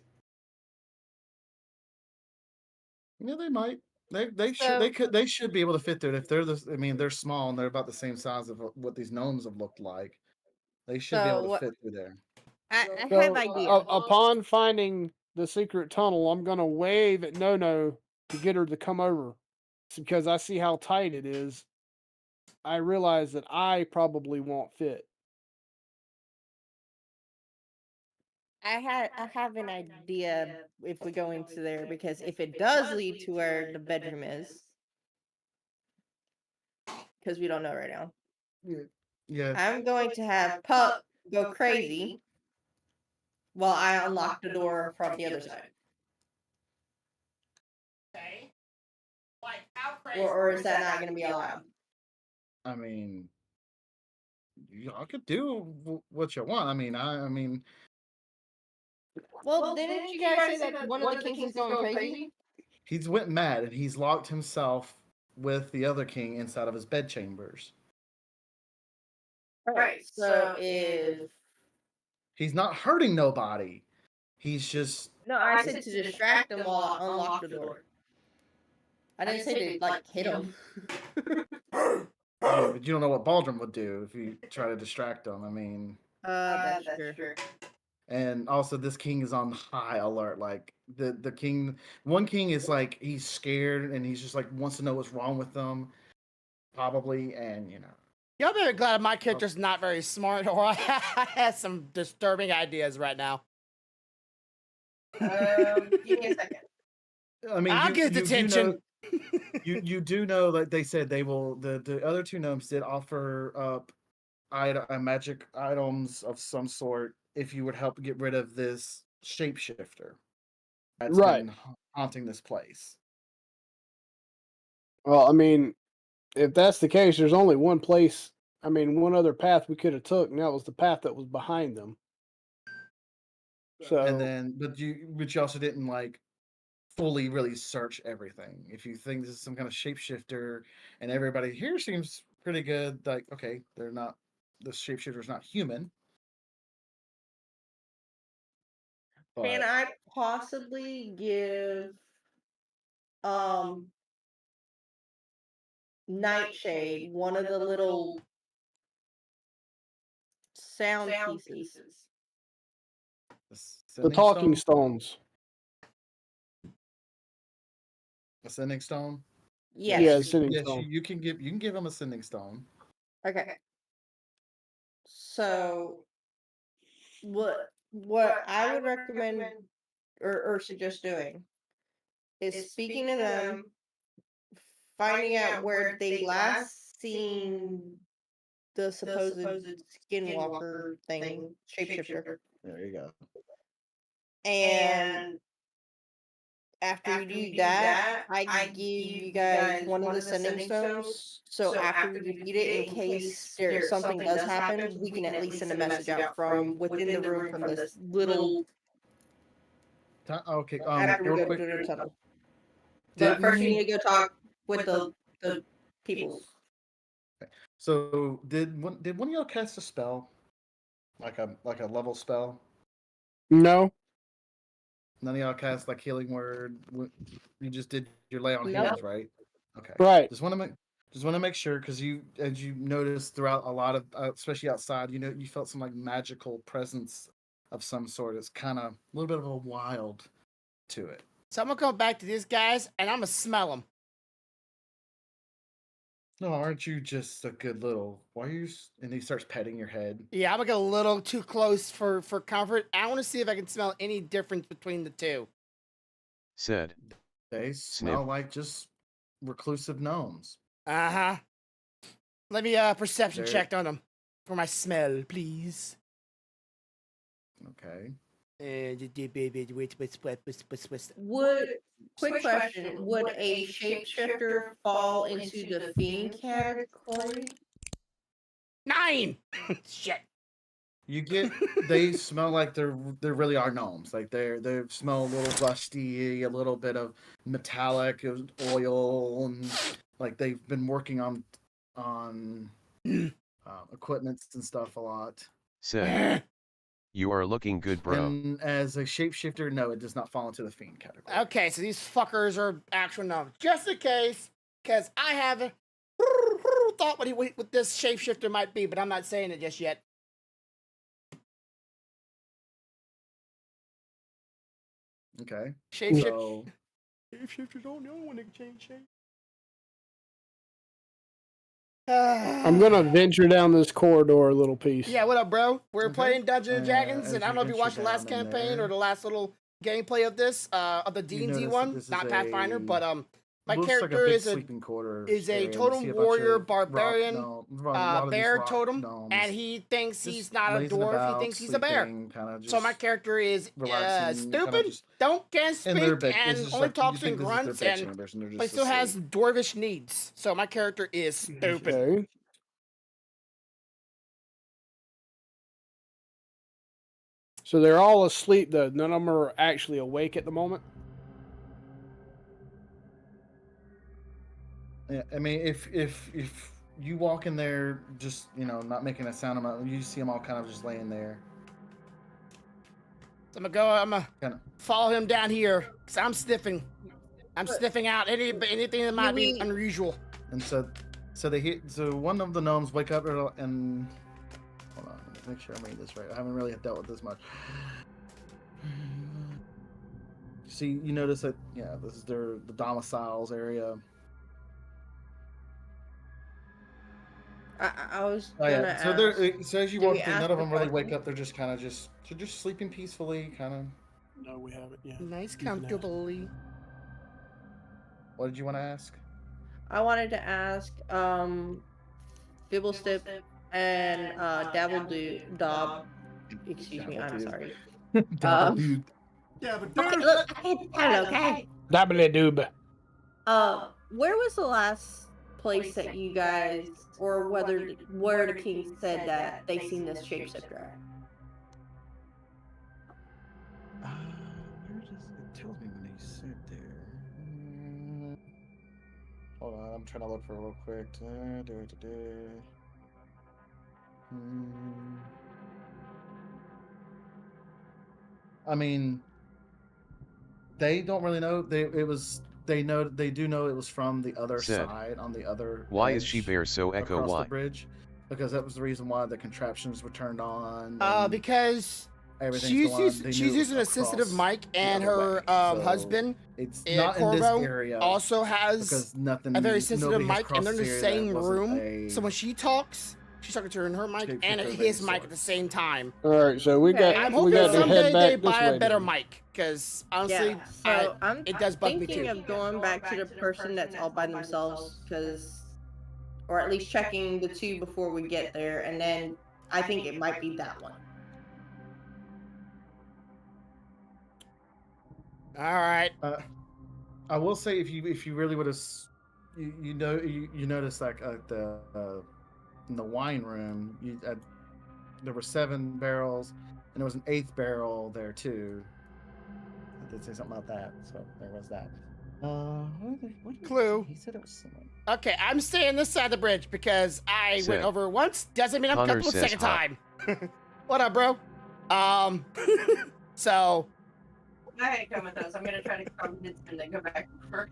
Yeah, they might. They So- should be able to fit there if they're the. I mean, they're small and they're about the same size of what these gnomes have looked like. They should be So able to what- fit through there. I have So, idea. upon finding the secret tunnel, I'm gonna wave at No to get her to come over. It's because I see how tight it is. I realize that I probably won't fit. I have an idea if we go into there, because if it does lead to where the bedroom is, because we don't know right now, Yeah. I'm going to have Pup go crazy while I unlock the door from the other side. Okay. Like how crazy? Or is that not going to be allowed? I mean, y'all could do what you want. I mean, Well, didn't you guys say that one of the kings is going crazy? he's went mad and he's locked himself with the other king inside of his bedchambers. Right. So if He's not hurting nobody. He's just no, I said to distract him while I unlock the door. I didn't say to like hit him. yeah, but you don't know what Baldrum would do if you try to distract him. I mean, That's true. and also this king is on high alert. Like the king, one king is like he's scared and he's just like wants to know what's wrong with them, probably, and you know. Y'all better glad my character's not very smart, or I have some disturbing ideas right now. Give me a second. I mean, I'll get detention. You do know that they said they will. The other two gnomes did offer up magic items of some sort if you would help get rid of this shapeshifter that's Right. been haunting this place. Well, I mean, if that's the case, there's only one place. I mean, one other path we could have took, and that was the path that was behind them. So, And then, but you also didn't like fully really search everything. If you think this is some kind of shapeshifter, and everybody here seems pretty good, like okay, they're not. The shapeshifter's not human. Can But I possibly give Nightshade one of the little sound pieces? the Ascending talking stone? stones. Ascending stone. Yes. Yeah, ascending Yes, stone. you can give him ascending stone. Okay. So what I would recommend or suggest doing is speaking to them, finding out where they last seen the supposed skinwalker thing, shapeshifter. There you go. And after you do that, I give you guys one of the sending stones. So after you defeat it, in case there something does happen, we can at least send a message out from within the room from this little. Okay. After we Real go quick. through the tunnel. But first, we need to go talk with the peoples. So did one of y'all cast a spell, like a level spell? No. None of y'all cast like healing word. You just did your lay on Nope. hands, right? Okay. Right. Just want to make sure because as you noticed throughout a lot of, especially outside, you felt some like magical presence of some sort. It's kind of a little bit of a wild to it. So I'm gonna come back to these guys, and I'm gonna smell them. No, aren't you just a good little? Why are you? And he starts petting your head. Yeah, I'm gonna get a little too close for comfort. I want to see if I can smell any difference between the two. Said. They smell like just reclusive gnomes. Uh-huh. Let me perception check on them for my smell, please. Okay. Quick question: would a shapeshifter fall into the fiend category? 9. Shit. You get they smell like they really are gnomes. Like they smell a little rusty, a little bit of metallic oil, and like they've been working on equipments and stuff a lot. Said. You are looking good, bro. And as a shapeshifter, no, it does not fall into the fiend category. Okay, so these fuckers are actual gnomes. Just in case, because I haven't thought what this shapeshifter might be, but I'm not saying it just yet. Okay. Shapeshifter. So, Shapeshifters don't know when they can change shape. I'm gonna venture down this corridor a little piece. Yeah, what up, bro? We're Okay. playing Dungeons and Dragons, as and I don't you know if you venture watched the last down in campaign there, or the last little gameplay of this, of the You D&D notice that one, this is not Pathfinder, a- but my looks character like a big is a sleeping quarter is a area. You totem see a bunch warrior of barbarian, a lot of these bear rock totem, gnomes and he thinks just he's not a lazing dwarf, he about, thinks he's a bear. sleeping, kinda So my just character is relaxing, kinda stupid, just can't in their speak, bed. It's and just only like you talks just think in this is their grunts, bed and chambers, and they're but just still has asleep. dwarvish needs. So my character is stupid. Okay. So they're all asleep though. None of them are actually awake at the moment. Yeah, I mean, if you walk in there, just not making a sound, you see them all kind of just laying there. So I'm gonna Kinda. follow him down here, because I'm sniffing. I'm sniffing out anything that might be we- unusual. And so one of the gnomes wake up and hold on, let me make sure I'm reading this right. I haven't really dealt with this much. See, you notice that this is the domiciles area. I was Oh gonna yeah. ask. So as you Did walk we through, ask none of the them really question? wake up. They're just kind of just sleeping peacefully, kind of. No, we haven't yet. Nice, You can ask. comfortably. What did you want to ask? I wanted to ask, Bibblestip and Dabbledob. Excuse me, I'm sorry. Dude. Okay, look, I can't tell, okay? Dabbly doob. Where was the last place that you guys, or where the king said that they seen this shapeshifter at? Where does it tell me when he said there? Hold on, I'm trying to look for it real quick. I mean, they don't really know. They do know it was from the other Said. side, on the other. Why is she edge bear so echo across why? the bridge? Because that was the reason why the contraptions were turned on. Because everything's she's going on. They knew it was using a sensitive across mic, the and other her way, so husband, it's not in this Corvo, area also has because nothing. a very sensitive nobody has mic, and they're in the crossed area same that wasn't room. a- So when she talks, she's talking to her in her mic Shapeshifter and of his any mic sort. at the same time. All right, so we got I'm we hoping got to someday head they back this buy a way. better then. mic, because honestly, Yeah, so I'm it does bug me thinking too. of going back to the person that's all by themselves, or at least checking the two before we get there, and then I think it might be that one. All right. I will say if you really would have, you notice like the in the wine room there were 7 barrels and there was an 8th barrel there too. I did say something about that, so there was that. What did Clue. He said it was somewhere. Okay, I'm staying this side of the bridge because I Said. went over it once. Doesn't mean I'm Connor comfortable the says second hot. time. What up, bro? So I ain't come with us. I'm gonna try to convince him to go back first.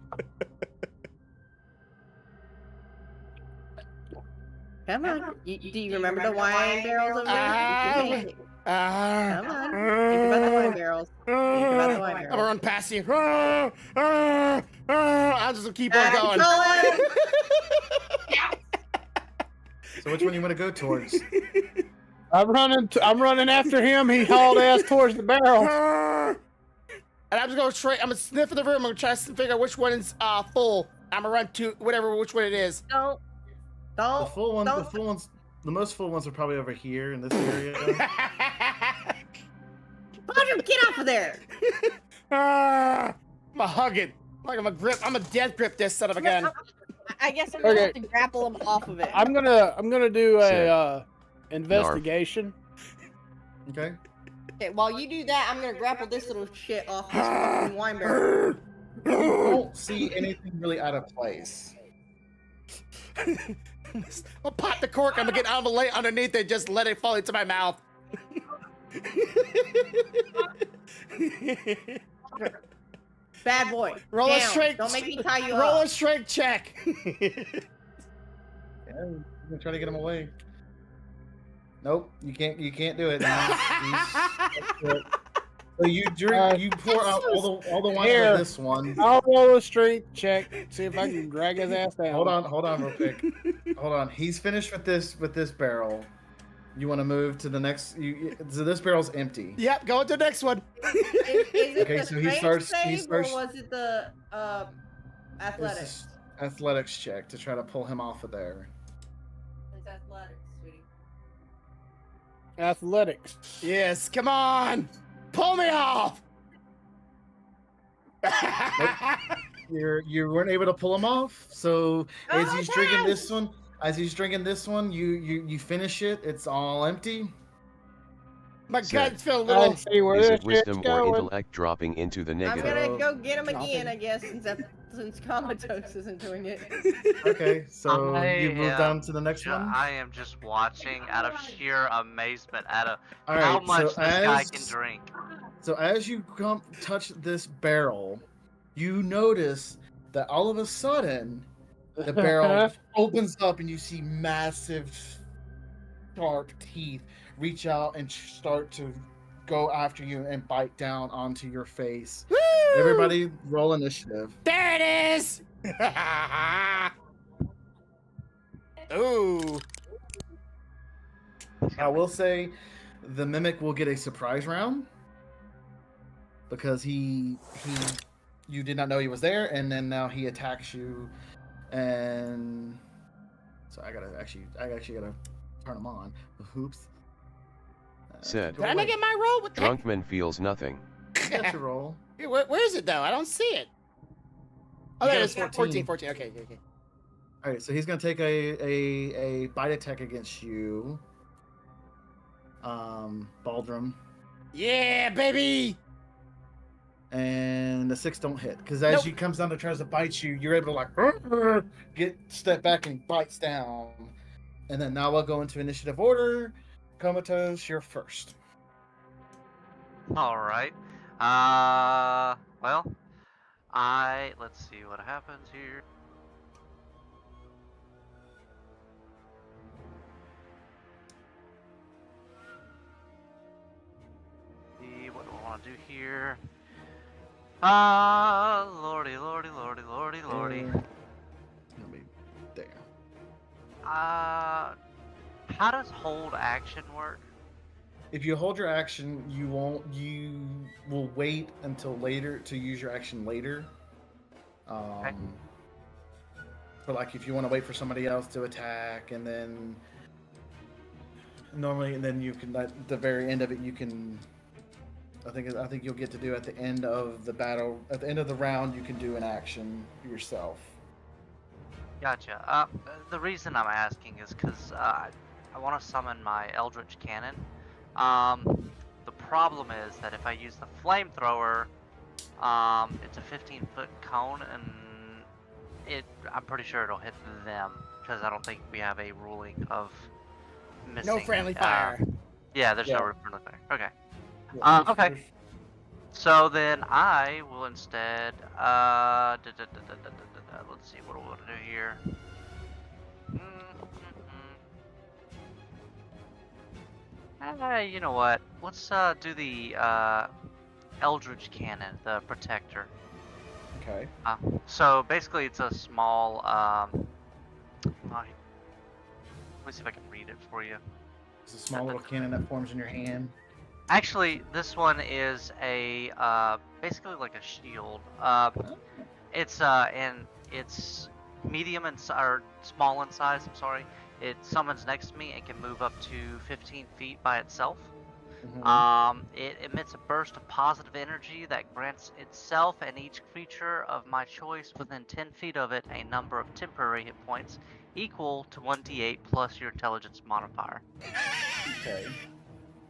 Come on. Do you remember the wine barrels over there? You can make it. Come on. Think about the wine barrels. Think about the wine I'm barrels. gonna run past you. I'll just keep on going. Control So which one do you want to go towards? I'm running after him. He hauled ass towards the barrel. And I'm just going straight. I'm gonna sniff in the room. I'm gonna try to figure out which one is full. I'm gonna run to which one it is. Don't. The full one, the Don't. full ones, the most full ones are probably over here in this area. Roger, get off of there. I'm a hug it. Like I'm a death grip this son of a gun. I guess I'm gonna have Okay. to grapple him off of it. I'm gonna do Said. a investigation. Okay. Okay, while you do that, I'm gonna grapple this little shit off this fucking wine barrel. You don't see anything really out of place. I'll pop the cork. I'm gonna get out of the lay underneath it. Just let it fall into my mouth. Bad boy. Roll a down. strength. Don't make me tie you Roll up. a strength check. Yeah, I'm gonna try to get him away. Nope, you can't. You can't do it. So you drink. You pour out all the wine Here. of this one. I'll roll a strength check. See if I can drag his ass down. Hold on, real quick. Hold on. He's finished with this barrel. You want to move to the next? So this barrel's empty. Yep, go to the next one. Is it Okay, the so he strength starts- he save, starts- or was it the It's athletics? just athletics check to try to pull him off of there. It's athletics, sweetie. Athletics. Yes, come on, pull me off. You weren't able to pull him off. So as Oh, he's drinking yes! this one, you finish it. It's all empty. My Sir. guts feel a I little. see where Is this it wisdom shit's or going. intellect dropping into the I'm negative? gonna go get him Drop again, it. I guess, since comatose isn't doing it. Okay, so I you move am down to the next one. I am just watching out of sheer amazement at All how right, much so this guy as can drink. so as you come touch this barrel, you notice that all of a sudden the barrel opens up and you see massive, sharp teeth reach out and start to go after you and bite down onto your face. Woo! Everybody, roll initiative. There it is. Ooh. I will say, the mimic will get a surprise round because you did not know he was there, and then now he attacks you, and so I actually gotta turn him on. Oops. Said. go Did I away. make it my roll? What the heck? Drunkman feels nothing. That's your roll. Where is it though? I don't see it. Oh, You there got it is. a 14. 14. Okay. All right, so he's gonna take a bite attack against you, Baldrum, Yeah, baby. and the 6 don't hit because as Nope. he comes down to tries to bite you, you're able to like step back and he bites down, and then now we'll go into initiative order. Comatose, you're first. All right. Well, let's see what happens here. See what do I want to do here? Lordy. It'll be there. How does hold action work? If you hold your action, you will wait until later to use your action later. But like if you want to wait for somebody else to attack, and then normally, and then you can at the very end of it, you can. I think you'll get to do at the end of the battle, at the end of the round, you can do an action yourself. Gotcha. The reason I'm asking is because I want to summon my Eldritch Cannon. The problem is that if I use the flamethrower, it's a 15-foot cone, and I'm pretty sure it'll hit them because I don't think we have a ruling of missing. No friendly fire. Yeah, there's Yeah. no friendly fire. Okay. Okay. So then I will instead, let's see, what do we want to do here? You know what? Let's do the Eldritch Cannon, the Protector. Okay. So basically, it's a small. Let me see if I can read it for you. It's a small little cannon that forms in your hand. Actually, this one is a basically like a shield. It's medium or small in size. I'm sorry. It summons next to me and can move up to 15 feet by itself. It emits a burst of positive energy that grants itself and each creature of my choice within 10 feet of it a number of temporary hit points equal to 1d8 plus your intelligence modifier. Okay.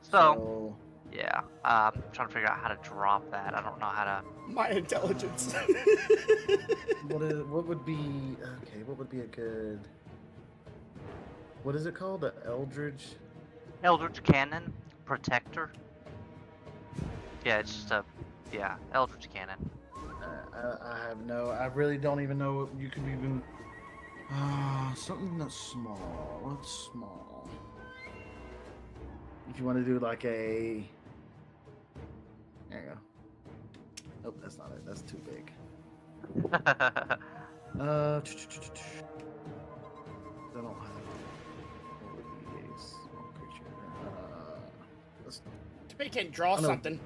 So yeah, I'm trying to figure out how to drop that. I don't know how to. My intelligence. What would be a good? What is it called? The Eldritch. Eldritch Cannon, Protector. Yeah, it's just a Eldritch Cannon. I really don't even know what you could even. Something that's small. What's small? If you want to do like a. There you go. Nope, that's not it. That's too big. I don't have. A small creature. Let's. He can draw I know. something.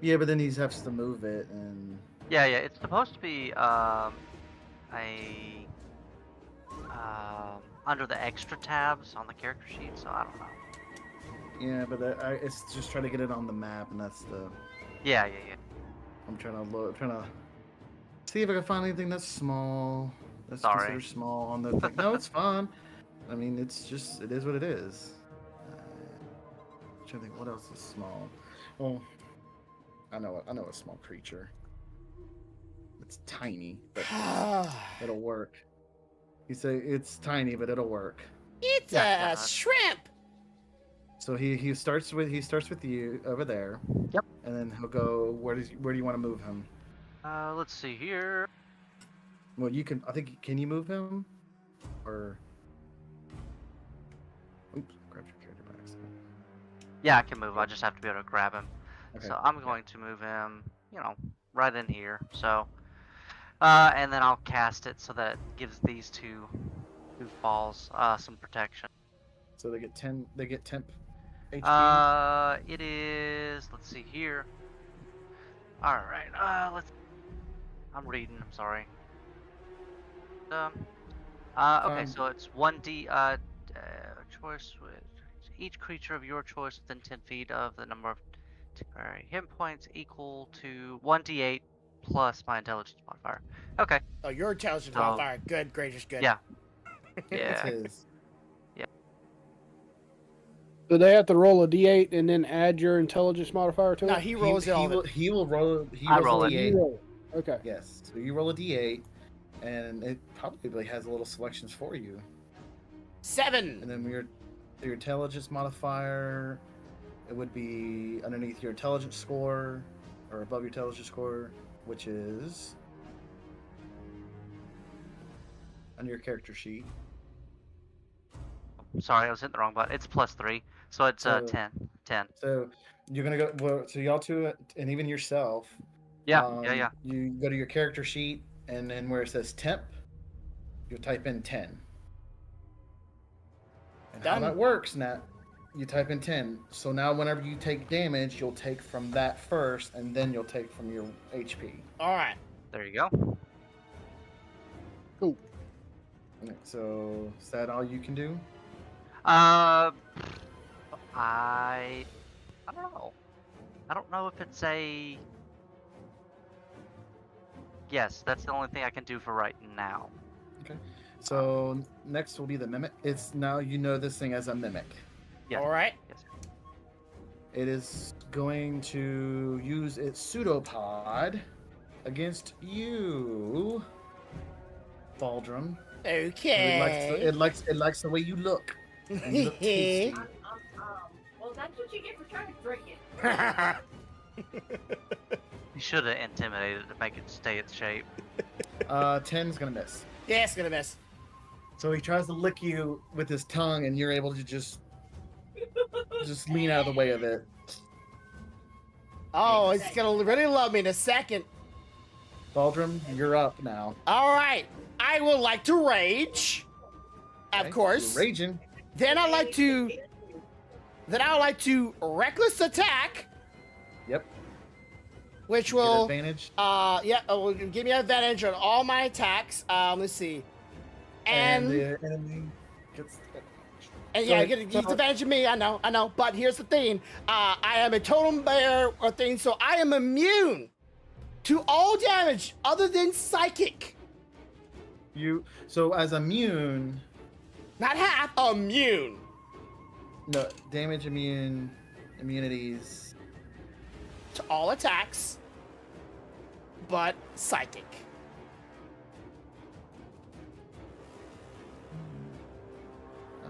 Yeah, but then he has to move it, and Yeah, it's supposed to be under the extra tabs on the character sheet, so I don't know. yeah, but it's just trying to get it on the map, and that's the. Yeah. I'm trying to look, trying to see if I can find anything that's small. That's Sorry. considered small on the thing. No, it's fine. I mean, it is what it is. I'm trying to think what else is small. Well, I know a small creature. It's tiny, but it'll work. You say it's tiny, but it'll work. It's Yeah. a shrimp. So he starts with you over there. Yep. And then he'll go. Where do you want to move him? Let's see here. Well, you can. I think can you move him? Or. Oops! Grab your character by accident. Yeah, I can move. I just have to be able to grab him. Okay. So I'm going to move him, right in here. So, and then I'll cast it so that it gives these two goofballs some protection. So they get 10. They get temp. HP. It is. Let's see here. All right. I'm reading. I'm sorry. Okay. So it's 1d. Choice with each creature of your choice within 10 feet of the number of temporary hit points equal to 1d8 plus my intelligence modifier. Okay. Oh, your intelligence So- modifier. Good, gracious, good. Yeah. It's Yeah. his. Do they have to roll a d8 and then add your intelligence modifier to No, it? he rolls it all. He will roll. I rolls roll a it. D8. You roll. Okay. Yes. So you roll a D8, and it probably has a little selections for you. 7. And then your intelligence modifier, it would be underneath your intelligence score or above your intelligence score, which is under your character sheet. Sorry, I was hitting the wrong button. It's +3, so it's So- 10. 10. So you're gonna go. Well, so y'all two, and even yourself. Yeah. Yeah. You go to your character sheet, and then where it says temp, you type in 10. And how Done. that works, Nat, you type in 10. So now whenever you take damage, you'll take from that first, and then you'll take from your HP. All right. There you go. Okay, so is that all you can do? I don't know. I don't know if it's a. Yes, that's the only thing I can do for right now. So next will be the mimic. It's now you know this thing as a mimic. Yes. All right. Yes. It is going to use its pseudopod against you, Baldrum. Okay. It likes the way you look. And you look tasty. Well, that's what you get for trying to drink it. You should have intimidated to make it stay its shape. 10's gonna miss. Yeah, it's gonna miss. So he tries to lick you with his tongue, and you're able to just lean out of the way of it. Oh, it's gonna really love me in a second. Baldrum, you're up now. All right. I would like to rage. Of Okay, course. you're raging. Then I like to reckless attack, Yep. which Get will advantage. will give me advantage on all my attacks. Let's see. And the enemy gets. yeah, so- get advantage of me. I know. But here's the thing. I am a totem bear or thing, so I am immune to all damage other than psychic. So as immune, Not half. Immune. no damage immunities. To all attacks, but psychic. I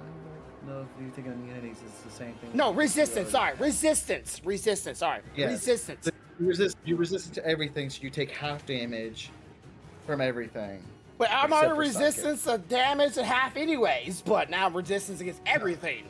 don't know you're thinking of immunities, it's the same thing. No, resistance. Sorry, resistance. Resistance. Sorry, Yeah. resistance. You resist to everything, so you take half damage from everything. But I'm Except on for resistance of damage and half anyways. But now resistance against everything.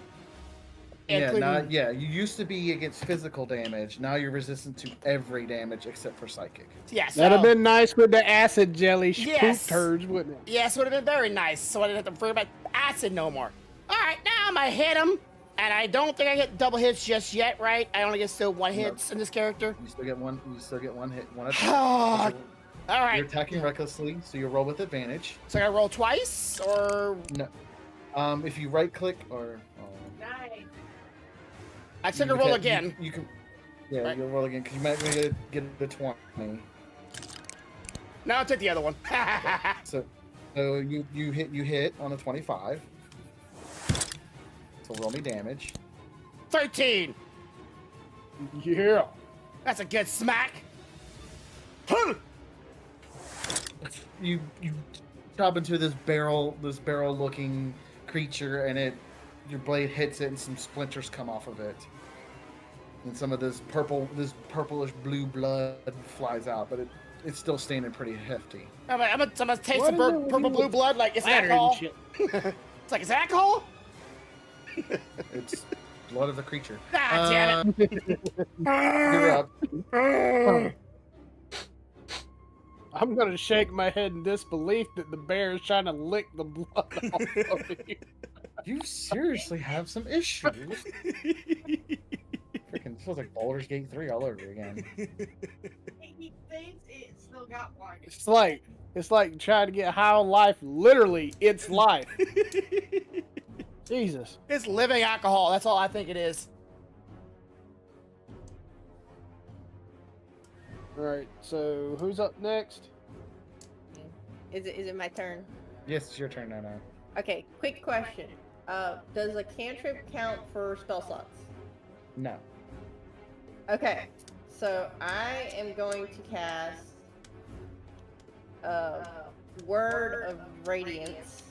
You used to be against physical damage. Now you're resistant to every damage except for psychic. Yes. That'd have been nice with the acid jelly Yes. poop turds, wouldn't it? Yes, would have been very nice. So I didn't have to worry about acid no more. All right, now I'm gonna hit him, and I don't think I get double hits just yet, right? I only get still one hits in this character. You still get one. You still get one hit. One attack. All You're right. attacking recklessly, so you roll with advantage. So I gotta roll twice, or No. If you right click or. Nice. I should roll can- again. You can. Yeah, Right. you'll roll again because you might get the 20. Now I'll take the other one. So you hit on a 25. So roll me damage. 13. Yeah. That's a good smack. You chop into this barrel looking creature, and your blade hits it, and some splinters come off of it, and some of this purplish blue blood flies out, but it's still standing pretty hefty. I'm gonna taste What the is it with purple you blue blood like it's Flattering alcohol. shit. It's like it's alcohol. It's blood of the creature. Ah, damn You're up. I'm gonna shake my head in disbelief that the bear is trying to lick the blood off of you. You seriously have some issues. Freaking feels like Baldur's Gate 3 all over again. He thinks it still got one. It's like trying to get high on life. Literally, it's life. Jesus. It's living alcohol. That's all I think it is. All right. So who's up next? Is it my turn? Yes, it's your turn now. Okay, quick question. Does a cantrip count for spell slots? No. Okay, so I am going to cast Word of Radiance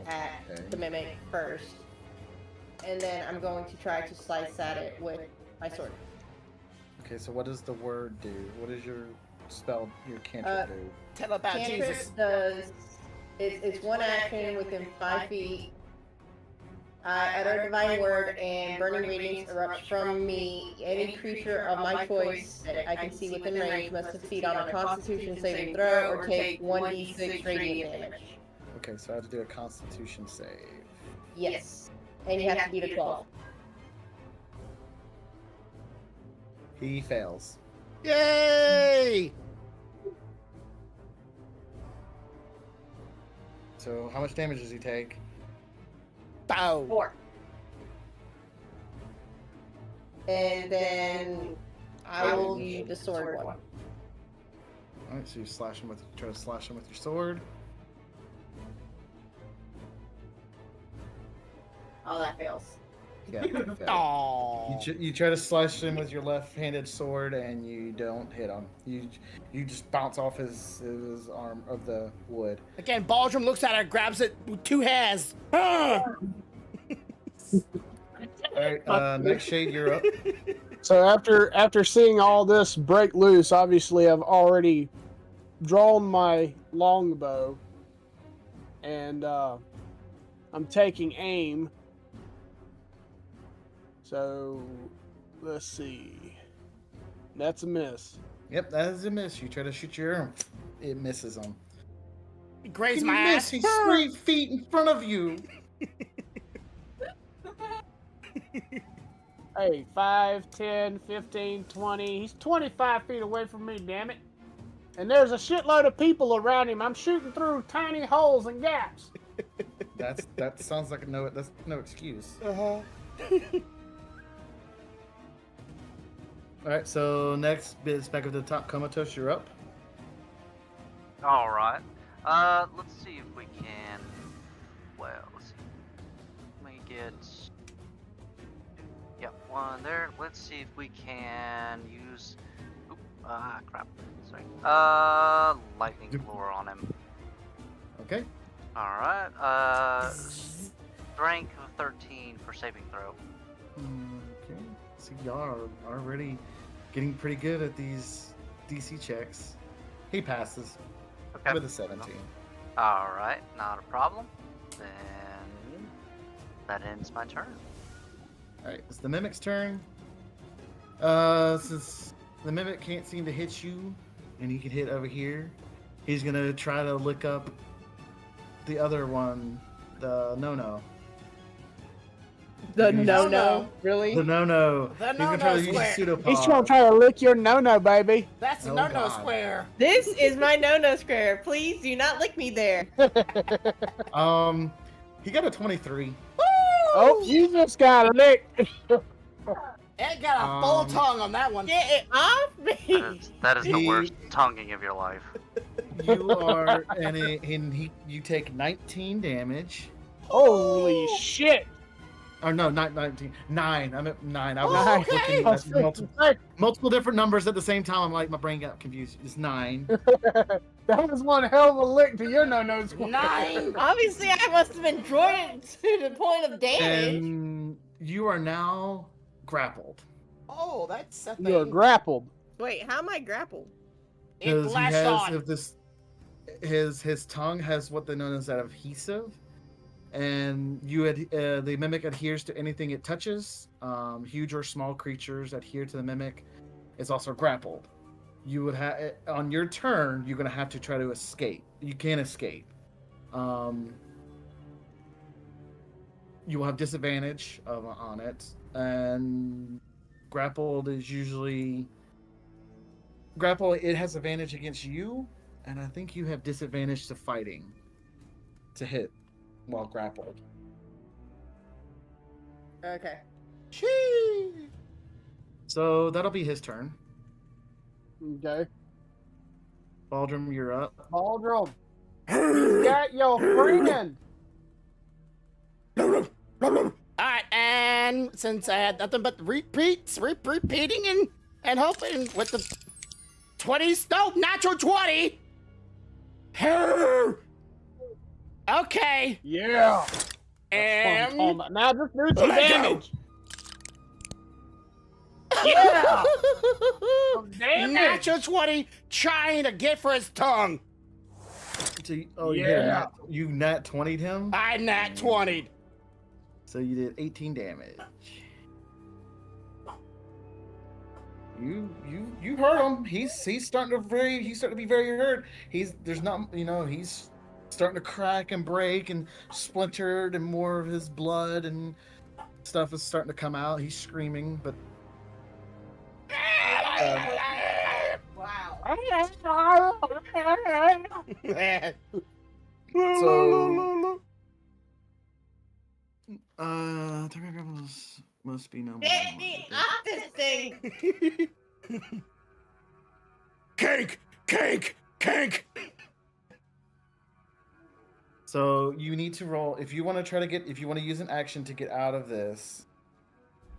at the mimic first, and then I'm going to try to slice at it with my sword. Okay, so what does the word do? What does your spell, your cantrip do? Tell about Cantrip Jesus. does it's one action within 5 feet. I utter a divine word, and burning radiance erupts from me. Any creature of my choice that I can see within range must succeed on a Constitution saving throw or take 1d6 radiant damage. Okay, so I have to do a Constitution save. Yes, and you have to beat a 12. He fails. Yay! So how much damage does he take? Bow. 4. And then I will use the sword one. All right, so you try to slash him with your sword. Oh, that fails. Yeah. you fail. Aww. You try to slash him with your left-handed sword, and you don't hit him. You just bounce off his arm of the wood. Again, Baldrum looks at it, grabs it with 2 hands. Ah! All right, next shade, you're up. So after seeing all this break loose, obviously I've already drawn my longbow, and I'm taking aim. So let's see. That's a miss. Yep, that is a miss. You try to shoot your arrow, it misses him. He grazed You my miss. ass. He's 3 feet in front of you. Hey, 5, 10, 15, 20. He's 25 feet away from me, damn it. And there's a shitload of people around him. I'm shooting through tiny holes and gaps. That sounds like that's no excuse. Uh-huh. All right, so next is back at the top. Comatose, you're up. All right. Let's see if we can. Well, let's see. Let me get. Yep, one there. Let's see if we can use. Oop, crap. Sorry. Lightning lure on him. Okay. All right. strength of 13 for saving throw. Okay. So y'all are already getting pretty good at these DC checks. He passes Okay. with a 17. Alright, not a problem. Then that ends my turn. Alright, it's the Mimic's turn. Since the Mimic can't seem to hit you, and he can hit over here, he's gonna try to look up the other one, the no-no. The He's- no, really? The no-no. The He's gonna try no-no to use square. pseudopods. He's trying to try to lick your no-no, baby. That's the Oh, no-no God. square. This is my no square. Please do not lick me there. He got a 23. Oh, you just got licked. Ed got a full Um, tongue on that one. Get it off me. That is the He- worst tonguing of your life. You are, you take 19 damage. Holy shit. Or no, not 19. 9. I'm at 9. I was Oh, looking okay. at multiple different numbers at the same time. I'm like, my brain got confused. It's 9. That was one hell of a lick to your no-no square. 9. Obviously, I must have been droided to the point of damage. And you are now grappled. Oh, that's a You're thing. grappled. Wait, how am I grappled? It Because he latched has on. of this, his tongue has what they know as that adhesive, and the mimic adheres to anything it touches. Huge or small creatures adhere to the mimic. It's also grappled. You would have on your turn. You're gonna have to try to escape. You can't escape. You will have disadvantage on it, and grappled is usually grapple. It has advantage against you, and I think you have disadvantage to fighting to hit while grappled. Okay. Chee. So that'll be his turn. Okay. Baldrum, you're up. Baldrum. You got your friend. Alright, and since I had nothing but repeating and hoping with the 20s, no, natural 20. Okay, Yeah. and Now just do some Let go. damage. Yeah. Damn natural 20 trying to get for his tongue. So you, Yeah. you nat 20'd him. I nat 20'd. So you did 18 damage. You hurt him. He's starting to be very hurt. He's starting to crack and break and splintered, and more of his blood and stuff is starting to come out. He's screaming, but Wow. so target rebels must be no more. Get me off this thing. Cake. So you need to roll if you want to use an action to get out of this.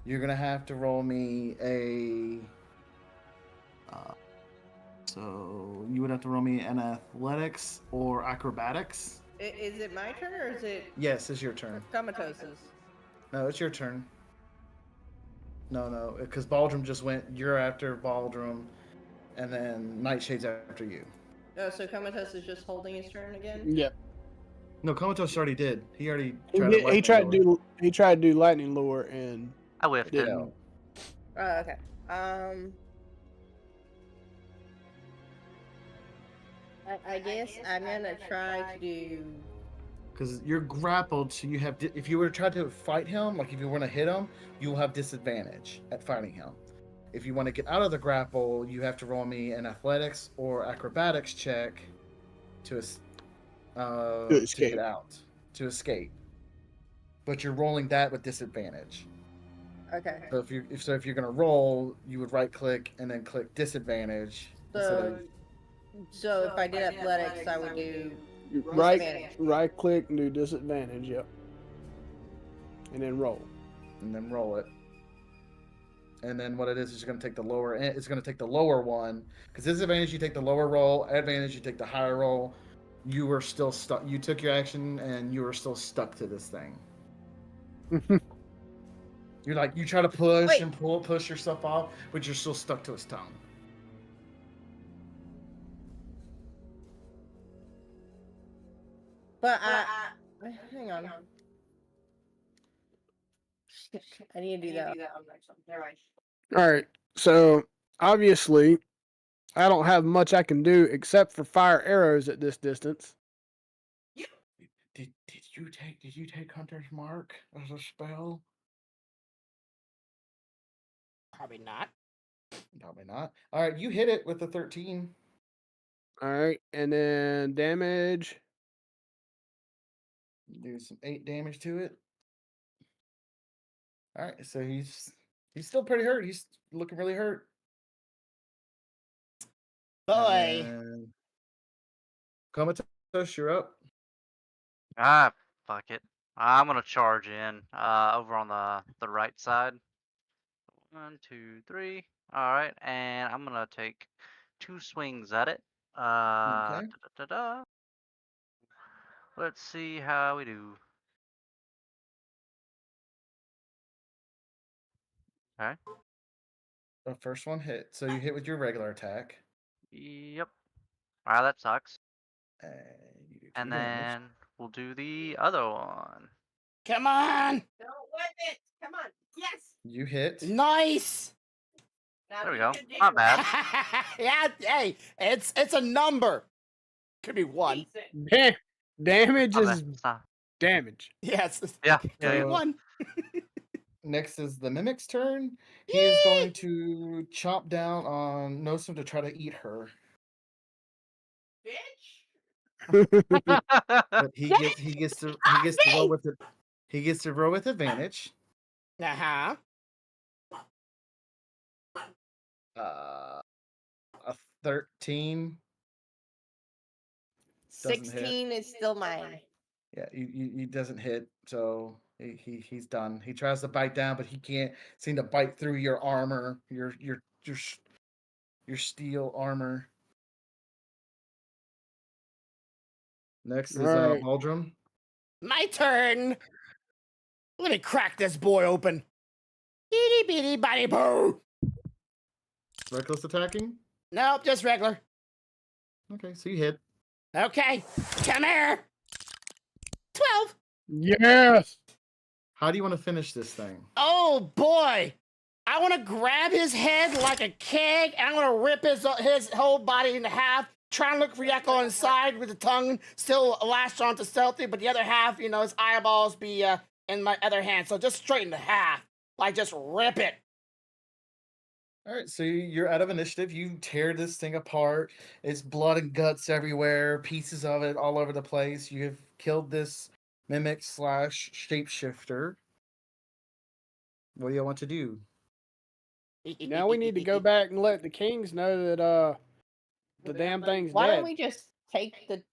You're gonna have to roll me a. So you would have to roll me an athletics or acrobatics. Is it my turn or is it Yes, it's your turn. Comatose's? No, it's your turn. No, because Baldrum just went. You're after Baldrum, and then Nightshade's after you. Oh, so Comatose is just holding his turn again? Yep. No, Comatose already did. He already He, tried. did- he tried to do lightning lure and I whiffed it. didn't. Oh, okay. I guess I'm gonna try to do. Because you're grappled, so you have. If you were to try to fight him, like if you want to hit him, you will have disadvantage at fighting him. If you want to get out of the grapple, you have to roll me an athletics or acrobatics check to escape. get out, to escape. But you're rolling that with disadvantage. Okay. So if you're gonna roll, you would right click and then click disadvantage. So if I did athletics, I would do Right disadvantage. click and do disadvantage, yep. And then roll. And then roll it. And then what it is you're going to take the lower end. It's going to take the lower one. Because disadvantage, you take the lower roll. Advantage, you take the higher roll. You were still stuck. You took your action and you were still stuck to this thing. You're like, you try to push Wait. and push yourself off, but you're still stuck to his tongue. But hang on. Shit, I need to do that. All right. So obviously, I don't have much I can do except for fire arrows at this distance. Did you take Hunter's Mark as a spell? Probably not. Probably not. All right, you hit it with the 13. All right, and then damage. Do some 8 damage to it. All right, so he's still pretty hurt. He's looking really hurt. Boy. Comatose, you're up. Ah, fuck it. I'm gonna charge in over on the right side. 1, 2, 3. All right, and I'm gonna take 2 swings at it. Okay. Da-da-da-da. Let's see how we do. Okay. The first one hit. So you hit with your regular attack. Yep. All right, that sucks. And you do 2 And damage. then we'll do the other one. Come on. Don't whip it. Come on. Yes. You hit. Nice. Now There we do go. good Not damage. bad. Yeah, hey, it's a number. Could be 1. Decent. Damage Not bad. is It's not- Yes. damage. Yeah. Could Yeah. be yeah. 1. Next is the Mimic's turn. He is going to chomp down on Nosum to try to eat her. Bitch. But he gets to roll with it. He gets to roll with advantage. Uh-huh. A 13. Doesn't hit. 16 is still mine. Yeah, he doesn't hit, so he's done. He tries to bite down, but he can't seem to bite through your armor, your steel armor. Next is Right. Baldrum. My turn. Let me crack this boy open. Itty bitty bitty boo. Reckless attacking. Nope, just regular. Okay, so you hit. Okay, come here. 12. Yes. How do you want to finish this thing? Oh boy. I want to grab his head like a keg, and I'm going to rip his whole body into half. Try and look for Yakko inside with the tongue still lashed onto Stealthy, but the other half, his eyeballs be in my other hand. So just straight into half. Like, just rip it. All right, so you're out of initiative. You tear this thing apart. It's blood and guts everywhere, pieces of it all over the place. You have killed this mimic / shapeshifter. What do you want to do? Now we need to go back and let the kings know that the damn thing's Why dead. don't we just take the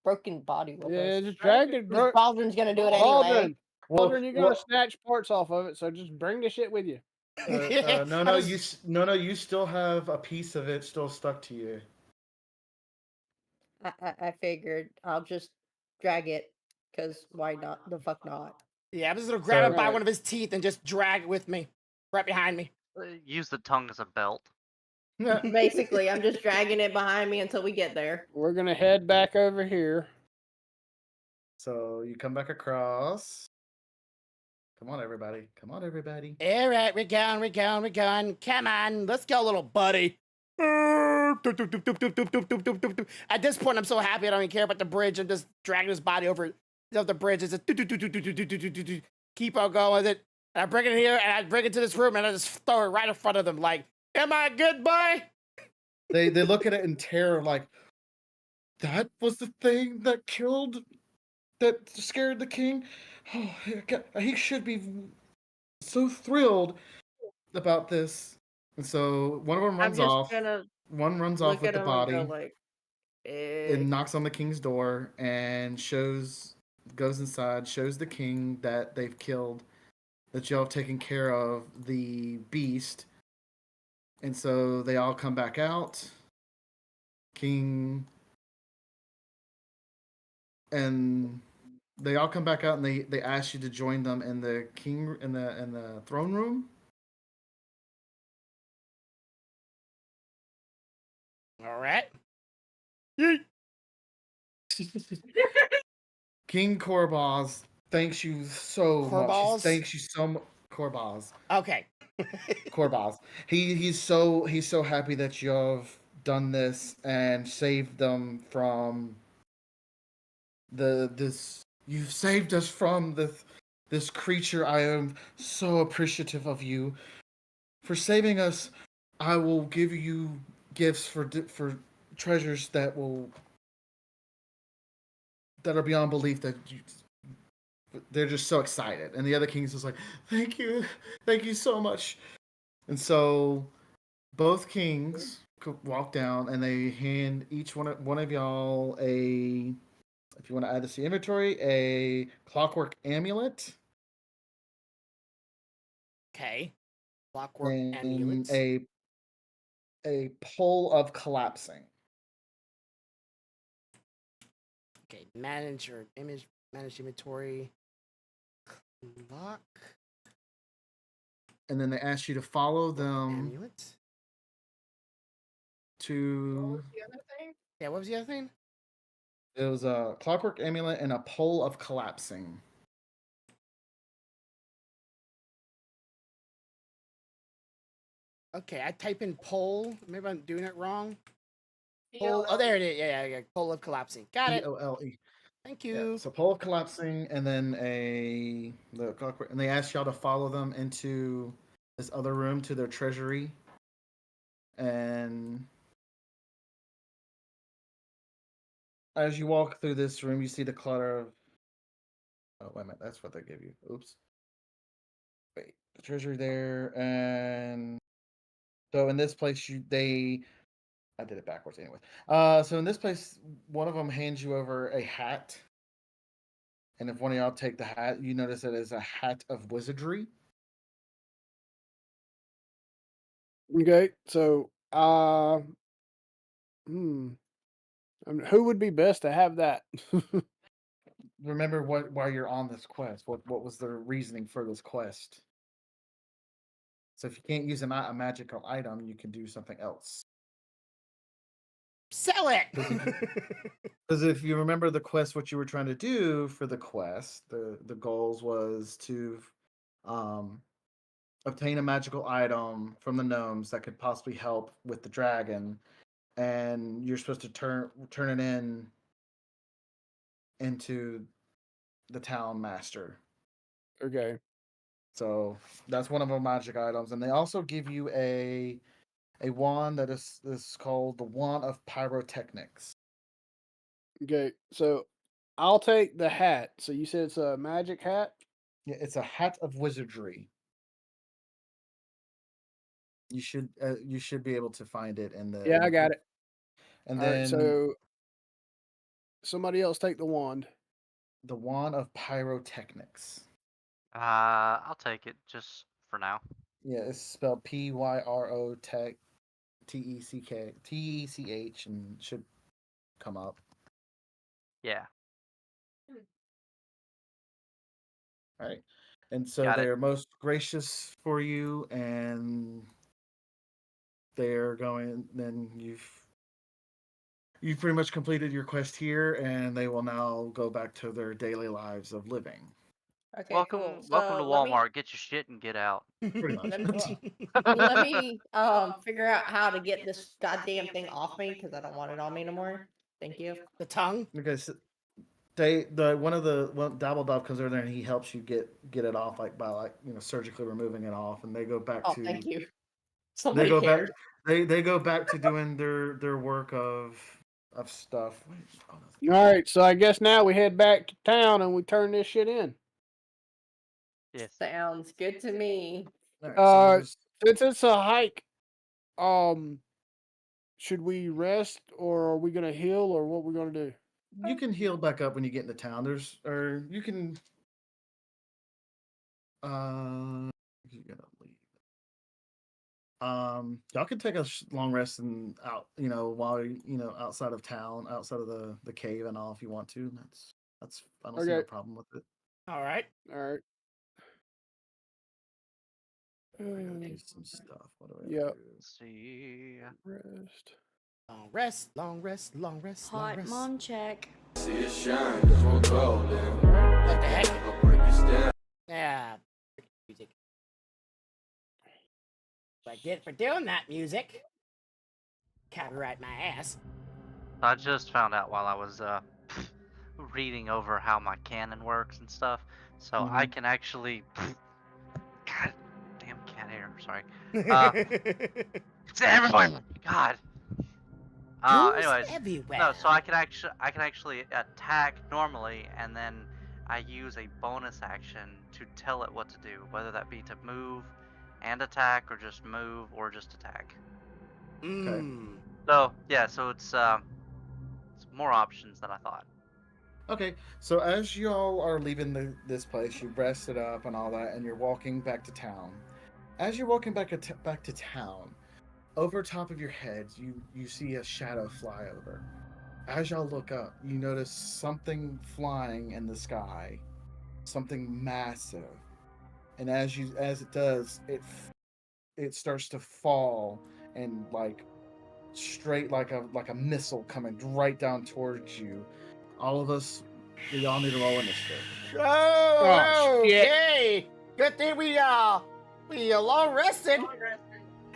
broken body with Yeah, us? just drag it. Because Baldwin's gonna do it anyway. Baldwin, Well, you're gonna snatch parts off of it, so just bring the shit with you. no, you still have a piece of it still stuck to you. I figured I'll just drag it, because why not? The fuck not? Yeah, I'm just going to grab it by Right. one of his teeth and just drag it with me. Right behind me. Use the tongue as a belt. Basically, I'm just dragging it behind me until we get there. We're gonna head back over here. So you come back across. Come on, everybody. Come on, everybody. All right, we're going. Come on, let's go, little buddy. At this point, I'm so happy I don't even care about the bridge. I'm just dragging his body over the bridge. It's just keep on going with it. And I bring it here, and I bring it to this room, and I just throw it right in front of them. Like, am I a good boy? They look at it in terror, like, that was the thing that scared the king. Oh, he should be so thrilled about this. And so one of them runs off. One runs off with the body and knocks on the king's door and goes inside, shows the king that they've killed, that y'all have taken care of the beast. And so they all come back out. King and they all come back out and they ask you to join them in the throne room. All right. King Korbaz thanks you so much. He Korbaz? thanks you so much. Korbaz. Okay. Korbaz. He's so happy that you've done this and saved them from this. You've saved us from this creature. I am so appreciative of you for saving us. I will give you gifts for treasures that are beyond belief. They're just so excited, and the other kings is like, thank you so much. And so both kings walk down, and they hand each one of y'all a, if you want to add this to your inventory, a clockwork amulet Okay. Clockwork and amulet. a pole of collapsing. Okay. Manage your image. Manage inventory. Lock. And then they ask you to follow them Amulet. to. The other thing? Yeah. What was the other thing? It was a clockwork amulet and a pole of collapsing. Okay. I type in pole. Maybe I'm doing it wrong. Pole. POL. Oh, there it is. Yeah. Pole of collapsing. Got it. POLE. Thank Yeah, you. so pole of collapsing, and then and they asked y'all to follow them into this other room to their treasury, and as you walk through this room, you see the clutter of. Oh wait a minute, that's what they give you. Oops. Wait, the treasury there, and so in this place I did it backwards anyway. So in this place, one of them hands you over a hat. And if one of y'all take the hat, you notice it is a hat of wizardry. Okay, so I mean, who would be best to have that? Remember why you're on this quest. What was the reasoning for this quest? So if you can't use a magical item, you can do something else. Sell it. Because if you remember the quest, what you were trying to do for the quest, the goals was to obtain a magical item from the gnomes that could possibly help with the dragon, and you're supposed to turn it into the town master. Okay. So that's one of our magic items, and they also give you a wand that is called the Wand of Pyrotechnics. Okay, so I'll take the hat. So you said it's a magic hat? Yeah, it's a hat of wizardry. You should be able to find it in the. Yeah, I got it. And All right, then so somebody else take the wand. the Wand of Pyrotechnics. I'll take it just for now. Yeah, it's spelled Pyro Tech TECH and should come up. Yeah, All right. And so got it. they're most gracious for you, and they're going. Then you've pretty much completed your quest here, and they will now go back to their daily lives of living. Okay, Welcome, cool. welcome to So let me Walmart. Get your shit and get out. Pretty much. let me figure out how to get this goddamn thing off me because I don't want it on me no more. Thank you. The tongue. Okay, so Dabble Dove comes over there and he helps you get it off, like by surgically removing it off, and they go back Oh, to thank you. they Somebody go cared. back they go back to doing their work of stuff. Oh, no. All right, so I guess now we head back to town and we turn this shit in. Yes. Sounds good to me. All right, so there's- Since it's a hike, should we rest or are we gonna heal or what we're gonna do? you can heal back up when you get into town. You can you gotta leave. Y'all can take a long rest and out, while outside of town, outside of the cave and all, if you want to. That's I don't see no Okay. problem with it. All right. All right. I gotta do some stuff. What do I Yep. do? Let's see. Rest. Long rest, long rest, long rest, long Hot rest. mom check. What the heck? Yeah. Music. What I get for doing that music? Copyright my ass. I just found out while I was reading over how my cannon works and stuff. So I can actually. God damn cat hair. Sorry. It's everywhere. God. Anyways, everywhere. no. So I can actually attack normally, and then I use a bonus action to tell it what to do, whether that be to move and attack, or just move, or just attack. Mm. So yeah, so it's more options than I thought. Okay, so as y'all are leaving this place, you rested up and all that, and you're walking back to town. As you're walking back to town, over top of your heads, you see a shadow fly over. As y'all look up, you notice something flying in the sky, something massive, and as it does, it starts to fall and like straight like a missile coming right down towards you. All of us, we all need to roll initiative. Oh, shit. okay. Good thing we long rested.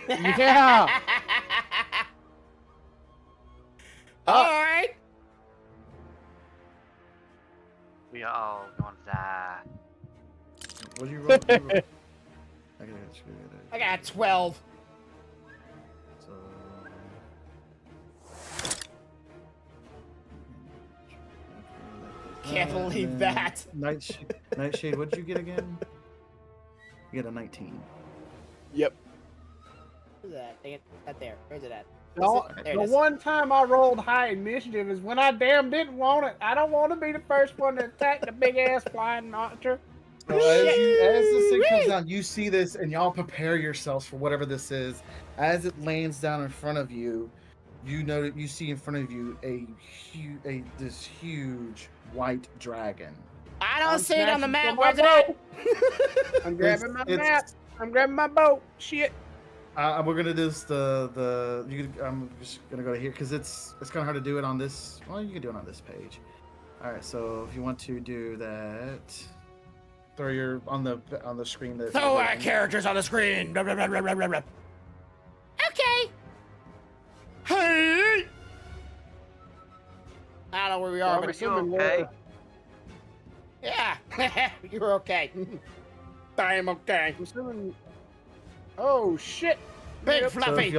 Yeah. All right. We are all going to die. What do you roll? I got 12. So, Can't believe and then that. Nightshade, what did you get again? You got a 19. Yep. Where's that? Dang it. Not there. Where's it at? The one time I rolled high initiative is when I damn didn't want it. I don't want to be the first one to attack the big ass flying monster. So as this thing comes down, you see this, and y'all prepare yourselves for whatever this is. As it lands down in front of you, you see in front of you this huge white dragon. I don't see it on the map. smashing Where's for it my at? I'm grabbing my map. I'm grabbing my boat. Shit. We're gonna do this I'm just gonna go to here because it's kind of hard to do it on this. Well, you can do it on this page. All right, so if you want to do that, throw your on the screen. Throw our characters on the screen. Blah, blah, blah, blah, blah, blah. Okay. Hey. I don't know where we are, I'm but assuming okay? yeah, you're okay. I am okay. I'm assuming. Oh shit! Big Yep. fluffy.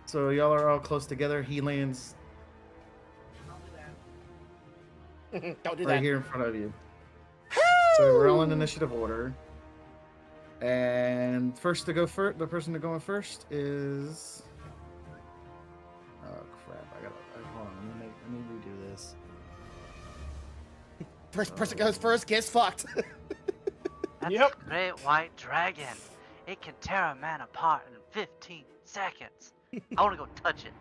So y'all are all close together. He lands Don't do right that. here in front of you. So we're all in initiative order. And the person to go in first is. Oh crap! Hold on. Let me redo this. First person goes first gets fucked. That's Yep. a great white dragon. It can tear a man apart in 15 seconds. I want to go touch it.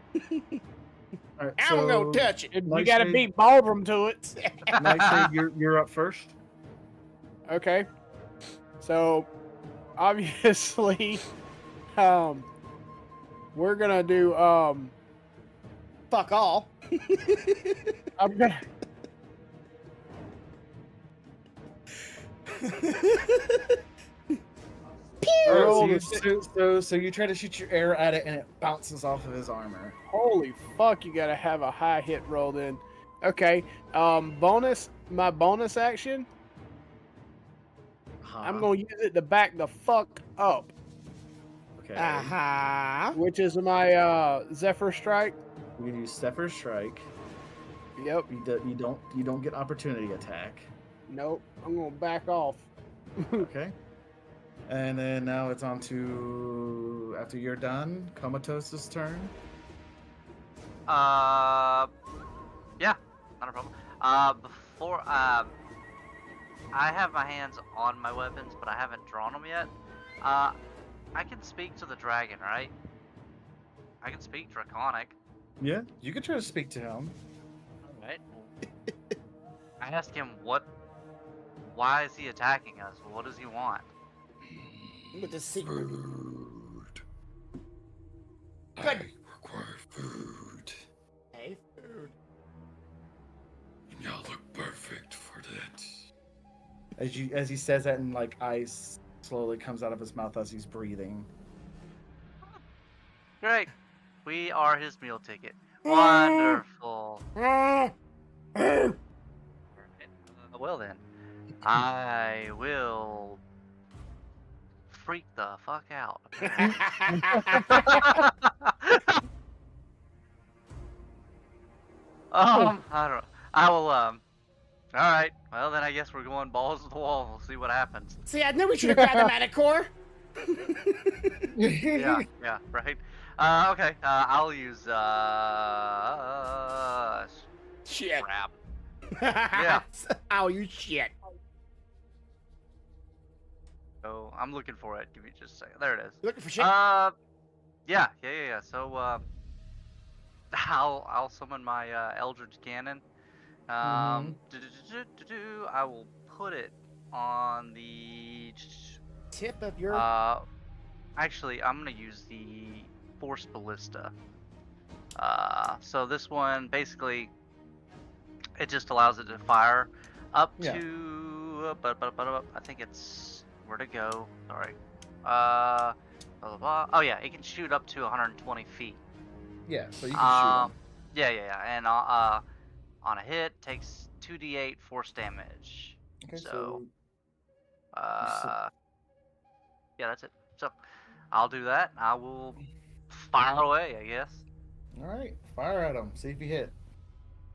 All right, I'm gonna go touch it. You gotta Nightshade- beat Baldrum to it. Nightshade, you're up first. Okay. So, obviously, we're gonna do Fuck all. I'm gonna. So you try to shoot your arrow at it, and it bounces off of his armor. Holy fuck! You gotta have a high hit roll then. Okay. My bonus action. I'm gonna use it to back the fuck up, Okay. Uh-huh. which is my Zephyr Strike. You can use Zephyr Strike. Yep. You don't get opportunity attack. Nope. I'm gonna back off. Okay. And then now it's on to, after you're done, Comatose's turn. Yeah, not a problem. Before I have my hands on my weapons, but I haven't drawn them yet. I can speak to the dragon, right? I can speak Draconic. Yeah, you can try to speak to him. Alright. I asked him why is he attacking us? What does he want? With the secret. Food. Good. I require food. Hey, food. Y'all look perfect for that. As he says that, and like ice slowly comes out of his mouth as he's breathing. Great. We are his meal ticket. Wonderful. Well then, I will freak the fuck out. I don't. I will. All right. Well then, I guess we're going balls to the wall. We'll see what happens. See, I knew we should have grabbed the Manticore. Yeah. Yeah. Right. Okay. I'll use Shit. crap. Yeah. Oh, you shit. So I'm looking for it. Give me just a second. There it is. You looking for shit? Yeah. So I'll summon my Eldritch Cannon. I will put it on the Tip of your. actually, I'm gonna use the Force Ballista. So this one basically it just allows it to fire up to I think it's where to go. Sorry. Blah, blah, blah. Oh yeah, it can shoot up to 120 feet. Yeah, so you can Yeah. And on a hit takes 2d8 force damage. shoot him. Okay, So yeah, that's it. So I'll do that. I will fire away, I guess. all right, fire at him. See if you hit.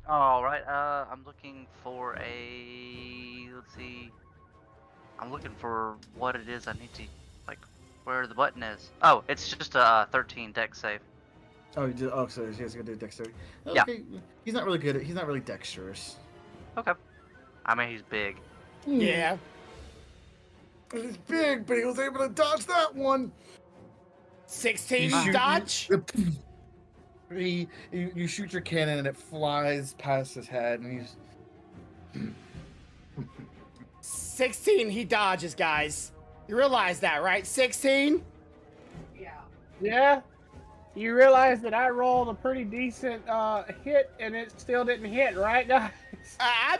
All right. I'm looking for a. Let's see. I'm looking for what it is I need to, like, where the button is. Oh, it's just a 13 dex save. Oh, you did. Oh, so he has to go do dexterity. Yeah. Okay, he's not really good. He's not really dexterous. Okay. I mean, he's big. Yeah. He's big, but he was able to dodge that one. 16 You shoot- dodge. You shoot your cannon and it flies past his head, and he's 16 he dodges, guys. You realize that, right? 16. Yeah. Yeah. You realize that I rolled a pretty decent hit and it still didn't hit, right, guys?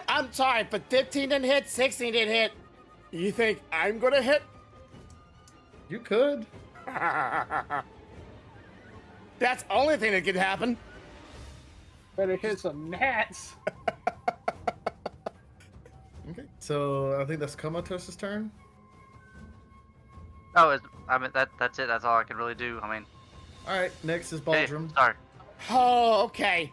I'm sorry, but 15 didn't hit. 16 didn't hit. You think I'm gonna hit? you could. That's the only thing that could happen. Better hit some gnats. Okay, so I think that's Comatose' turn. Oh, I mean that's it. That's all I can really do. I mean. All right, next is Hey, Baldrum. sorry. Oh, okay.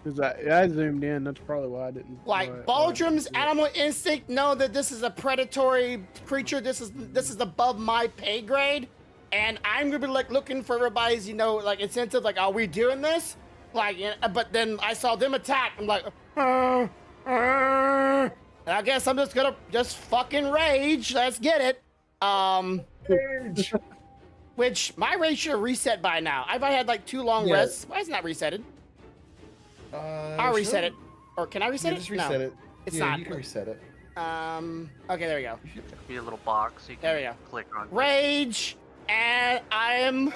Because I zoomed in, that's probably why I didn't. Like Baldrum's animal instinct know that this is a predatory creature. This is above my pay grade, and I'm gonna be like looking for everybody's like incentive. Like, are we doing this? Like, but then I saw them attack. I'm like, I guess I'm just gonna fucking rage. Let's get it. Which my rage should have reset by now. I've had like 2 long Yeah. rests. Why is it not resetted? I'll reset it. Or can I reset Yeah, it? just reset No. it. It's yeah, not. You can reset it. Okay, there we go. Be a little box. You can There we go. click on. Rage, and I am.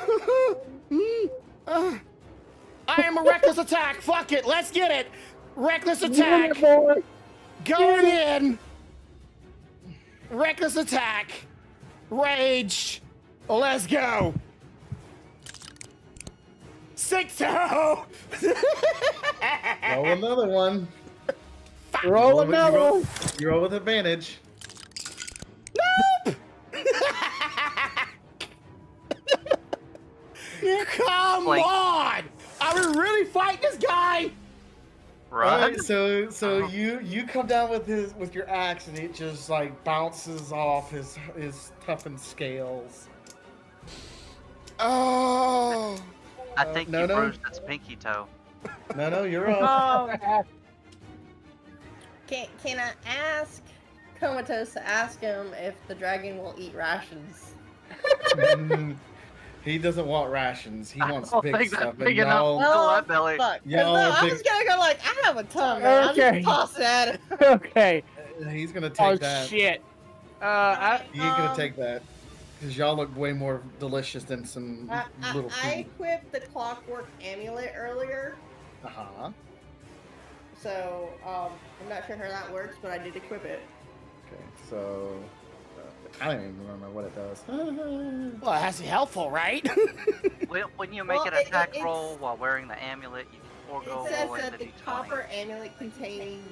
I am a reckless attack. Fuck it, let's get it. Reckless attack. Going in. Reckless attack. Rage. Let's go. 6-0. Roll another one. Roll another one. You roll with advantage. Nope. Come Like- on. Are we really fighting this guy? Right. Alright, so Uh-huh. you come down with your axe and it just like bounces off his toughened scales. Oh. I think no, you no. bruised its pinky toe. No, you're up. Oh, Can I ask Comatose to ask him if the dragon will eat rations? He doesn't want rations. He I wants don't big think that's stuff. big And enough. y'all, Fill that belly. Fuck. 'Cause Y'all no, are I big- was gonna go like, I have a ton, man. I'll Okay. just toss it at him. Okay. he's gonna take Oh that. shit. He's gonna take that because y'all look way more delicious than some little I feet. equipped the clockwork amulet earlier, Uh huh. so I'm not sure how that works, but I did equip it. Okay, so I don't even remember what it does. Well, it has to be helpful, right? When you make Well, an attack it's- roll while wearing the amulet, you can forego It says rolling that the the d20. copper amulet contains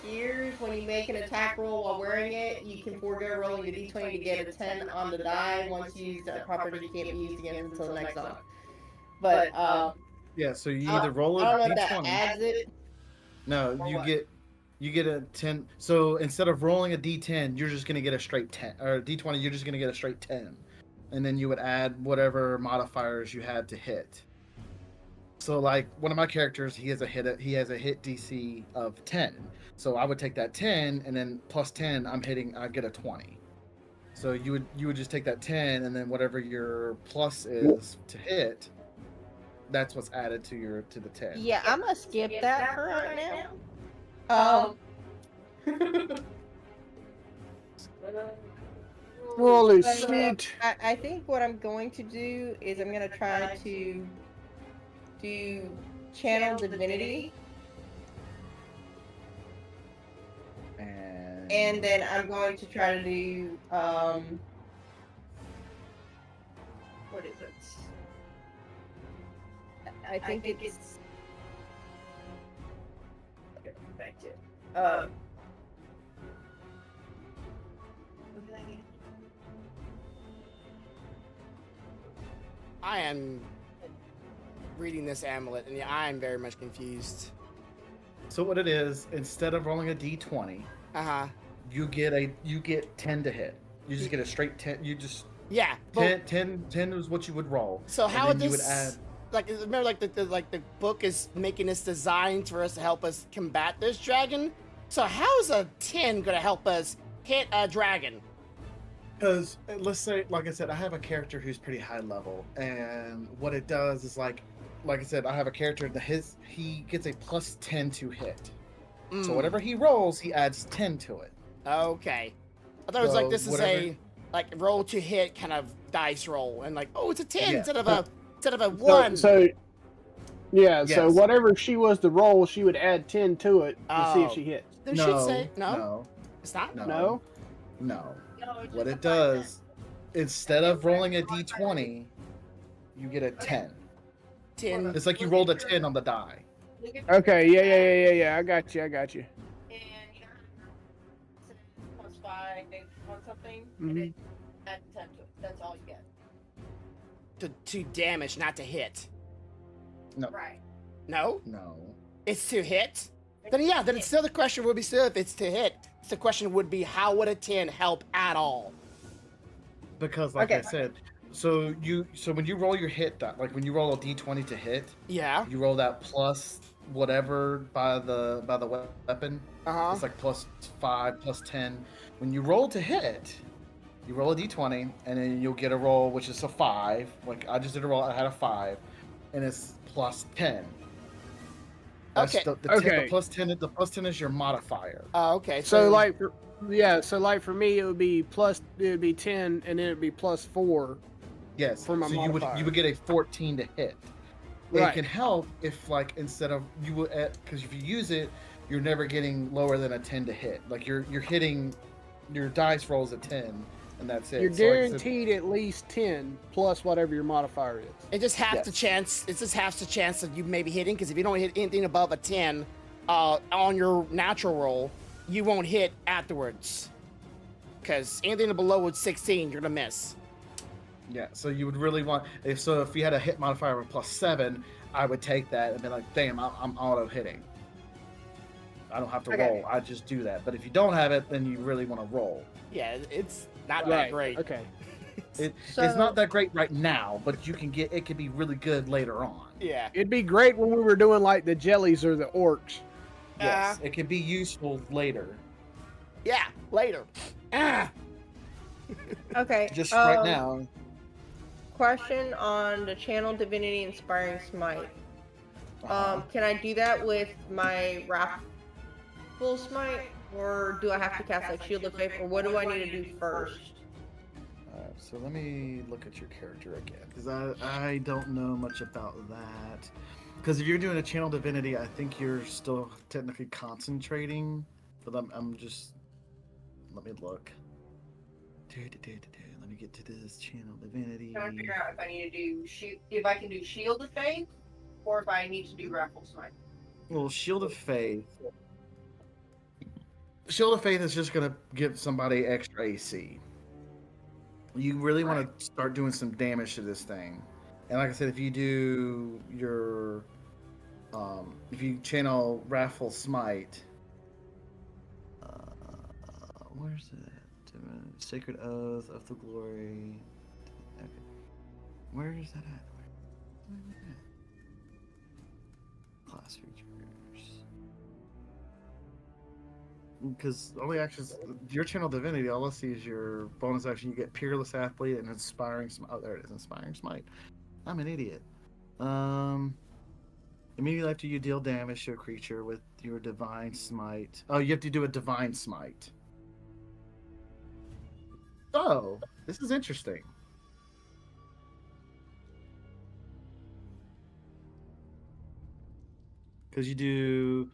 gears. When you make an attack roll while wearing it, you can forego rolling the d20 to get a 10 on the die. Once used, that property can't be used again until the next on. But Yeah, so you I either roll I don't know a if that d20. adds it. No, or you what. get a 10. So instead of rolling a d10, you're just gonna get a straight 10, or a d20. You're just gonna get a straight 10, and then you would add whatever modifiers you had to hit. So like one of my characters, he has a hit DC of 10. So I would take that 10 and then plus 10, I get a 20. So you would just take that 10 and then whatever your plus is to hit, that's what's added to the 10. Yeah, I'm gonna skip that for right now. Holy But, shit. I think what I'm going to do is I'm gonna try to do channel divinity, and then I'm going to try to do what is it? I think it's okay, back to it. I am reading this amulet, and I am very much confused. So what it is, instead of rolling a d20, Uh-huh. you get 10 to hit. You just get a straight 10. You just Yeah. But, 10 is what you would roll. so and how then would you this... would add Like, remember, like the book is making this designed for us to help us combat this dragon. So how is a 10 gonna help us hit a dragon? because let's say, like I said, I have a character who's pretty high level, and what it does is like I said, I have a character that he gets a plus 10 to hit. So Mm, whatever he rolls, he adds 10 to it. Okay. I thought it was like So this is whatever- a like roll to hit kind of dice roll, and like, oh, it's a 10 Yeah. instead of a 1. So yeah, so Yes. whatever she was to roll, she would add 10 to it to see if Oh. she hits. There should say no. no, It's not. no, No? no. No, it's What just it a 5 does, instead of rolling a d20, you get a 10. 10. It's like you rolled a 10 on the die. Look at Okay, yeah. I got you. and you plus 5 on something, and Mhm. it add 10 to it. That's all you get. To damage, not to hit. Right. No, No. it's to hit. Then yeah, then it's still the question would be still if it's to hit. The question would be how would a 10 help at all? Because like Okay. I said, so when you roll your hit die, like when you roll a d20 to hit, Yeah. you roll that plus whatever by the weapon. Uh-huh. It's like plus 5, plus 10. When you roll to hit, you roll a d20, and then you'll get a roll which is a 5. Like I just did a roll, I had a 5, and it's plus 10. That's Okay. The Okay. plus 10. The plus 10 is your modifier. Okay. So like for me it would be 10 and then it'd be plus 4. Yes. For my so modifier. you would get a 14 to hit. Right. It can help if like instead of you would because if you use it, you're never getting lower than a 10 to hit. Like you're hitting your dice rolls at 10 and that's it. You're So, like I said, guaranteed at least 10 plus whatever your modifier is. It just half the Yes. chance. It's just half the chance of you maybe hitting because if you don't hit anything above a 10 on your natural roll, you won't hit afterwards. Because anything below 16, you're gonna miss. yeah, so you would really want if you had a hit modifier of plus 7, I would take that and be like, damn, I'm auto hitting. I don't have to Okay. roll. I just do that. But if you don't have it, then you really want to roll. Yeah, it's not that Right. great. Okay. It's So- not that great right now, but you can get it could be really good later on. Yeah. It'd be great when we were doing like the jellies or the orcs. Yes, it can be useful later. Yeah. Later. Ah. Okay. Just right now. question on the channel divinity inspiring smite. Uh-huh. Can I do that with my wrathful smite, or do I have to cast like shield of faith, or what do I need to do first? So let me look at your character again, because I don't know much about that. Because if you're doing a channel divinity, I think you're still technically concentrating. But I'm just, let me look. Let me get to this channel divinity. Trying to figure out if I need to do if I can do Shield of Faith, or if I need to do Raffle Smite. Well, Shield of Faith. Shield of Faith is just gonna give somebody extra AC. You really want to start doing some damage to this thing. And like I said, if you do your if you channel Wrathful Smite, where's it? Sacred Oath of the Glory. Okay. Where is that at? Where is that? Class features. Because only actions, your channel divinity, all I see is your bonus action. You get Peerless Athlete and Inspiring Smite. Oh, there it is, Inspiring Smite. I'm an idiot. Immediately after you deal damage to a creature with your Divine Smite. Oh, you have to do a Divine Smite. Oh, this is interesting. Because you do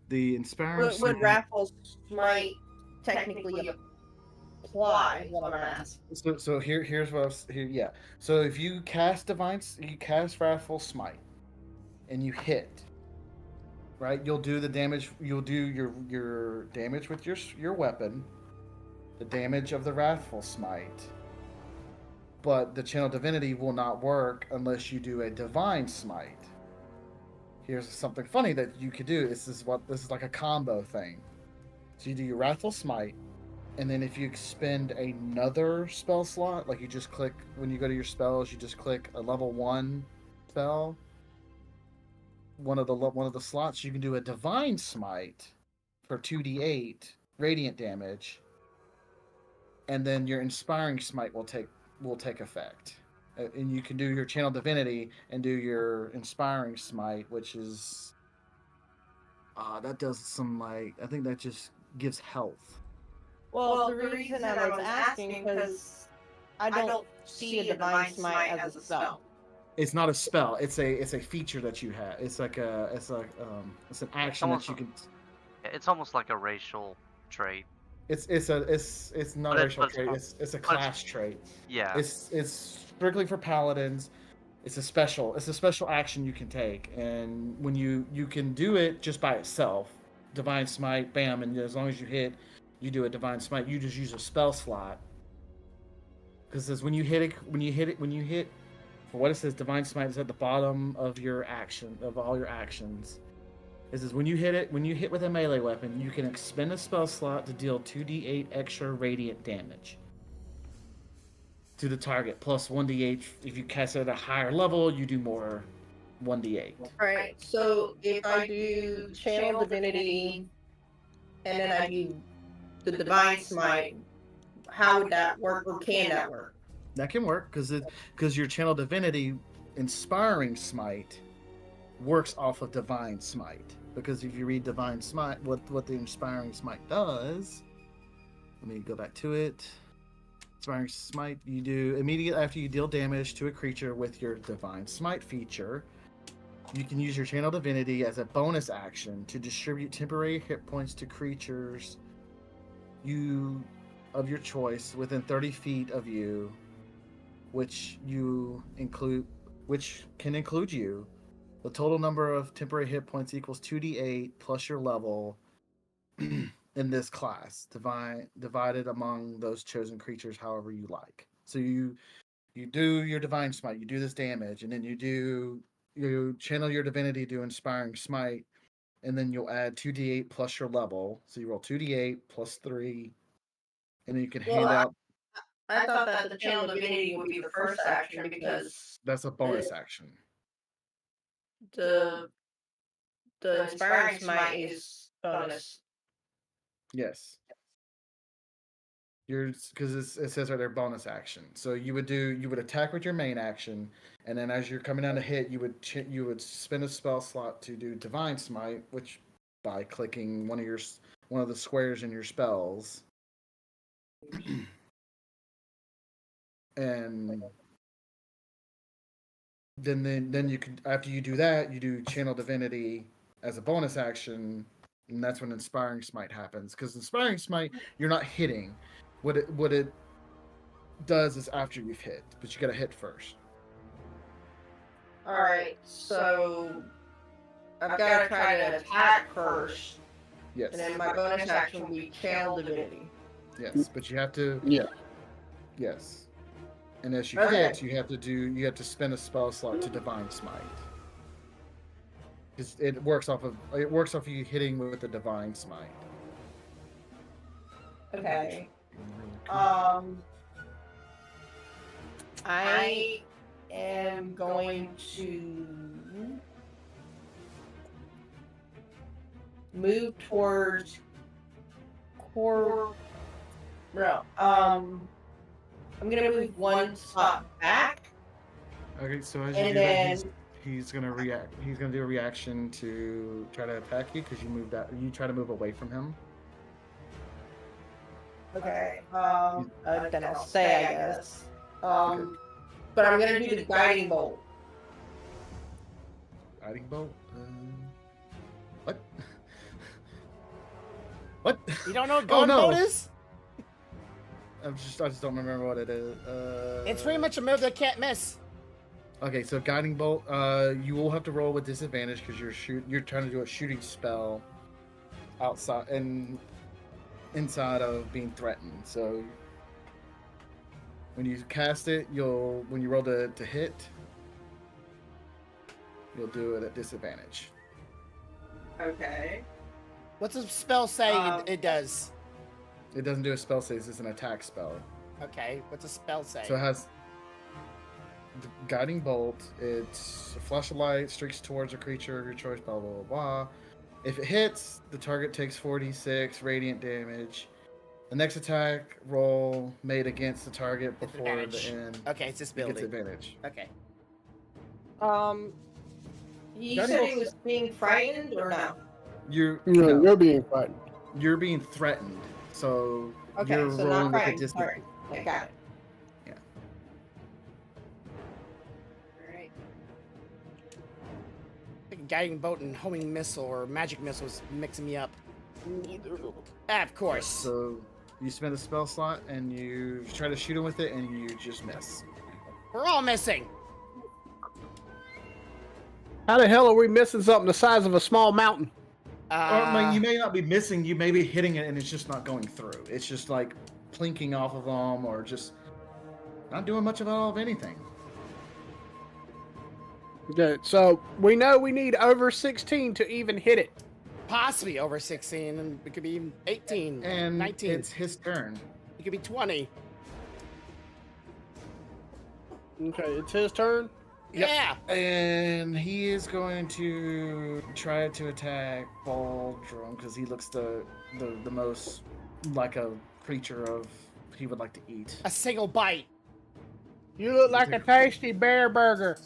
the Inspiring Smite. Would raffle smite technically apply? Is what I'm asking. So here's what I was here. Yeah. So if you cast you cast Wrathful Smite, and you hit, right? You'll do the damage. You'll do your damage with your weapon, the damage of the Wrathful Smite. But the channel divinity will not work unless you do a Divine Smite. Here's something funny that you could do. This is like a combo thing. So you do your Wrathful Smite, and then if you expend another spell slot, like you just click when you go to your spells, you just click a level 1 spell. One of the slots, you can do a Divine Smite for 2d8 radiant damage, and then your Inspiring Smite will take effect. And you can do your channel divinity and do your Inspiring Smite, which is that does some, like, I think that just gives health. Well, the reason I was asking because I don't see a divine smite as a spell. It's not a spell. It's a feature that you have. It's like it's an action that you can. It's almost like a racial trait. It's not a racial trait. It's a class trait. Yeah. It's strictly for paladins. It's a special action you can take, and when you can do it just by itself. Divine Smite, bam, and as long as you hit, you do a Divine Smite. You just use a spell slot. Because when you hit, for what it says, Divine Smite is at the bottom of your action, of all your actions. It says when you hit with a melee weapon, you can expend a spell slot to deal 2d8 extra radiant damage to the target, plus 1d8. If you cast it at a higher level, you do more 1d8. Right. So if I do channel divinity and then I do the divine smite, how would that work, or can that work? That can work because your channel divinity Inspiring Smite works off of Divine Smite. Because if you read Divine Smite, what the Inspiring Smite does, let me go back to it. Inspiring Smite, you do immediately after you deal damage to a creature with your Divine Smite feature, you can use your channel divinity as a bonus action to distribute temporary hit points to creatures of your choice within 30 feet of you, which can include you. The total number of temporary hit points equals 2d8 plus your level in this class, divided among those chosen creatures however you like. So you do your Divine Smite, you do this damage, and then you channel your divinity to Inspiring Smite, and then you'll add 2d8 plus your level. So you roll 2d8 plus 3, and then you can hand out. I thought that the channel divinity would be the first action because That's a bonus action. The inspiring smite is bonus. Yes. Because it says right there bonus action. So you would attack with your main action, and then as you're coming down to hit, you would spin a spell slot to do Divine Smite, which by clicking one of the squares in your spells, and then you could, after you do that, you do Channel Divinity as a bonus action, and that's when Inspiring Smite happens. Because Inspiring Smite, you're not hitting. What it does is after you've hit, but you gotta hit first. Alright, so I've got to try to attack first, Yes. and then my bonus action will be Channel Divinity. Yes, but you have to. Yeah. Yes. And as you Okay. hit, you have to spend a spell slot to Divine Smite. Because it works off of you hitting with the Divine Smite. Okay. I am going to move towards core. No. I'm gonna move one spot back, Okay, so as you and do that, then he's gonna react. He's gonna do a reaction to try to attack you because you try to move away from him. okay. Then I'll stay, I guess. But I'm gonna do the guiding bolt. Guiding bolt. What? What? You don't know what Oh, golden no. bolt is? I just don't remember what it is. It's pretty much a move that can't miss. Okay, so guiding bolt. You will have to roll with disadvantage because you're trying to do a shooting spell outside and inside of being threatened. So when you cast it, when you roll to hit, you'll do it at disadvantage. Okay. What's the spell say it does? It doesn't do a spell save. It's an attack spell. Okay, what's the spell say? So it has the guiding bolt. It's a flash of light streaks towards a creature of your choice. Blah blah blah blah. If it hits, the target takes 46 radiant damage. The next attack roll made against the target before Advantage. the end Okay, it's this gets building. advantage. Okay. You Guiding said bolt- he was being frightened or no? You're You're being frightened. you're being threatened. So Okay, you're so rolling not with a frightened. disadvantage. Sorry. I got it. Yeah. Alright. I think guiding bolt and homing missile or magic missiles mixing me up. Of course. So you spend a spell slot and you try to shoot him with it and you just miss. We're all missing. How the hell are we missing something the size of a small mountain? You may not be missing, you may be hitting it and it's just not going through. It's just like plinking off of them or just not doing much of all of anything. Okay, so we know we need over 16 to even hit it. Possibly over 16, and it could be even 18, And 19. it's his turn. It could be 20. Okay, it's his turn. Yeah. And he is going to try to attack Baldrum because he looks the most like a creature of he would like to eat. A single bite. You look like a tasty bear burger.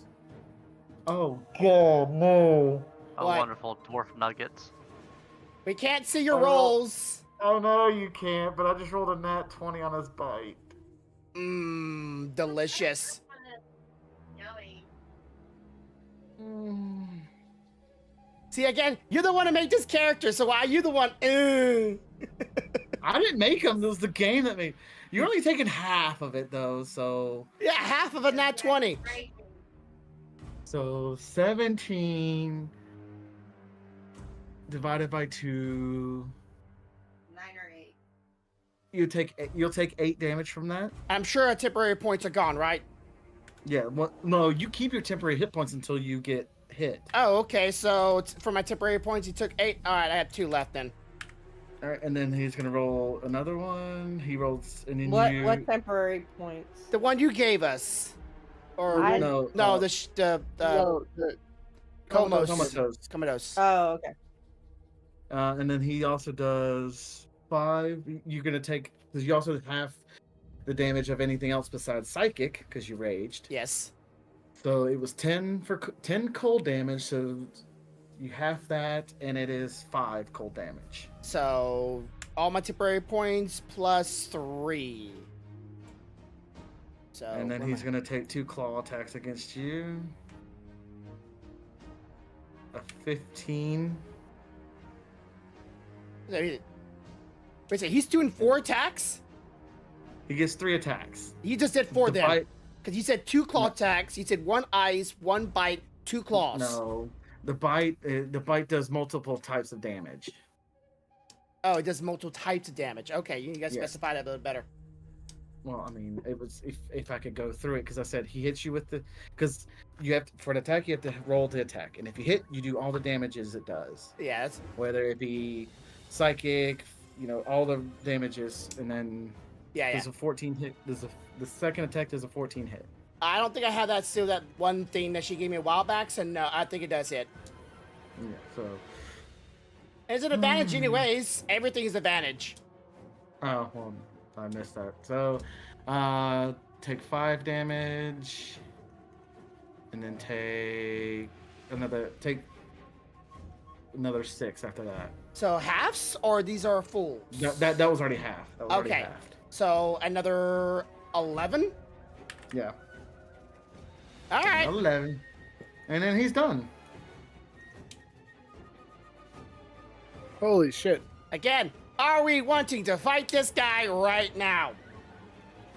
Oh God, no! Oh, What? wonderful dwarf nuggets. We can't see your Oh, no. rolls. Oh no, you can't. But I just rolled a nat 20 on his bite. Mmm, delicious. Yummy. See, again, you're the one who made this character, so why are you the one? I didn't make him. It was the game that made. You're only taking half of it though, so Yeah, half of a nat 20. Right. so 17 divided by 2. 9 or 8. You'll take 8 damage from that. I'm sure our temporary points are gone, right? Yeah. No, you keep your temporary hit points until you get hit. Oh, okay, so for my temporary points, he took 8. All right, I have 2 left then. All right, and then he's gonna roll another one. He rolls, and then What temporary points? The one you gave us. Or, I- no, no, the No, the- Comos. Comatose. Comatose. Oh, okay. And then he also does 5. You're gonna take because you also have the damage of anything else besides psychic because you raged. Yes. So it was 10 for 10 cold damage. So you have that, and it is 5 cold damage. So all my temporary points plus 3. So And then where he's am gonna take 2 claw attacks against you. A 15. I- Wait a second, he's doing 4 attacks? He gets 3 attacks. He just did 4 The then. bite- Because you said 2 claw No. attacks. You said 1 ice, 1 bite, 2 claws. No, the bite does multiple types of damage. Oh, it does multiple types of damage. Okay, you guys Yes. specify that a little better. Well, I mean, it was if I could go through it because I said he hits you with the because you have to, for an attack you have to roll to attack, and if you hit, you do all the damages it does, Yeah, that's, whether it be psychic, all the damages, and then yeah. there's a 14 hit. The second attack does a 14 hit. I don't think I have that still. That one thing that she gave me a while back. So no, I think it does hit. Yeah, so It's an advantage, anyways. Everything is advantage. oh well, I missed that. So take 5 damage, and then take another 6 after that. So halves, or these are fulls? That was already half. That was already Okay. halved. So another 11. Yeah. All right. 11. And then he's done. Holy shit. Again, are we wanting to fight this guy right now?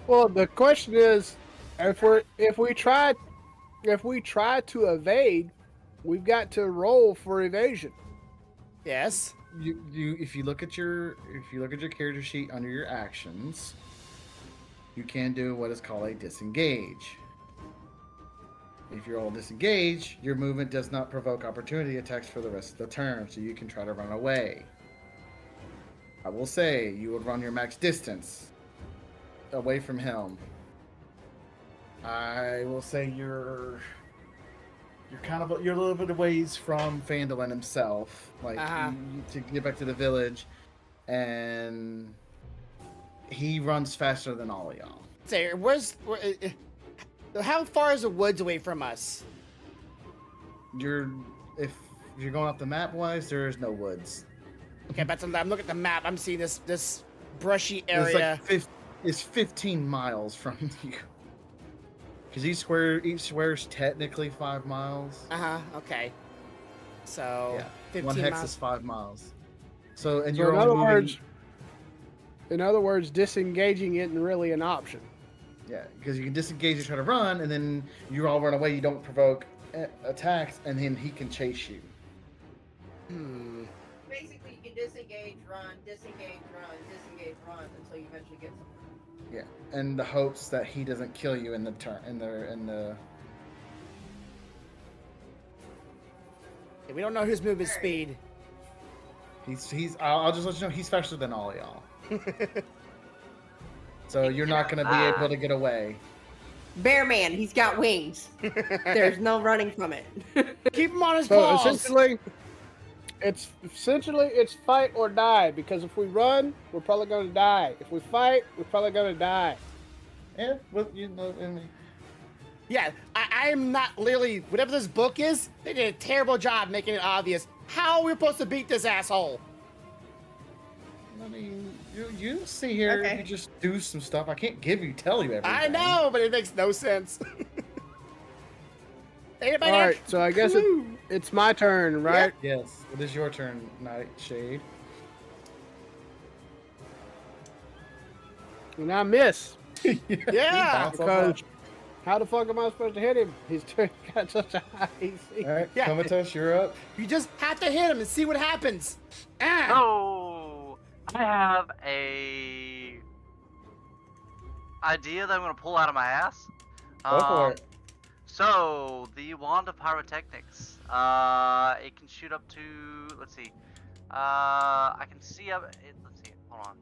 Well, the question is, if we try to evade, we've got to roll for evasion. Yes. If you look at your character sheet under your actions, you can do what is called a disengage. If you're all disengaged, your movement does not provoke opportunity attacks for the rest of the turn, so you can try to run away. I will say you would run your max distance away from him. I will say you're a little bit of ways from Fandolin himself, like to get back to the village, and he runs faster than all of y'all. Say, how far is the woods away from us? If you're going off the map wise, there is no woods. Okay, but I'm looking at the map. I'm seeing this brushy area. It's 15 miles from you. Because each square's technically 5 miles. Okay. So Yeah. 15 One hex miles. is 5 miles. So and So you're only in other words, disengaging isn't really an option. Yeah, because you can disengage and try to run, and then you all run away. You don't provoke attacks, and then he can chase you. Basically, you can disengage, run, disengage, run until you eventually get somewhere. Yeah, and the hopes that he doesn't kill you in the turn in the. Yeah, we don't know his movement speed. He's. I'll just let you know he's faster than all of y'all. So you're not going to be able to get away. Bear man, he's got wings. There's no running from it. Keep him on his So paws. essentially it's fight or die, because if we run, we're probably going to die. If we fight, we're probably going to die. Yeah, well, I mean, Yeah, I am not literally, whatever this book is, they did a terrible job making it obvious. How are we supposed to beat this asshole? you see here, Okay. you just do some stuff. I can't tell you everything. I know, but it makes no sense. Anybody All have right, so I guess clue? it's my turn, right? Yes, it is your turn, Nightshade. And I miss. Yeah. Because how the fuck am I supposed to hit him? He's got such a high AC. All right, Yeah. Comatose, you're up. You just have to hit him and see what happens. Ah. Oh, I have a idea that I'm gonna pull out of my ass. Go for it. So the wand of pyrotechnics, it can shoot up to. Let's see. I can see up. Let's see. Hold on.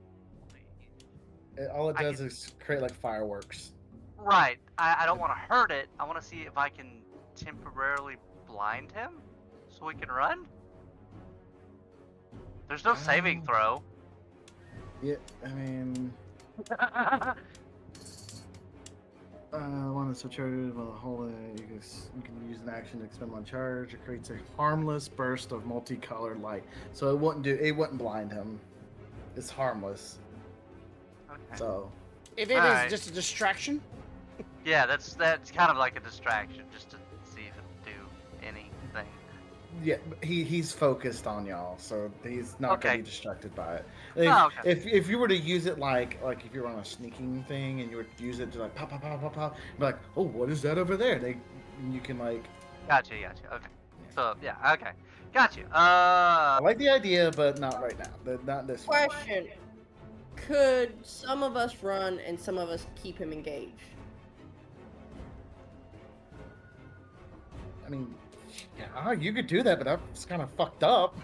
All it I does is create like fireworks. Right. I don't want to hurt it. I want to see if I can temporarily blind him, so we can run. There's no saving throw. Yeah, I mean, one that's so charged while holding it, you can use an action to expend one charge. It creates a harmless burst of multicolored light, so it wouldn't blind him. It's harmless. Okay. So If it Alright. is just a distraction. Yeah, that's kind of like a distraction, just to see if it'll do anything. yeah, he's focused on y'all, so he's not gonna Okay. be distracted by it. If, Oh, okay. if you were to use it like if you were on a sneaking thing and you would use it to like pop, be like, oh, what is that over there? You can like. Gotcha. Okay. So yeah, okay. Gotcha. I like the idea, but not right now. Not this one. Question: could some of us run and some of us keep him engaged? I mean, yeah, you could do that, but that's kind of fucked up.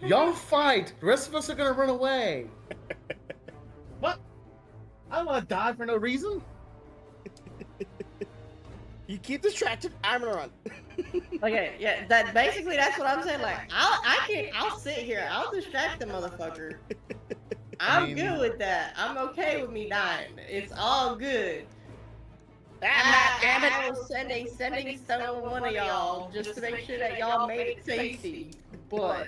Y'all fight. The rest of us are gonna run away. What? I don't want to die for no reason. You keep distracted, I'm gonna run. Okay, yeah, that's what I'm saying. Like, I'll sit here, I'll distract the motherfucker. I'm good with that. I'm okay with me dying. It's all good. I will send a sending stone to one of y'all just to make sure that y'all made it safety. But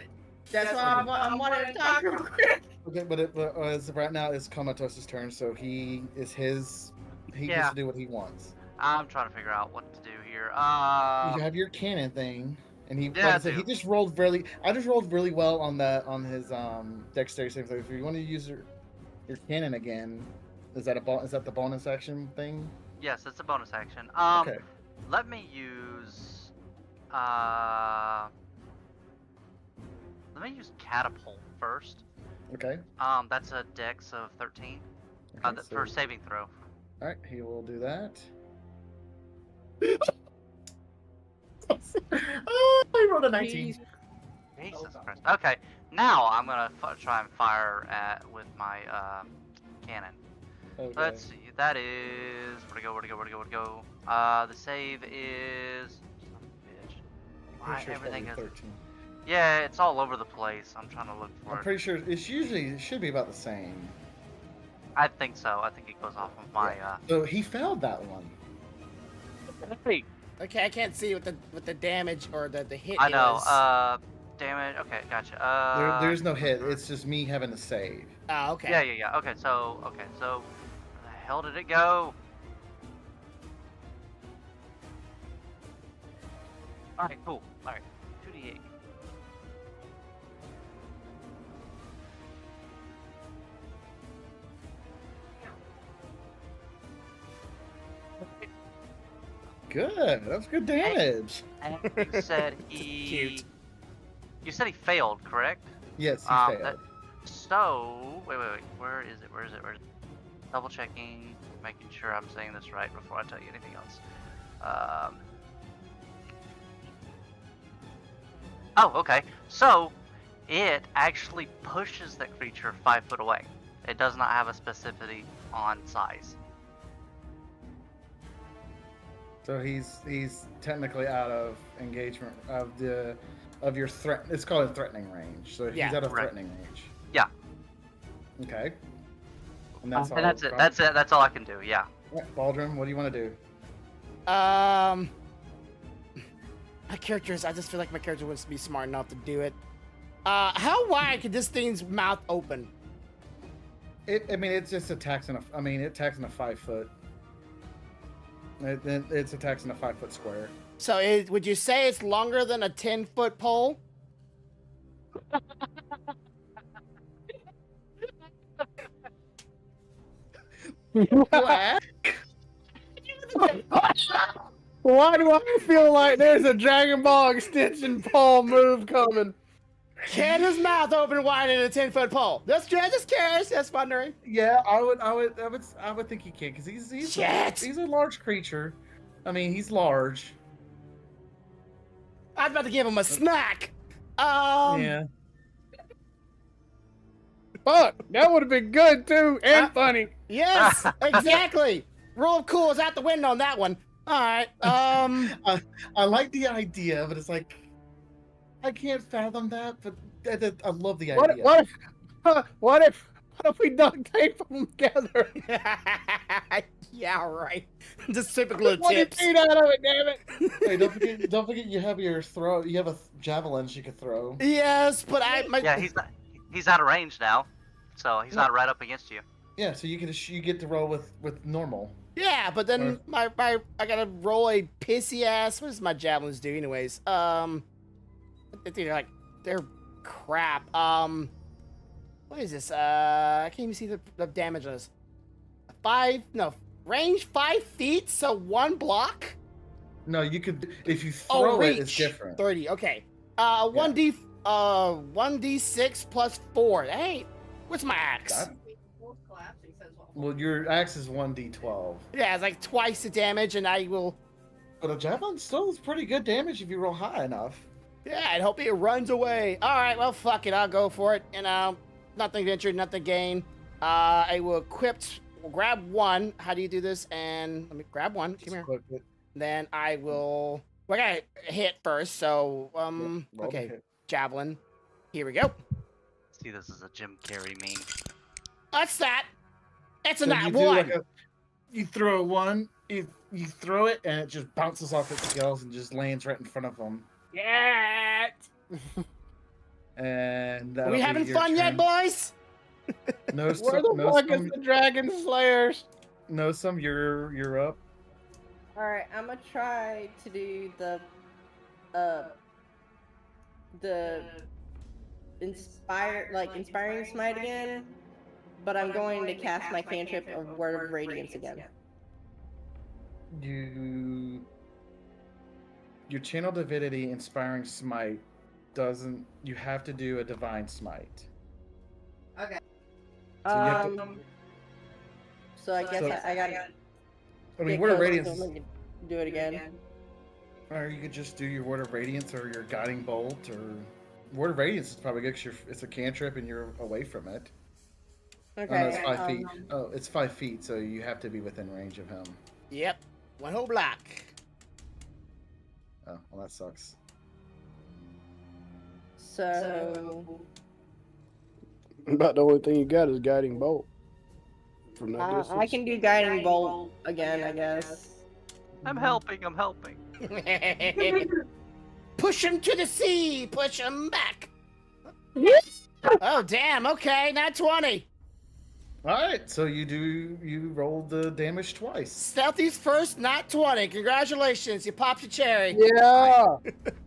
that's why I'm wanting to talk real quick. Okay, but as of right now, it's Comatose' turn, so he gets to do what he wants. I'm trying to figure out what to do here. You have your cannon thing, and he Yeah, like I I said, he do. just rolled I just rolled really well on his dexterity save. So if you want to use your cannon again, is that the bonus action thing? Yes, it's a bonus action. Okay. Let me use catapult first. Okay. That's a dex of 13. Okay, For saving throw. all right, he will do that. Oh, he rolled a 19. Jesus Christ. Okay, now I'm gonna try and fire with my cannon. Okay. Let's see. That is where'd it go? The save is. Son of a bitch. Why Pretty sure it's everything probably is? 13. Yeah, it's all over the place. I'm trying to look for I'm it. pretty sure it should be about the same. I think so. I think it goes off of my. So he failed that one. Hey, Okay, I can't see what the damage or the hit I know. is. Damn it. Okay, gotcha. There's no hit. It's just me having to save. Oh, okay. Yeah. Okay, so where the hell did it go? All right, cool. All right, 2d8. Good. That's good damage. And you said Cute. You said he failed, correct? Yes, he failed. So wait. Where is it? Double checking, making sure I'm saying this right before I tell you anything else. Oh, okay. So it actually pushes that creature 5 foot away. It does not have a specificity on size. So he's technically out of engagement of your threat. It's called a threatening range. So Yeah, he's out of right. threatening range. Yeah. Okay. And And that's it. That's it. That's all I can do. Yeah. Right, Baldrum, what do you want to do? My characters, I just feel like my character wouldn't be smart enough to do it. How wide could this thing's mouth open? It just attacks in a 5 foot. It's attacks in a 5 foot square. So would you say it's longer than a 10-foot pole? What? Why do I feel like there's a Dragon Ball extension pole move coming? Can his mouth open wider than a 10-foot pole? Just curious. Just wondering. Yeah, I would think he can because he's Shit. a large creature. I mean, he's large. I was about to give him a snack. Yeah. Fuck, that would have been good too, and funny. Yes, exactly. Rule of cool is out the window on that one. All right. I like the idea, but it's like I can't fathom that. But I love the idea. What if we duct tape them together? Yeah, right. Just super glue What you tips. feet out of it, damn it! Hey, don't forget you have your throw. You have a javelin you could throw. Yes, but Yeah, he's out of range now, so he's No. not right up against you. Yeah, so you get to roll with normal. Yeah, but then my I gotta roll a pissy ass. What does my javelins do, anyways? They're crap. What is this? I can't even see the damage on this. Range 5 feet, so 1 block. No, you could if you throw it, it's different. 30. Okay. 1d6 plus 4. That ain't. What's my axe? That- Well, your axe is 1d12. Yeah, it's like twice the damage, and I will. But a javelin still is pretty good damage if you roll high enough. Yeah, I'd hope it runs away. All right, well, fuck it. I'll go for it. Nothing ventured, nothing gained. I will we'll grab 1. How do you do this? And let me grab 1. Come here. Click it. Then I will. Well, I gotta hit first. So, Roll the okay, hit. javelin. Here we go. See, this is a Jim Carrey meme. That's that. That's a So nat you do 1. you throw 1, you throw it, and it just bounces off its scales and just lands right in front of them. Yeah. And Are we having fun yet, boys? No, Where some, the no, fuck some, is the Dragon Slayers? no, some. You're up. All right, I'm gonna try to do the inspiring smite again, but I'm going to cast my cantrip of Word of Radiance again. Your channel divinity inspiring smite doesn't. You have to do a divine smite. Okay. So you have to- So I guess So- I gotta. I mean, get word of close radiance. to him and do it again. Or you could just do your word of radiance or your guiding bolt or word of radiance is probably good because it's a cantrip and you're away from it. Okay. Oh, no, it's 5 feet. Oh, it's 5 feet, so you have to be within range of him. Yep. 1 whole block. Oh, well, that sucks. So About the only thing you got is guiding bolt. From that I distance. can do guiding bolt again, I guess. I'm helping. I'm helping. Push him to the sea. Push him back. Oh, damn. Okay, not 20. All right, so you rolled the damage twice. Stealthy's first, not 20. Congratulations. You popped your cherry. Yeah.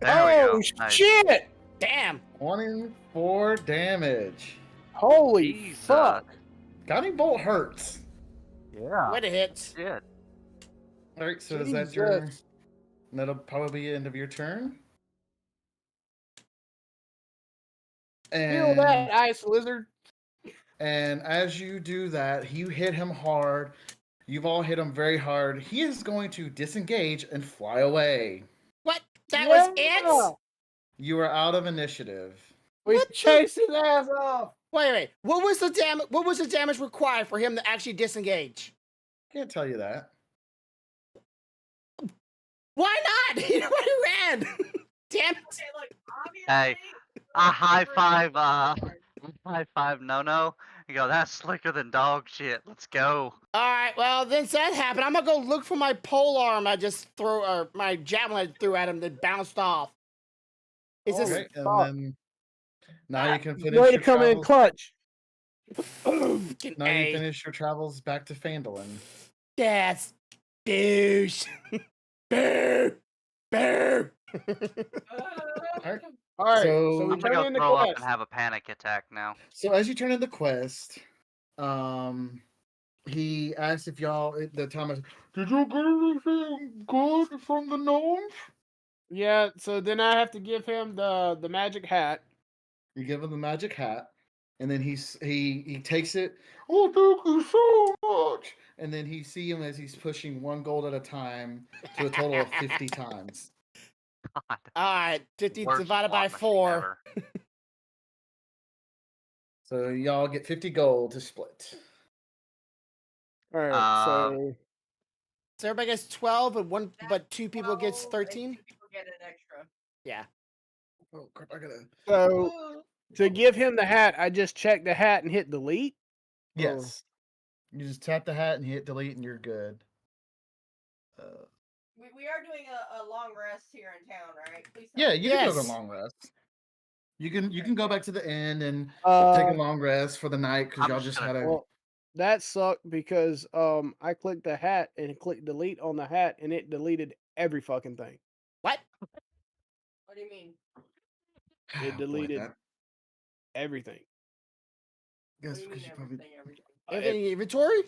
There we Oh go. Nice. shit! Damn. 24 damage. Holy Jesus. fuck! Guiding bolt hurts. Yeah. What a hit. Shit. All right, so is that your? Jesus. That'll probably be the end of your turn. Feel And that, ice lizard. And as you do that, you hit him hard. You've all hit him very hard. He is going to disengage and fly away. What? That was it? You are out of initiative. We What the- chased his ass off. Wait. What was the damage? What was the damage required for him to actually disengage? Can't tell you that. Why not? He already ran. Damn it. Okay, look, Hey, a high five, no. You go, that's slicker than dog shit. Let's go. All right. Well, since that happened, I'm gonna go look for my pole arm. I just threw, or my javelin I threw at him that bounced off. Is this? Okay, and fuck. then now you can finish Way to your come in travels. clutch. Fucking Now you A. finish your travels back to Phandalin. That's douche. Boo. Boo. Alright. All right, So- so we I'm gonna turn go into throw up quest. and have a panic attack now. So as you turn in the quest, he asks if y'all the Thomas. Did you get anything good from the gnomes? Yeah, so then I have to give him the magic hat. You give him the magic hat, and then he takes it. Oh, thank you so much! And then you see him as he's pushing 1 gold at a time to a total of 50 times. God. All right. 50 Worst divided by slot machine 4. ever. So y'all get 50 gold to split. All right, Um, So everybody gets 12, but 2 people gets 12, and 13. 2 people get an extra. Yeah. Oh crap! I gotta. so To give him the hat, I just check the hat and hit delete. Yes. You just tap the hat and hit delete, and you're good. We are doing a long rest here in town, right? Please tell Yeah, me. you can go to Yes. a long rest. You can go back to the inn and take Uh, a long rest for the night because I'm y'all just just gonna- had a. well, that sucked because I clicked the hat and clicked delete on the hat and it deleted every fucking thing. What? What do you mean? It Boy, deleted that- everything. What Guess do you because mean you probably. everything? Everything in your inventory?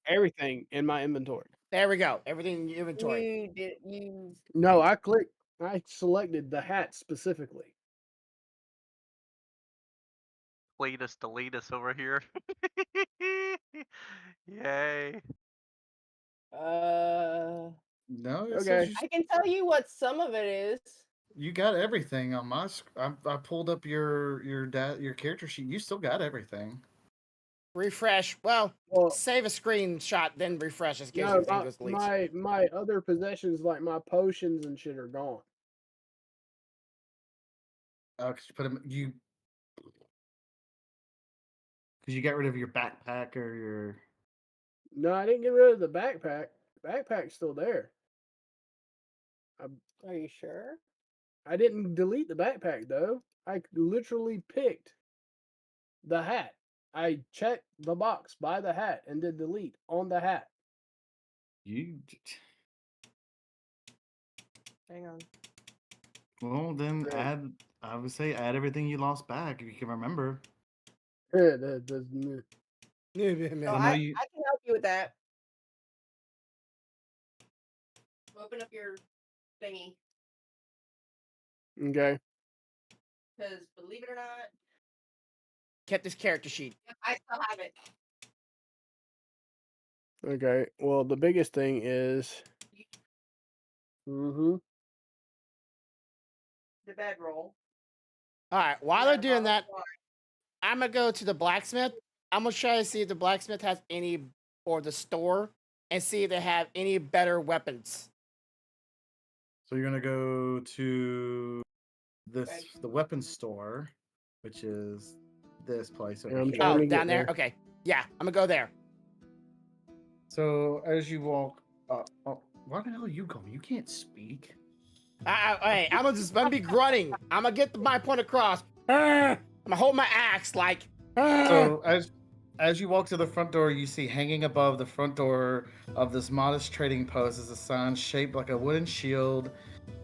Everything in my inventory. There we go. Everything in your inventory. You No, I selected the hat specifically. delete us over here. Yay. No, it Okay. says I can tell you what some of it is. you got everything on my. I pulled up your character sheet. You still got everything. Refresh. Well, Well, save a screenshot, then refresh in case no, everything goes deletes. my other possessions like my potions and shit are gone. Because you put them because you got rid of your backpack or your. No, I didn't get rid of the backpack. The backpack's still there. Are you sure? I didn't delete the backpack though. I literally picked the hat. I checked the box by the hat and did delete on the hat. You. Hang on. Well, then Right. add. I would say add everything you lost back if you can remember. That doesn't. So I know you. I can help you with that. Open up your thingy. Okay. Because believe it or not, Kept this character sheet. I still have it. Okay. Well, the biggest thing is. Mm-hmm. The bedroll. All right. While Yeah, they're doing that, fine. I'm gonna go to the blacksmith. I'm gonna try to see if the blacksmith has any, or the store, and see if they have any better weapons. So you're gonna go to the weapons store, which is this place over Yeah, I'm here. trying Oh, to down get there. there. Okay. Yeah, I'm gonna go there. So as you walk up, why the hell are you going? You can't speak. Hey, I'm gonna be grunting. I'm gonna get my point across. I'm gonna hold my axe like. So as you walk to the front door, you see hanging above the front door of this modest trading post is a sign shaped like a wooden shield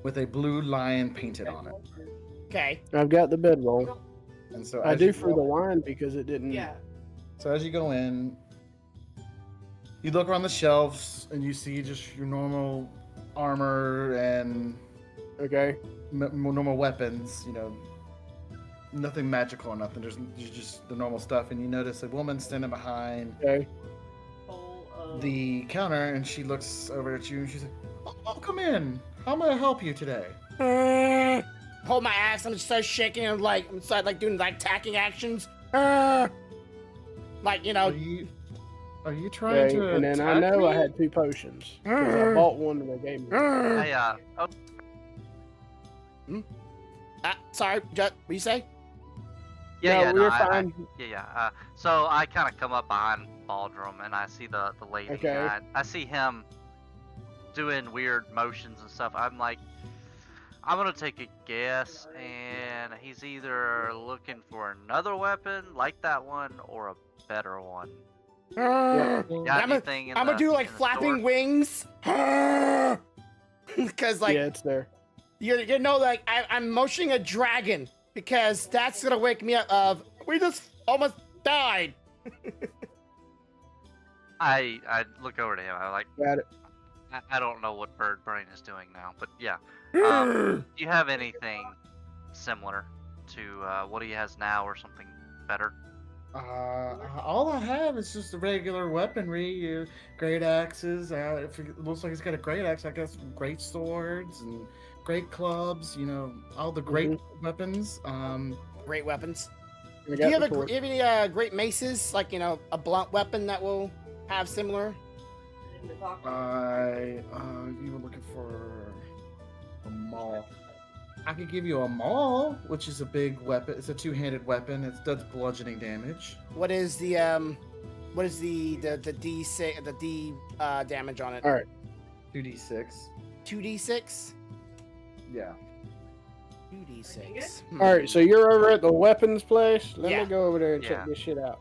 with a blue lion painted on it. Okay. I've got the bedroll. And so I as do you for the walk- wine because it didn't. Yeah. So as you go in, you look around the shelves and you see just your normal armor and Okay. normal weapons. You know, nothing magical or nothing. There's just the normal stuff. And you notice a woman standing behind Okay. Full of the counter, and she looks over at you and she's like, "Oh, come in. How may I help you today?" Hold my axe. I'm just start shaking and I'm start doing tacking actions. Like Are you trying Okay. to And then I attack know I me? had 2 potions because I bought one and they gave me. one. Hey, oh, Sorry, what you say? yeah, No, yeah, we're no, fine. yeah. So I kind of come up behind Baldrum and I see the lady. Okay. And I see him doing weird motions and stuff. I'm like, I'm gonna take a guess, and he's either looking for another weapon like that one or a better one. Got I'm anything in gonna the- do in the flapping store? wings. Because Yeah, it's there. you know I'm motioning a dragon because that's gonna wake me up of we just almost died. I look over to him. I'm like, Got it. I don't know what Bird Brain is doing now, but yeah. Do you have anything similar to what he has now, or something better? All I have is just the regular weaponry, great axes. If it looks like he's got a great axe, I guess great swords and great clubs. You know, all the great weapons. Great weapons. I Do you got have the torch. any great maces? A blunt weapon that will have similar? in the talk. You were looking for a moth. I could give you a maul, which is a big weapon. It's a two-handed weapon. It does bludgeoning damage. What is the D6 the D damage on it? All right. 2d6. 2d6. Yeah. 2d6. All right. So you're over at the weapons place. Let Yeah. me go over there and Yeah. check this shit out.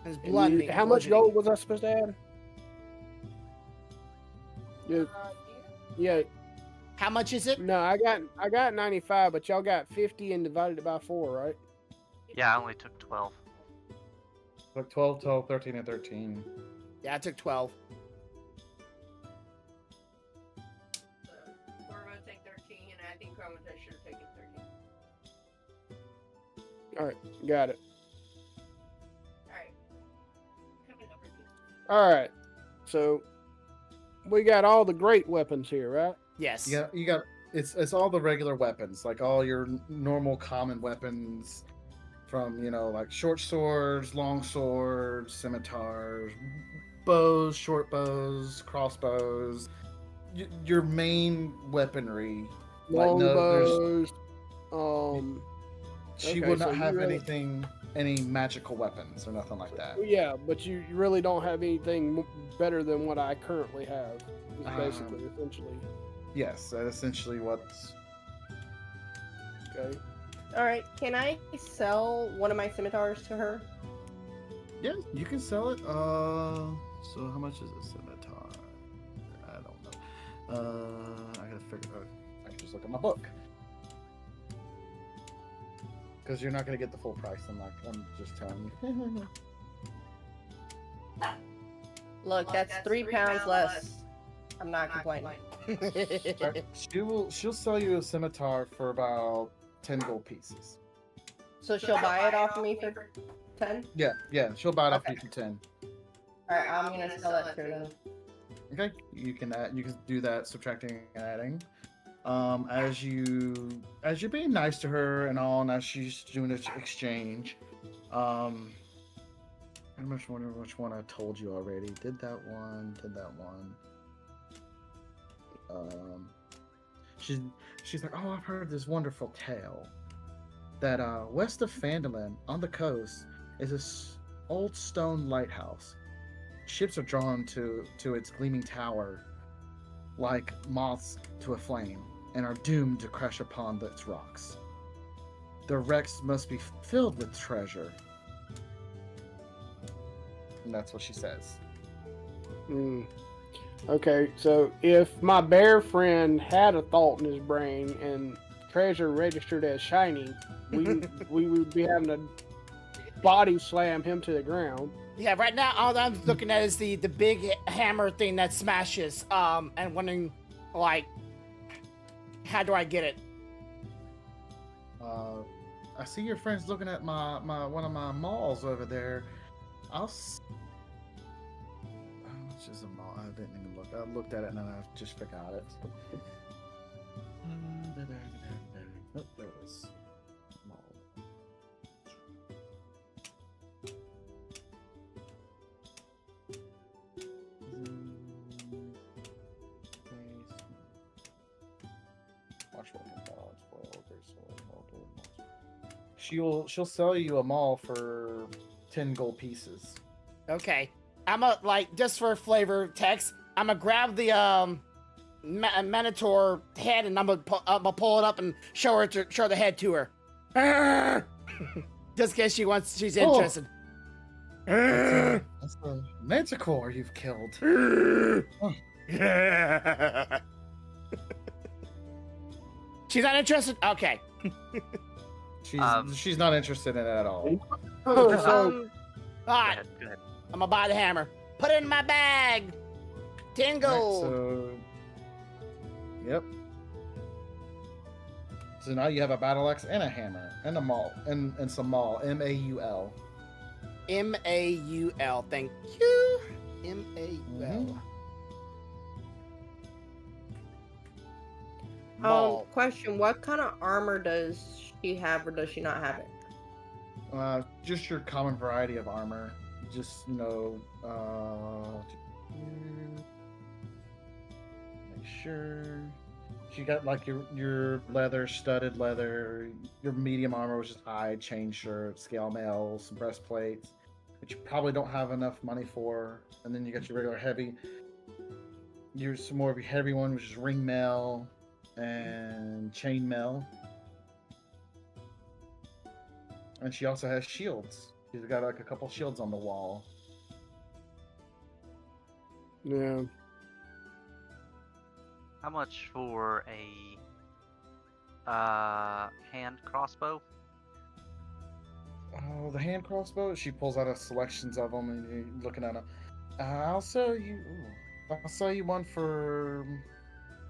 It's And bludgeoning. how much gold was I supposed to add? Yeah. Yeah. How much is it? No, I got 95, but y'all got 50 and divided it by 4, right? Yeah, I only took 12. Like 12, 12, 13, and 13. Yeah, I took 12. We're gonna take 13, and I think Chromatus should have taken 13. All right, got it. Alright. Coming over to you. All right. So we got all the great weapons here, right? Yes. You got it's all the regular weapons, like all your normal common weapons, from like short swords, long swords, scimitars, bows, short bows, crossbows. Your main weaponry. Long there's- bows. She Okay, would so not you have really- any magical weapons or nothing like that. Yeah, but you really don't have anything better than what I currently have. Is basically, essentially. Yes, that's essentially what's. Okay. All right. Can I sell one of my scimitars to her? Yeah, you can sell it. So how much is a scimitar? I don't know. I gotta figure out. I can just look at my book. Because you're not gonna get the full price. I'm just telling you. Look, that's 3 pounds less. I'm not complaining. Alright, she'll sell you a scimitar for about 10 gold pieces. So she'll buy it off of me for 10? Yeah, she'll buy it off Okay. you for 10. Alright, I'm gonna sell that to her then. Okay, you can do that, subtracting and adding. As you're being nice to her and all, and as she's doing this exchange, I'm just wondering which one I told you already. Did that one? She's like, oh, I've heard this wonderful tale that west of Phandalin on the coast is this old stone lighthouse. Ships are drawn to its gleaming tower like moths to a flame, and are doomed to crash upon its rocks. The wrecks must be filled with treasure. And that's what she says. Hmm. Okay, so if my bear friend had a thought in his brain and treasure registered as shiny, we would be having to body slam him to the ground. Yeah, right now all I'm looking at is the big hammer thing that smashes. And wondering, like, how do I get it? I see your friend's looking at my one of my malls over there. Which is a mall? I didn't even look. I looked at it and then I just forgot it. Oh, there it is. Mall. She'll sell you a maul for 10 gold pieces. Okay. I'm a like just for flavor text. I'm gonna grab the Minotaur head and I'm gonna pull it up and show the head to her. Just in case she's interested. That's the manticore you've killed. She's not interested? Okay. She's not interested in it at all. So, Alright, Go ahead. I'm gonna buy the hammer. Put it in my bag. 10 gold. So, yep. So now you have a battle axe and a hammer and a maul and some maul. MAUL. MAUL. Thank you. MAUL. Maul. Question, what kind of armor does she have or does she not have it? Just your common variety of armor. Just, make sure. She got like your leather, studded leather, your medium armor, which is hide, chain shirt, scale mail, some breastplates, which you probably don't have enough money for. And then you got your regular heavy. You're some more of your heavy one, which is ring mail and chain mail. And she also has shields. She's got like a couple shields on the wall. Yeah. How much for a hand crossbow? Oh, the hand crossbow. She pulls out a selections of them, and you're looking at them. I'll sell you. I'll sell you one for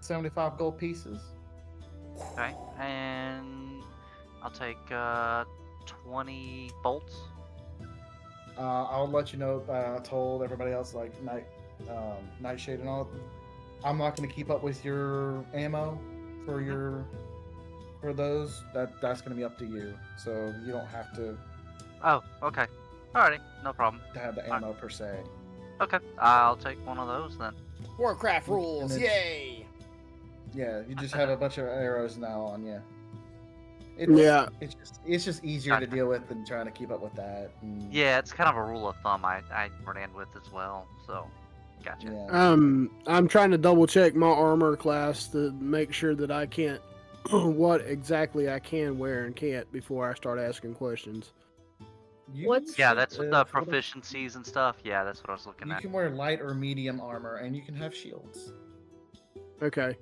75 gold pieces. Okay, and I'll take 20 bolts. I'll let you know. I told everybody else, like Nightshade and all. I'm not going to keep up with your ammo for those. That's going to be up to you. So you don't have to Oh, okay. Alrighty, no problem. have the ammo per se. Okay, I'll take one of those then. Warcraft rules, it's- yay! Yeah, you just have a bunch of arrows now on you. Yeah. It's just easier to deal with than trying to keep up with that. And, Yeah, it's kind of a rule of thumb I ran with as well, so gotcha. yeah. I'm trying to double check my armor class to make sure that I can't what exactly I can wear and can't before I start asking questions. What's- Yeah, should, that's the for the- proficiencies and stuff. Yeah, that's what I was looking You at. can wear light or medium armor, and you can have shields. Okay.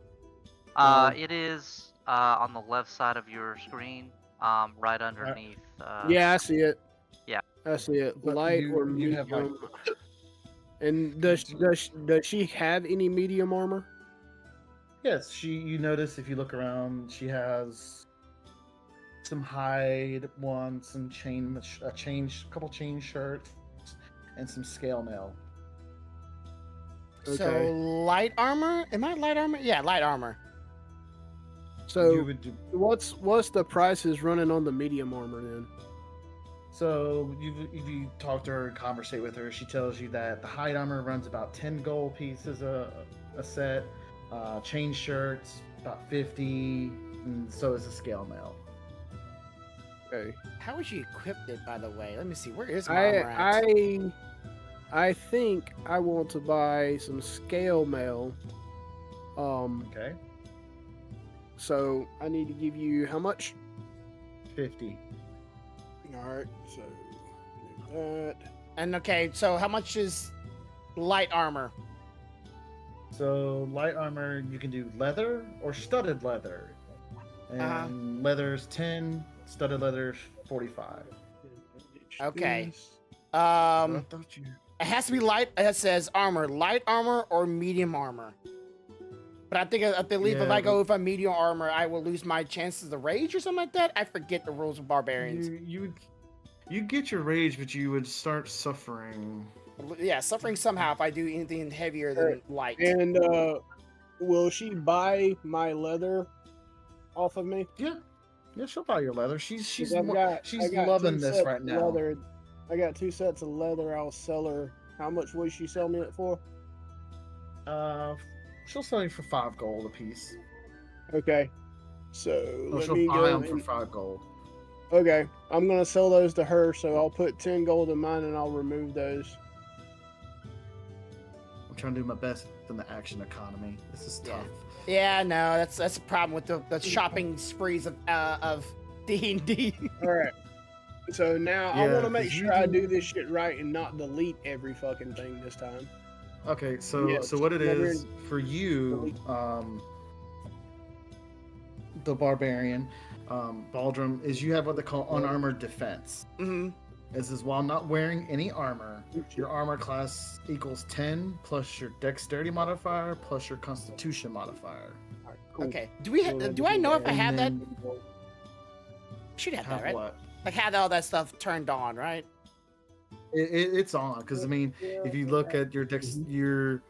It is on the left side of your screen, right underneath. Yeah, I see it. yeah. I see it. But Light you- or you medium. have, like- And does she have any medium armor? Yes, you notice if you look around, she has some hide one, some couple chain shirts, and some scale mail. So Okay. light armor? Am I light armor? Yeah, light armor. So You would do- what's the prices running on the medium armor then? So if you talk to her and conversate with her, she tells you that the hide armor runs about 10 gold pieces a set. Chain shirts about 50, and so is the scale mail. Okay. How would you equip it, by the way? Let me see. Where is my armor at? I think I want to buy some scale mail. Okay, So I need to give you how much? 50. All right. So do that. And okay, so how much is light armor? So light armor, you can do leather or studded leather, and leather's 10, studded leather's 45. Okay. I thought you. It has to be light. It says armor, light armor or medium armor. But I believe if Yeah, I go with a medium armor, I will lose my chances of rage or something like that. I forget the rules of barbarians. You get your rage, but you would start suffering. Yeah, suffering somehow if I do anything heavier than light. And will she buy my leather off of me? Yeah, she'll buy your leather. 'Cause She's I got loving two this sets right of now. leather. I got 2 sets of leather. I'll sell her. How much would she sell me it for? She'll sell you for 5 gold a piece. Okay. So Or let she'll me buy go. them for 5 gold. Okay, I'm gonna sell those to her. So I'll put 10 gold in mine, and I'll remove those. I'm trying to do my best in the action economy. This is tough. Yeah, no, that's a problem with the shopping sprees of D&D. All right. So now I Yeah, want to make 'cause you sure I do- do this shit right and not delete every fucking thing this time. Okay, so Yeah, so what it never- is for you, the barbarian, Baldrum, is you have what they call unarmored defense. hmm This is while not wearing any armor, your armor class equals 10 plus your dexterity modifier plus your constitution modifier. All right, cool. Okay. Do I know if I And have that? then Should have that, have right? what? Like have all that stuff turned on, right? It's on because I mean, if you look at your you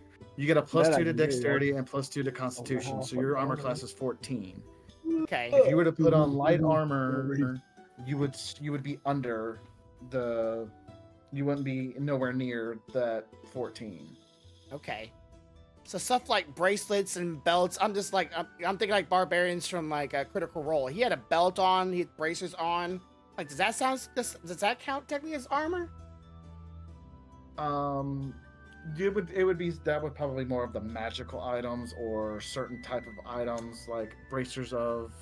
get a plus That I 2 to can do, yeah. dexterity and plus 2 to constitution, so your armor class is 14. Okay. If you were to put on light armor, you would be under you wouldn't be nowhere near that 14. Okay. So stuff like bracelets and belts. I'm just like I'm thinking like barbarians from like a Critical Role. He had a belt on. He had bracers on. Like, does that count technically as armor? It would be that would probably more of the magical items or certain type of items like bracers of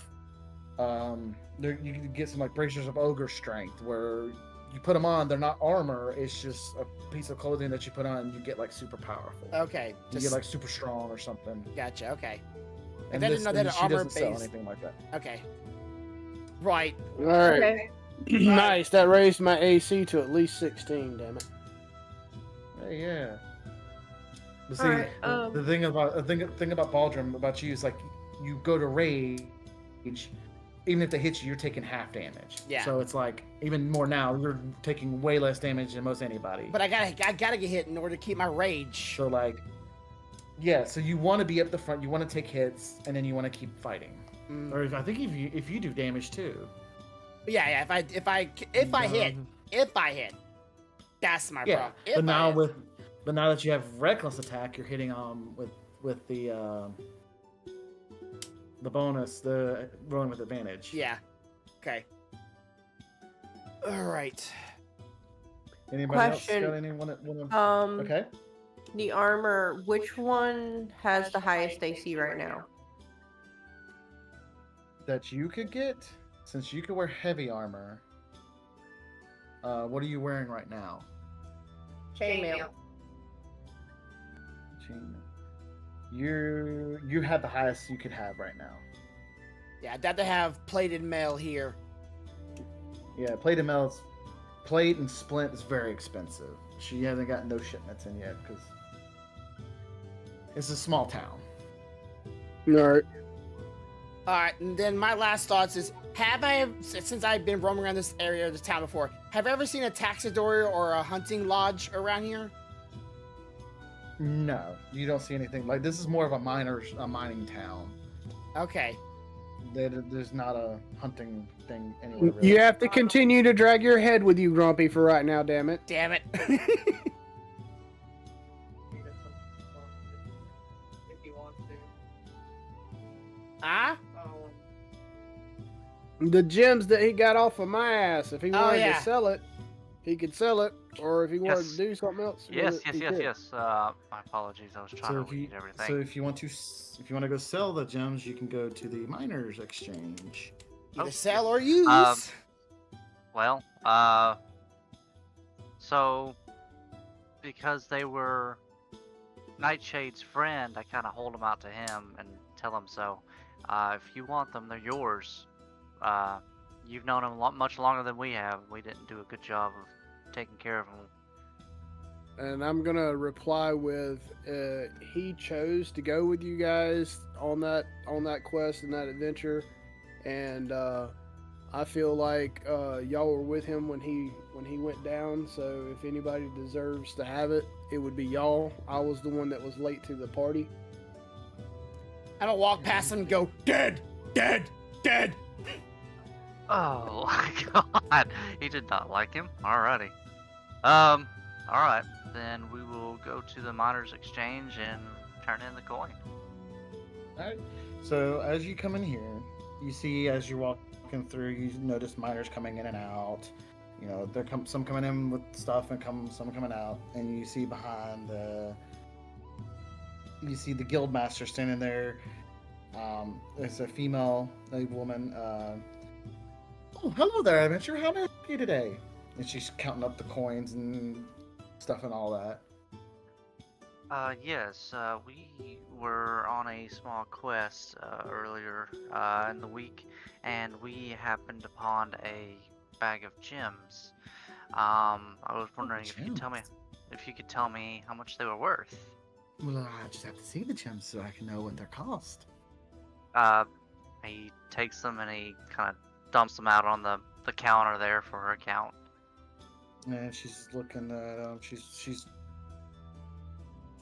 there you can get some like bracers of ogre strength where you put them on, they're not armor, it's just a piece of clothing that you put on and you get like super powerful. Okay. You get like super strong or something. Gotcha. Okay. And I didn't know that she armor doesn't sell based. anything like that. Okay. Right. All right. Okay. Nice. That raised my AC to at least 16. Damn it. Hey, yeah. But see, Alright, the thing about Baldrum about you is like you go to rage, even if they hit you, you're taking half damage. Yeah. So it's like even more now, you're taking way less damage than most anybody. But I gotta get hit in order to keep my rage. So like, yeah. So you want to be up the front, you want to take hits, and then you want to keep fighting. Mm. Or I think if you do damage too. Yeah. If I hit, that's my Yeah. problem. But now that you have reckless attack, you're hitting with the bonus, the rolling with advantage. Yeah. Okay. All right. Anybody Question. else got anyone? Okay. The armor, which one has the highest AC right now? That you could get, since you could wear heavy armor. What are you wearing right now? Chainmail. You have the highest you could have right now. Yeah, I'd have to have plated mail here. Yeah, plate and splint is very expensive. She hasn't gotten those shipments in yet because it's a small town. All right. All right, and then my last thoughts is: since I've been roaming around this area of this town before, have I ever seen a taxidermy or a hunting lodge around here? No, you don't see anything like this. Is more of a mining town. Okay. There's not a hunting thing anywhere. Really. You have to continue to drag your head with you, Grumpy, for right now. Damn it. Damn it. If he wants to. Ah? The gems that he got off of my ass. If he wanted yeah. to sell it, he could sell it. Or if he wanted Yes. to do something else. with Yes, it, yes, he yes, could. yes. My apologies. I was trying So to if you read everything. so if you want to go sell the gems, you can go to the miners' exchange. Either Oh, sell or use. Well, so because they were Nightshade's friend, I kind of hold them out to him and tell him so. If you want them, they're yours. You've known them much longer than we have. We didn't do a good job of taking care of them. And I'm gonna reply with, he chose to go with you guys on that quest and that adventure, and I feel like y'all were with him when he went down. So if anybody deserves to have it, it would be y'all. I was the one that was late to the party. I'm gonna walk past him and go, dead, dead, dead. Oh my god, he did not like him. Alrighty. Alright, then we will go to the miners' exchange and turn in the coin. Alright. So as you come in here, you see as you're walking through, you notice miners coming in and out. You know, some coming in with stuff and some coming out, and you see behind you see the guild master standing there. It's a woman. Oh, hello there, adventure. How may I help you today? And she's counting up the coins and stuff and all that. Yes, we were on a small quest earlier in the week, and we happened upon a bag of gems. I was wondering if you could tell me how much they were worth. Well, I just have to see the gems so I can know what their cost. He takes them and he kind of dumps them out on the counter there for her account. And she's looking at she's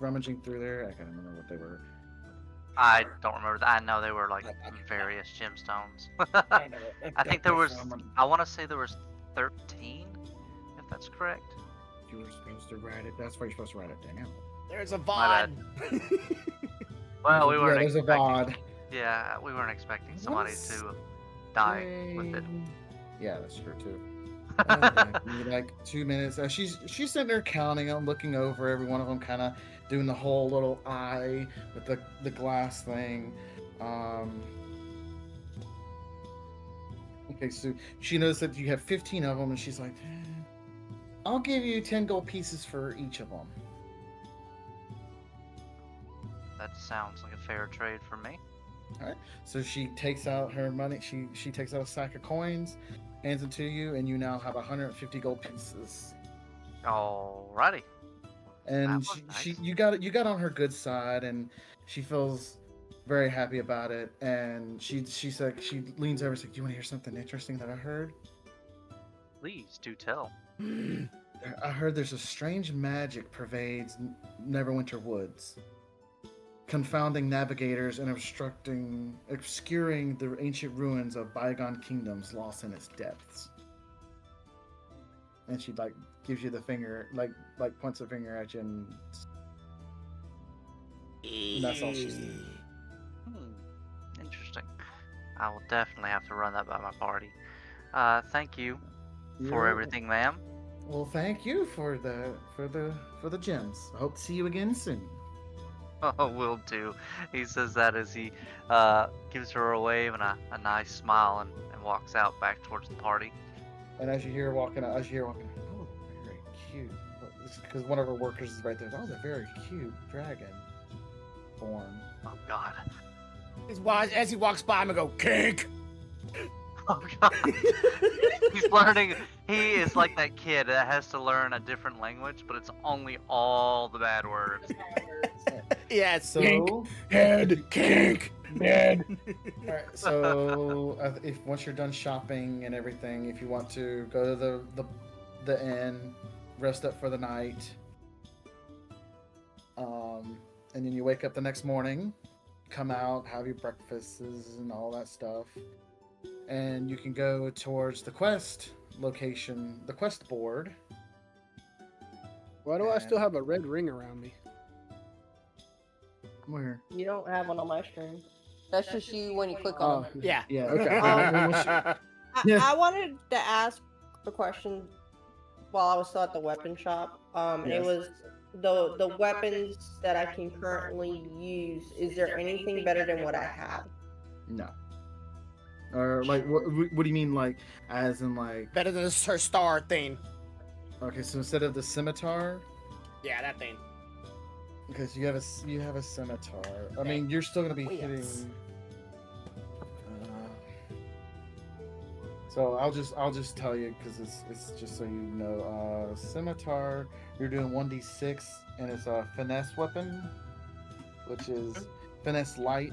rummaging through there. I can't remember what they were. I don't remember that. I know they were like various gemstones. I think there was. I want to say there was 13, if that's correct. You were supposed to write it. That's where you're supposed to write it down. There's a My VOD. Well, we Yeah, weren't there's a expecting. VOD. Yeah, we weren't expecting somebody What's- to die with it. Yeah, that's true too. Okay, maybe like 2 minutes. She's sitting there counting them, looking over every one of them, kind of doing the whole little eye with the glass thing. Okay, so she knows that you have 15 of them, and she's like, "I'll give you 10 gold pieces for each of them." That sounds like a fair trade for me. So she takes out her money. She takes out a sack of coins, hands it to you, and you now have 150 gold pieces. Alrighty. And That was she nice. you got on her good side, and she feels very happy about it. And she's like, she leans over and says, "Do you want to hear something interesting that I heard? Please do tell. I heard there's a strange magic pervades Neverwinter Woods, confounding navigators and obscuring the ancient ruins of bygone kingdoms lost in its depths." And she like gives you the finger, like points a finger at you, and that's all she sees. Interesting. I will definitely have to run that by my party. Thank you for You're- everything, ma'am. Well, thank you for the gems. I hope to see you again soon. Oh, will do. He says that as he gives her a wave and a nice smile and walks out back towards the party. And as you hear her walking out, oh, very cute. Because one of her workers is right there. That was a very cute dragon form. Oh God. As he walks by, I'm gonna go, kink. Oh God. He's learning. He is like that kid that has to learn a different language, but it's only all the bad words. Yeah, So, Head, kink, dead. all right, so if once you're done shopping and everything, if you want to go to the inn, rest up for the night, and then you wake up the next morning, come out, have your breakfasts and all that stuff, and you can go towards the quest location, the quest board. Why do I still have a red ring around me? Where? You don't have one on my screen. That's just you when you click Oh, on it. Yeah. Yeah. Okay. Yeah. I wanted to ask a question while I was still at the weapon shop. And it Yes. was the weapons that I can currently use. Is there anything better than what I have? No. Or like, what do you mean, like, as in like? Better than her star thing. Okay, so instead of the scimitar, Yeah, that thing. because you have a scimitar. I mean, you're still gonna be Yes. hitting. So I'll just tell you because it's just so you know. Scimitar, you're doing 1d6, and it's a finesse weapon, which is finesse light.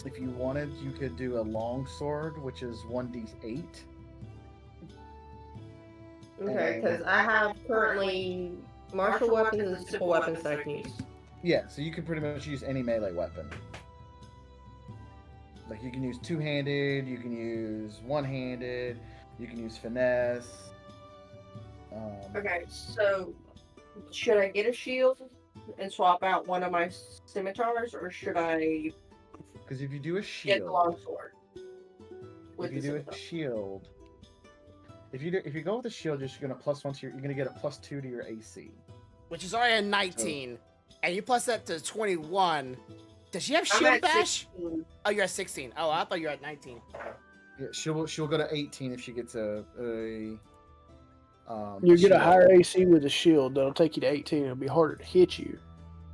If you wanted, you could do a long sword, which is 1d8. Okay, because I have currently martial weapons and simple weapons that I can use. Yeah, so you can pretty much use any melee weapon. Like you can use two-handed, you can use one-handed, you can use finesse. Okay, so should I get a shield and swap out one of my scimitars, or should I Because if you do a get the shield, longsword? if you do a shield, if you go with a shield, you're just gonna +1 to you're gonna get a +2 to your AC. Which is already a 19. And you plus that to 21. Does she have I'm shield at bash? 16. Oh, you're at 16. Oh, I thought you were at 19. Yeah, she'll go to 18 if she gets a You get a shield. higher AC with a shield. That'll take you to 18. It'll be harder to hit you.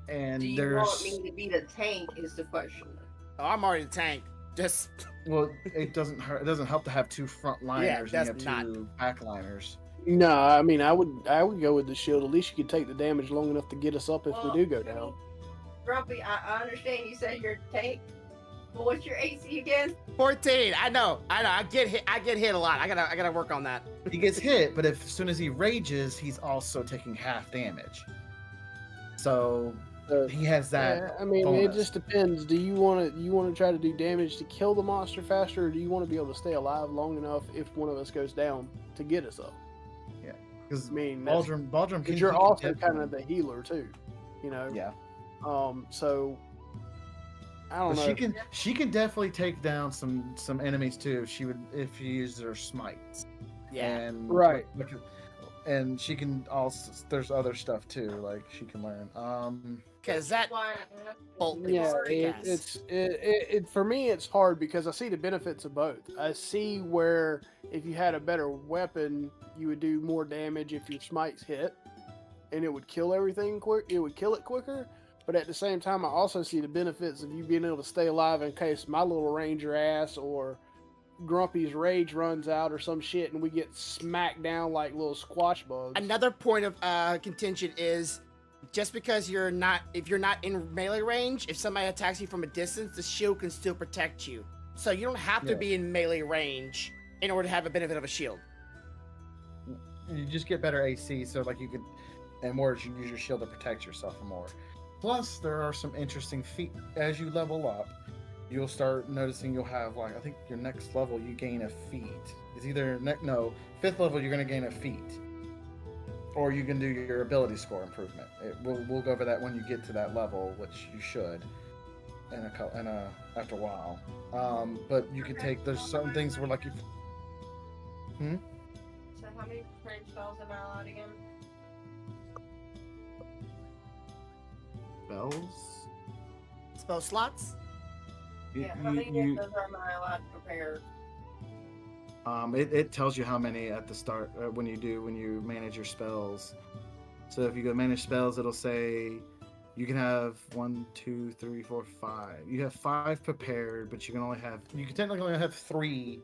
And Do you there's want me to be the tank? Is the question. Oh, I'm already the tank. Just well, it doesn't hurt. It doesn't help to have two front liners. does and you have two back liners. No, I mean I would go with the shield. At least you could take the damage long enough to get us up if we do go down. Grumpy, I understand you said you're a tank, but what's your AC again? 14. I know. I get hit a lot. I gotta work on that. He gets hit, but as soon as he rages, he's also taking half damage. So he has that. Yeah, I mean, bonus. it just depends. Do you want to try to do damage to kill the monster faster, or do you want to be able to stay alive long enough if one of us goes down to get us up? because I mean, Baldrum can. because you're he can also kind definitely- of the healer too, you know. Yeah. So I don't But know. she can definitely take down some enemies too if she uses her smites. Yeah. And Right. and she can also there's other stuff too, like she can learn. Because that Why? bolt Yeah, is it for me it's hard because I see the benefits of both. I see where if you had a better weapon, you would do more damage if your smites hit, and it would kill everything quick. It would kill it quicker. But at the same time, I also see the benefits of you being able to stay alive in case my little ranger ass or Grumpy's rage runs out or some shit, and we get smacked down like little squash bugs. Another point of contention is just because if you're not in melee range, if somebody attacks you from a distance, the shield can still protect you. So you don't have to Yeah. be in melee range in order to have a benefit of a shield. You just get better AC, so like you could, and more you use your shield to protect yourself more. Plus, there are some interesting feat as you level up. You'll start noticing you'll have like I think your next level you gain a feat. It's either fifth level you're gonna gain a feat, or you can do your ability score improvement. We'll go over that when you get to that level, which you should after a while. But you can take there's certain things where like you. So how many range spells am I allowed again? Spells. Spell slots? Yeah, how many of those am I allowed to prepare? It tells you how many at the start when you manage your spells. So if you go manage spells, it'll say you can have 1, 2, 3, 4, 5. You have 5 prepared, but you can technically only have 3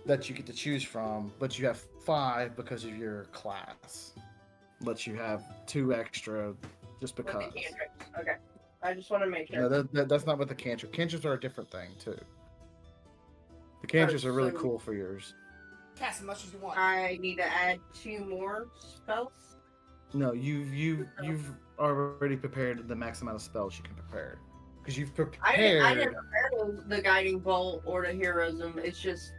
that you get to choose from, but you have 5 because of your class. But you have 2 extra just because. With the cantrips. Okay. I just want to make No, sure. that's not with the cantrip. Cantrips are a different thing too. The cantrips are really so- cool for yours. Cast as much as you want. I need to add 2 more spells. No, you've already prepared the max amount of spells you can prepare because you've I prepared. didn't prepare the guiding bolt or the heroism. It's just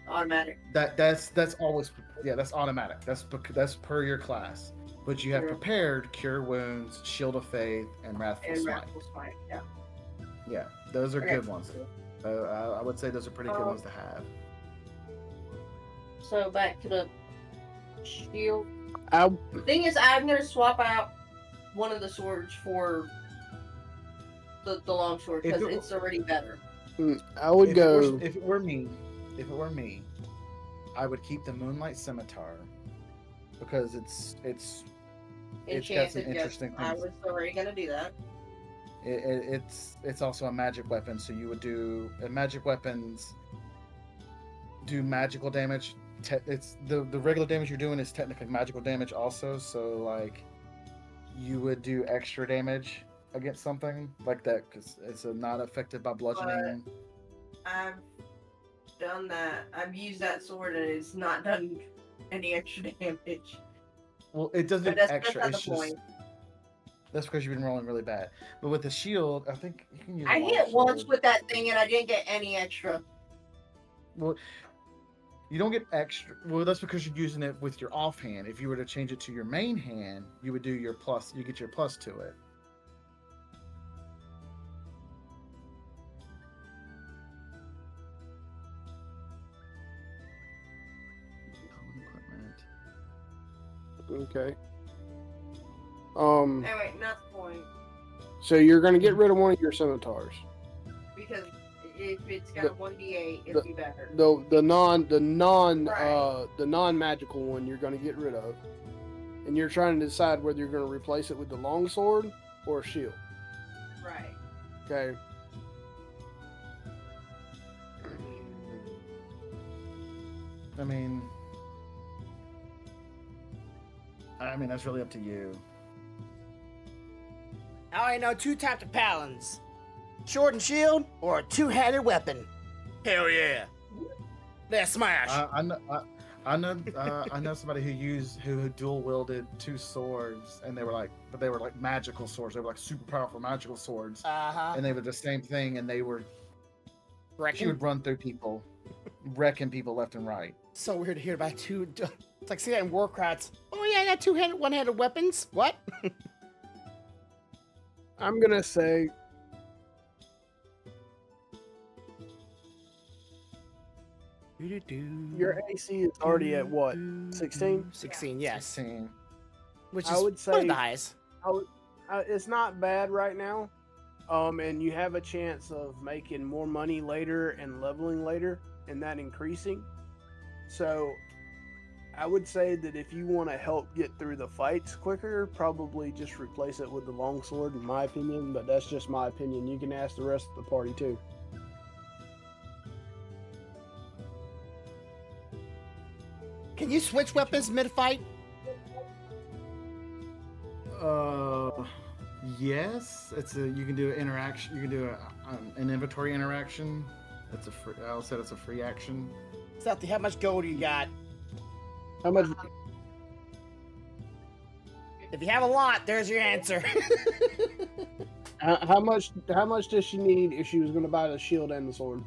automatic. That's always that's automatic. That's per your class. But you have Yeah. prepared Cure Wounds, Shield of Faith, and Wrathful And Smite. Wrathful Smite. Yeah. Yeah, those are Okay. good ones. I would say those are pretty good ones to have. So back to the shield. I The thing is, I'm gonna swap out one of the swords for the long sword If because it- it's already better. I would go. If it were me, I would keep the Moonlight Scimitar because it's got some Enchanted, yes. interesting I things. was already gonna do that. It's also a magic weapon, so you would do magic weapons do magical damage. It's the regular damage you're doing is technically magical damage also, so like you would do extra damage against something like that because it's not affected by bludgeoning. I've done that. I've used that sword and it's not done any extra damage. Well, it doesn't But do extra. not It's the just point. that's because you've been rolling really bad. But with the shield, I think you can use. I a long hit once sword. with that thing and I didn't get any extra. Well, you don't get extra. Well, that's because you're using it with your offhand. If you were to change it to your main hand, you would do your plus. You get your plus to it. Equipment. Okay. Anyway, not the point. So you're gonna get rid of one of your scimitars. Because if it's got a 1d8, it'd be better. The non Right. magical one you're gonna get rid of, and you're trying to decide whether you're gonna replace it with the longsword or a shield. Right. Okay. I mean, that's really up to you. I only know 2 types of paladins: sword and shield, or a 2-handed weapon. Hell yeah! Let's smash. I know somebody who dual wielded 2 swords, and they were like magical swords. They were like super powerful magical swords, Uh huh. and they were the same thing. And they were she Correction. would run through people. wrecking people left and right. So weird to hear about two. It's like see that in Warcraft. Oh yeah, I got two-handed, one-handed weapons. What? I'm gonna say your AC is already at what? 16? 16, yes. 16. Which is I would one of say- the highest. It's not bad right now. And you have a chance of making more money later and leveling later and that increasing. So I would say that if you want to help get through the fights quicker, probably just replace it with the longsword, in my opinion. But that's just my opinion. You can ask the rest of the party too. Can you switch weapons mid-fight? Yes. You can do an interaction. You can do an inventory interaction. I'll say it's a free action. Salty, how much gold you got? How much? If you have a lot, there's your answer. How much? How much does she need if she was going to buy the shield and the sword?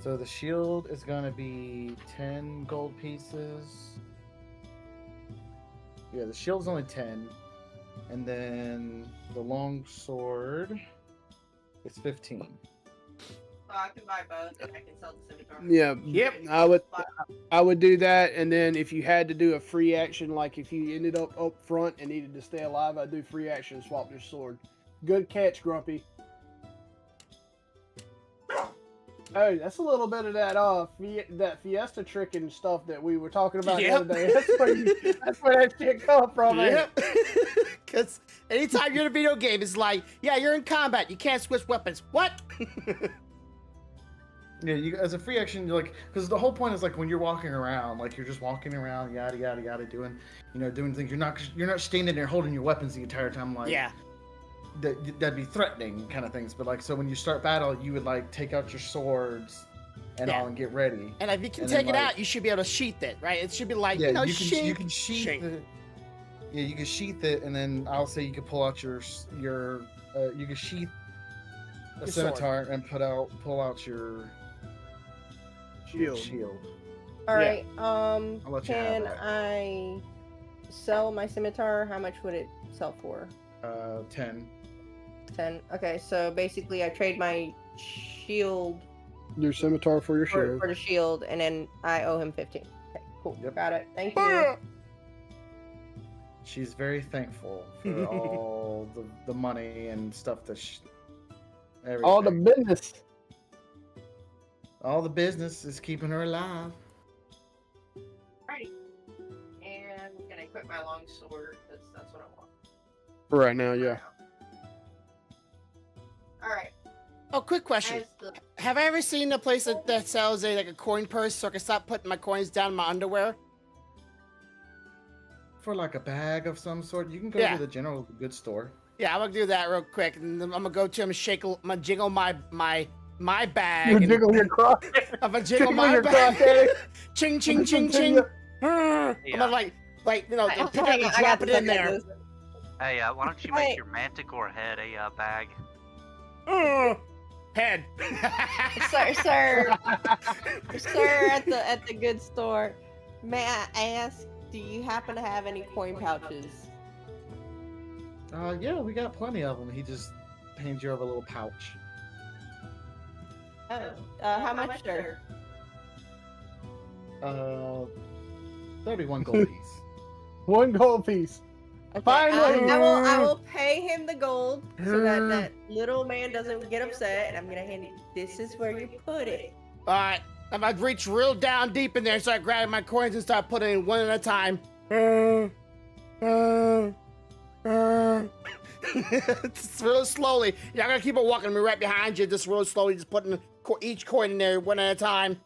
So the shield is going to be 10 gold pieces. Yeah, the shield's only 10. And then the long sword is 15. So I can buy both and I can sell the scimitar. Yeah. Yep. I would do that, and then if you had to do a free action, like if you ended up front and needed to stay alive, I'd do free action and swap your sword. Good catch, Grumpy. Hey, that's a little bit of that Fiesta trick and stuff that we were talking about the other day. That's where that shit come from. Yep. Because anytime you're in a video game, it's like, yeah, you're in combat. You can't switch weapons. What? Yeah, as a free action, you're like, because the whole point is like when you're walking around, like you're just walking around, yada yada yada, doing things. You're not standing there holding your weapons the entire time. Like, Yeah. that'd be threatening kind of things. But like, so when you start battle, you would like take out your swords and Yeah. all and get ready. And if you can And take then, it like- out, you should be able to sheath it, right? It should be like, Yeah, you know, you can sheath sheath. it. Yeah, you can sheath it, and then I'll say you can pull out you can sheath a Your sword. scimitar and pull out your shield. All Yeah. right. I'll let you have Can that. I sell my scimitar? How much would it sell for? 10. 10. Okay, so basically I trade my shield Your scimitar for your shield. for the shield, and then I owe him 15. Okay, cool. Yep. Got it. Thank you. She's very thankful for all the money and stuff that everything. All the business. All the business is keeping her alive. Alrighty. And I'm gonna equip my long sword because that's what I want. For right now, yeah. Alright. Oh, quick question. As the Have I ever seen a place that sells a coin purse so I can stop putting my coins down in my underwear? For like a bag of some sort, you can go Yeah. to the general goods store. Yeah, I'm gonna do that real quick, and then I'm gonna go to him and I'm gonna jiggle my bag. You and- jiggle your crotch. I'm gonna jiggle Jiggle my your bag. crotch, Eddie. Ching ching ching ching. I'm Yeah. gonna like you know, Hang pick on, it up and I got drop it this, in I got there. this. Hey, why don't you Hey. make your manticore head a bag? Head. Sir, at the good store, may I ask, do you happen to have any coin pouches? Yeah, we got plenty of them. He just hands you over a little pouch. Oh, how much, sir? 31 gold piece. 1 gold piece. Okay, Finally! I will pay him the gold so that little man doesn't get upset, and I'm gonna hand it. This is where you put it. All right, I'm gonna reach real down deep in there and start grabbing my coins and start putting in one at a time. Just real slowly. You're not gonna keep on walking me right behind you. Just real slowly, just putting each coin in there one at a time.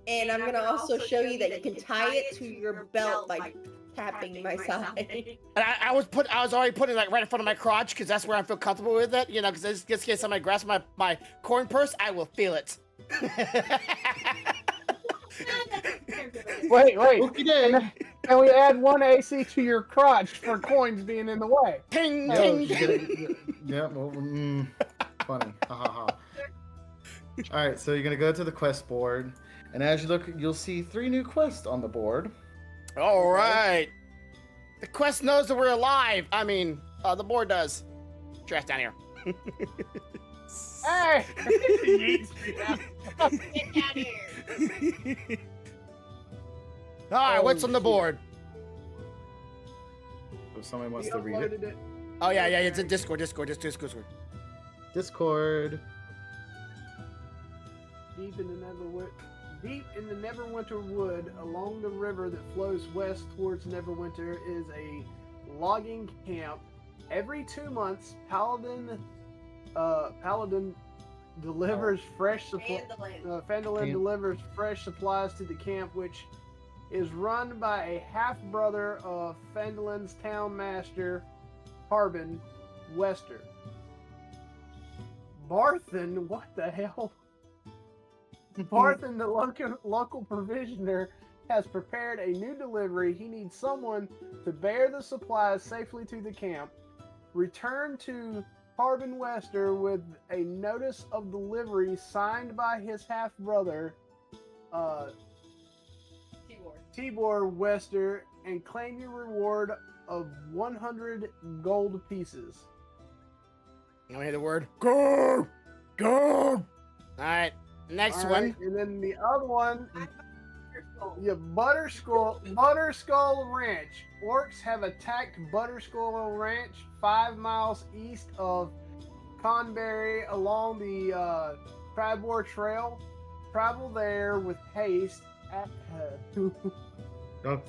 And I'm gonna also show you that you can tie it to your belt by tapping my side. And I was already putting it like right in front of my crotch because that's where I feel comfortable with it. You know, because just in case somebody grabs my coin purse, I will feel it. Wait. Okey-doke. Can we add 1 AC to your crotch for coins being in the way? Ting Oh, ting shit. ting. Yeah, well, funny. Ha ha ha. All right, so you're gonna go to the quest board, and as you look, you'll see 3 new quests on the board. All right. The quest knows that we're alive. I mean, the board does. Trash down here. Hey! Get down here. All right, Oh, what's on the shit. board? If somebody wants He to read it. uploaded it. Oh yeah, it's in Discord. Discord. Discord. Deep in the Neverwinter Wood, along the river that flows west towards Neverwinter, is a logging camp. Every 2 months, Paladin delivers fresh supplies. Fandolin delivers fresh supplies to the camp, which is run by a half-brother of Fandolin's town master, Harbin Wester. Barthen, what the hell? Barthen, the local provisioner, has prepared a new delivery. He needs someone to bear the supplies safely to the camp. Return to Harbin Wester with a notice of delivery signed by his half-brother, Tibor Wester, and claim your reward of 100 gold pieces. Let me hear the word. Go! All right, next All one. right, and then the other one, yeah, Butterskull Ranch. Orcs have attacked Butterskull Ranch 5 miles east of Conberry along the Tribor Trail. Travel there with haste. Oh,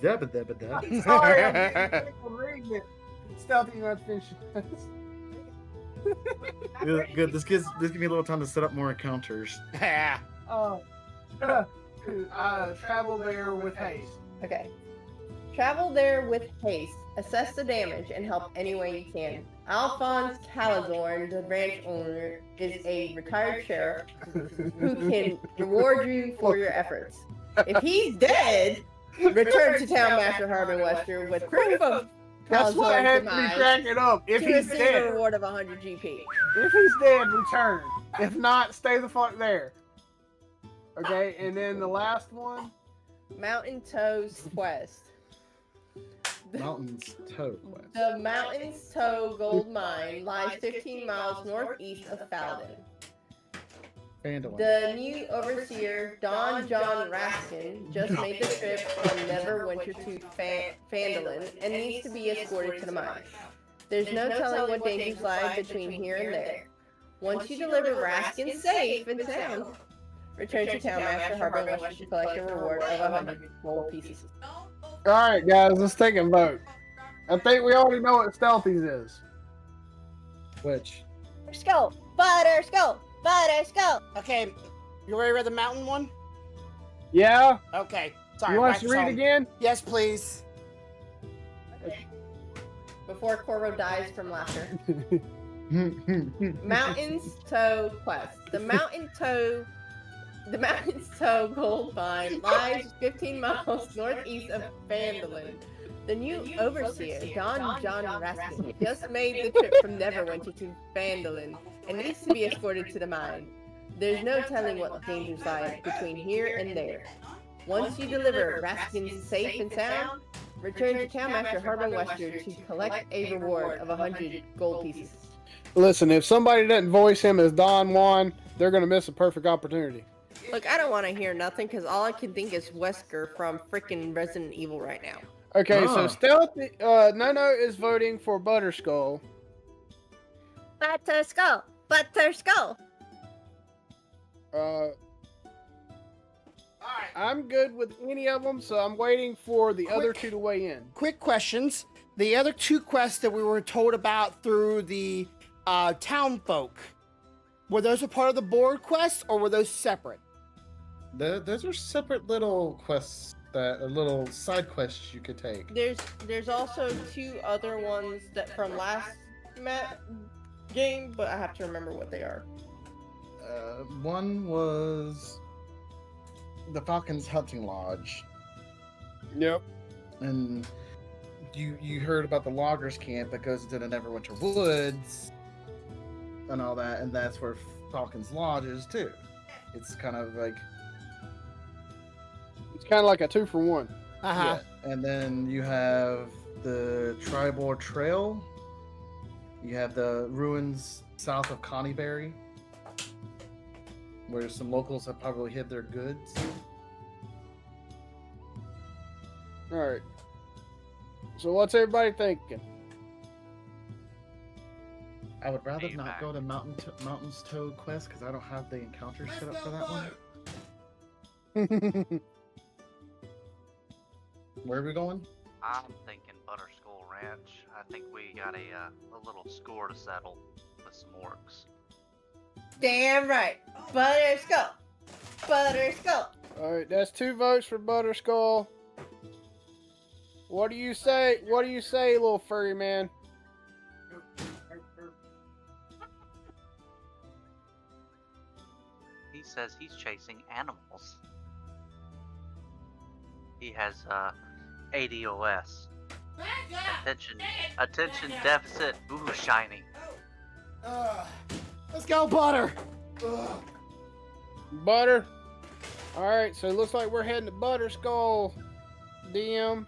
dabba. Sorry, I'm getting sick of reading it. Stealthy, you have to finish this. Good. This gives me a little time to set up more encounters. Yeah. Travel there with haste. Okay. Travel there with haste, assess the damage, and help any way you can. Alphonse Calazorn, the ranch owner, is a retired sheriff who can reward you for your efforts. If he's dead, return to Town Master Harbin Wester with proof of That's what I Calazorn's had to be demise cracking up. If to he's receive dead, a reward of 100 GP. if he's dead, return. If not, stay the fuck there. Okay, and then the last one. Mountain Toes Quest. Mountains Toe Quest. The Mountains Toe Gold Mine lies 15 miles northeast of Falden. Fandolin. The new overseer, Don John Raskin, just made the trip from Neverwinter to Fandolin and needs to be escorted to the mine. There's no telling what dangers lie between here and there. Once you deliver Raskin safe in town, return to Town Master Harbin Wester to collect a reward of 100 gold pieces. All right, guys, let's take a vote. I think we already know what Stealthy's is. Which? Skull! Butterskull! Butterskull! Okay, you ready to read the mountain one? Yeah. Okay. Sorry. You want us back to read song. again? Yes, please. Before Corvo dies from laughter. Mountains Toe Quest. The Mountains Toe Gold Mine lies 15 miles northeast of Fandolin. The new overseer, Don John Raskin, just made the trip from Neverwinter to Fandolin and needs to be escorted to the mine. There's no telling what dangers lie between here and there. Once you deliver Raskin safe and sound, return to Town Master Harbin Wester to collect a reward of 100 gold pieces. Listen, if somebody doesn't voice him as Don Juan, they're gonna miss a perfect opportunity. Look, I don't want to hear nothing because all I can think is Wesker from freaking Resident Evil right now. Okay, so Oh. Stealthy, No is voting for Butterskull. Butterskull! Butterskull! I'm good with any of them, so I'm waiting for the other two to weigh in. Quick questions. The other 2 quests that we were told about through the town folk, were those a part of the board quest or were those separate? Those are separate little quests, little side quests you could take. There's also 2 other ones that from last game, but I have to remember what they are. One was the Falcon's Hunting Lodge, Yep. and you heard about the loggers camp that goes into the Neverwinter Woods and all that, and that's where Falcon's Lodge is too. It's kind of like It's kind of like a 2-for-1. Uh-huh. yeah. And then you have the Tribal Trail. You have the ruins south of Connieberry, where some locals have probably hid their goods. All right. So what's everybody thinking? I would rather not Feedback. go to Mountain's Toad quest because I don't have the encounters set up for that one. Where are we going? I'm thinking Butterskull Ranch. I think we got a little score to settle with some orcs. Damn right. Butterskull. Butterskull. All right, that's 2 votes for Butterskull. What do you say? What do you say, little furry man? He says he's chasing animals. He has ADOS. Attention deficit. Ooh, shiny. Let's go, Butter. Butter. All right, so it looks like we're heading to Butterskull, DM.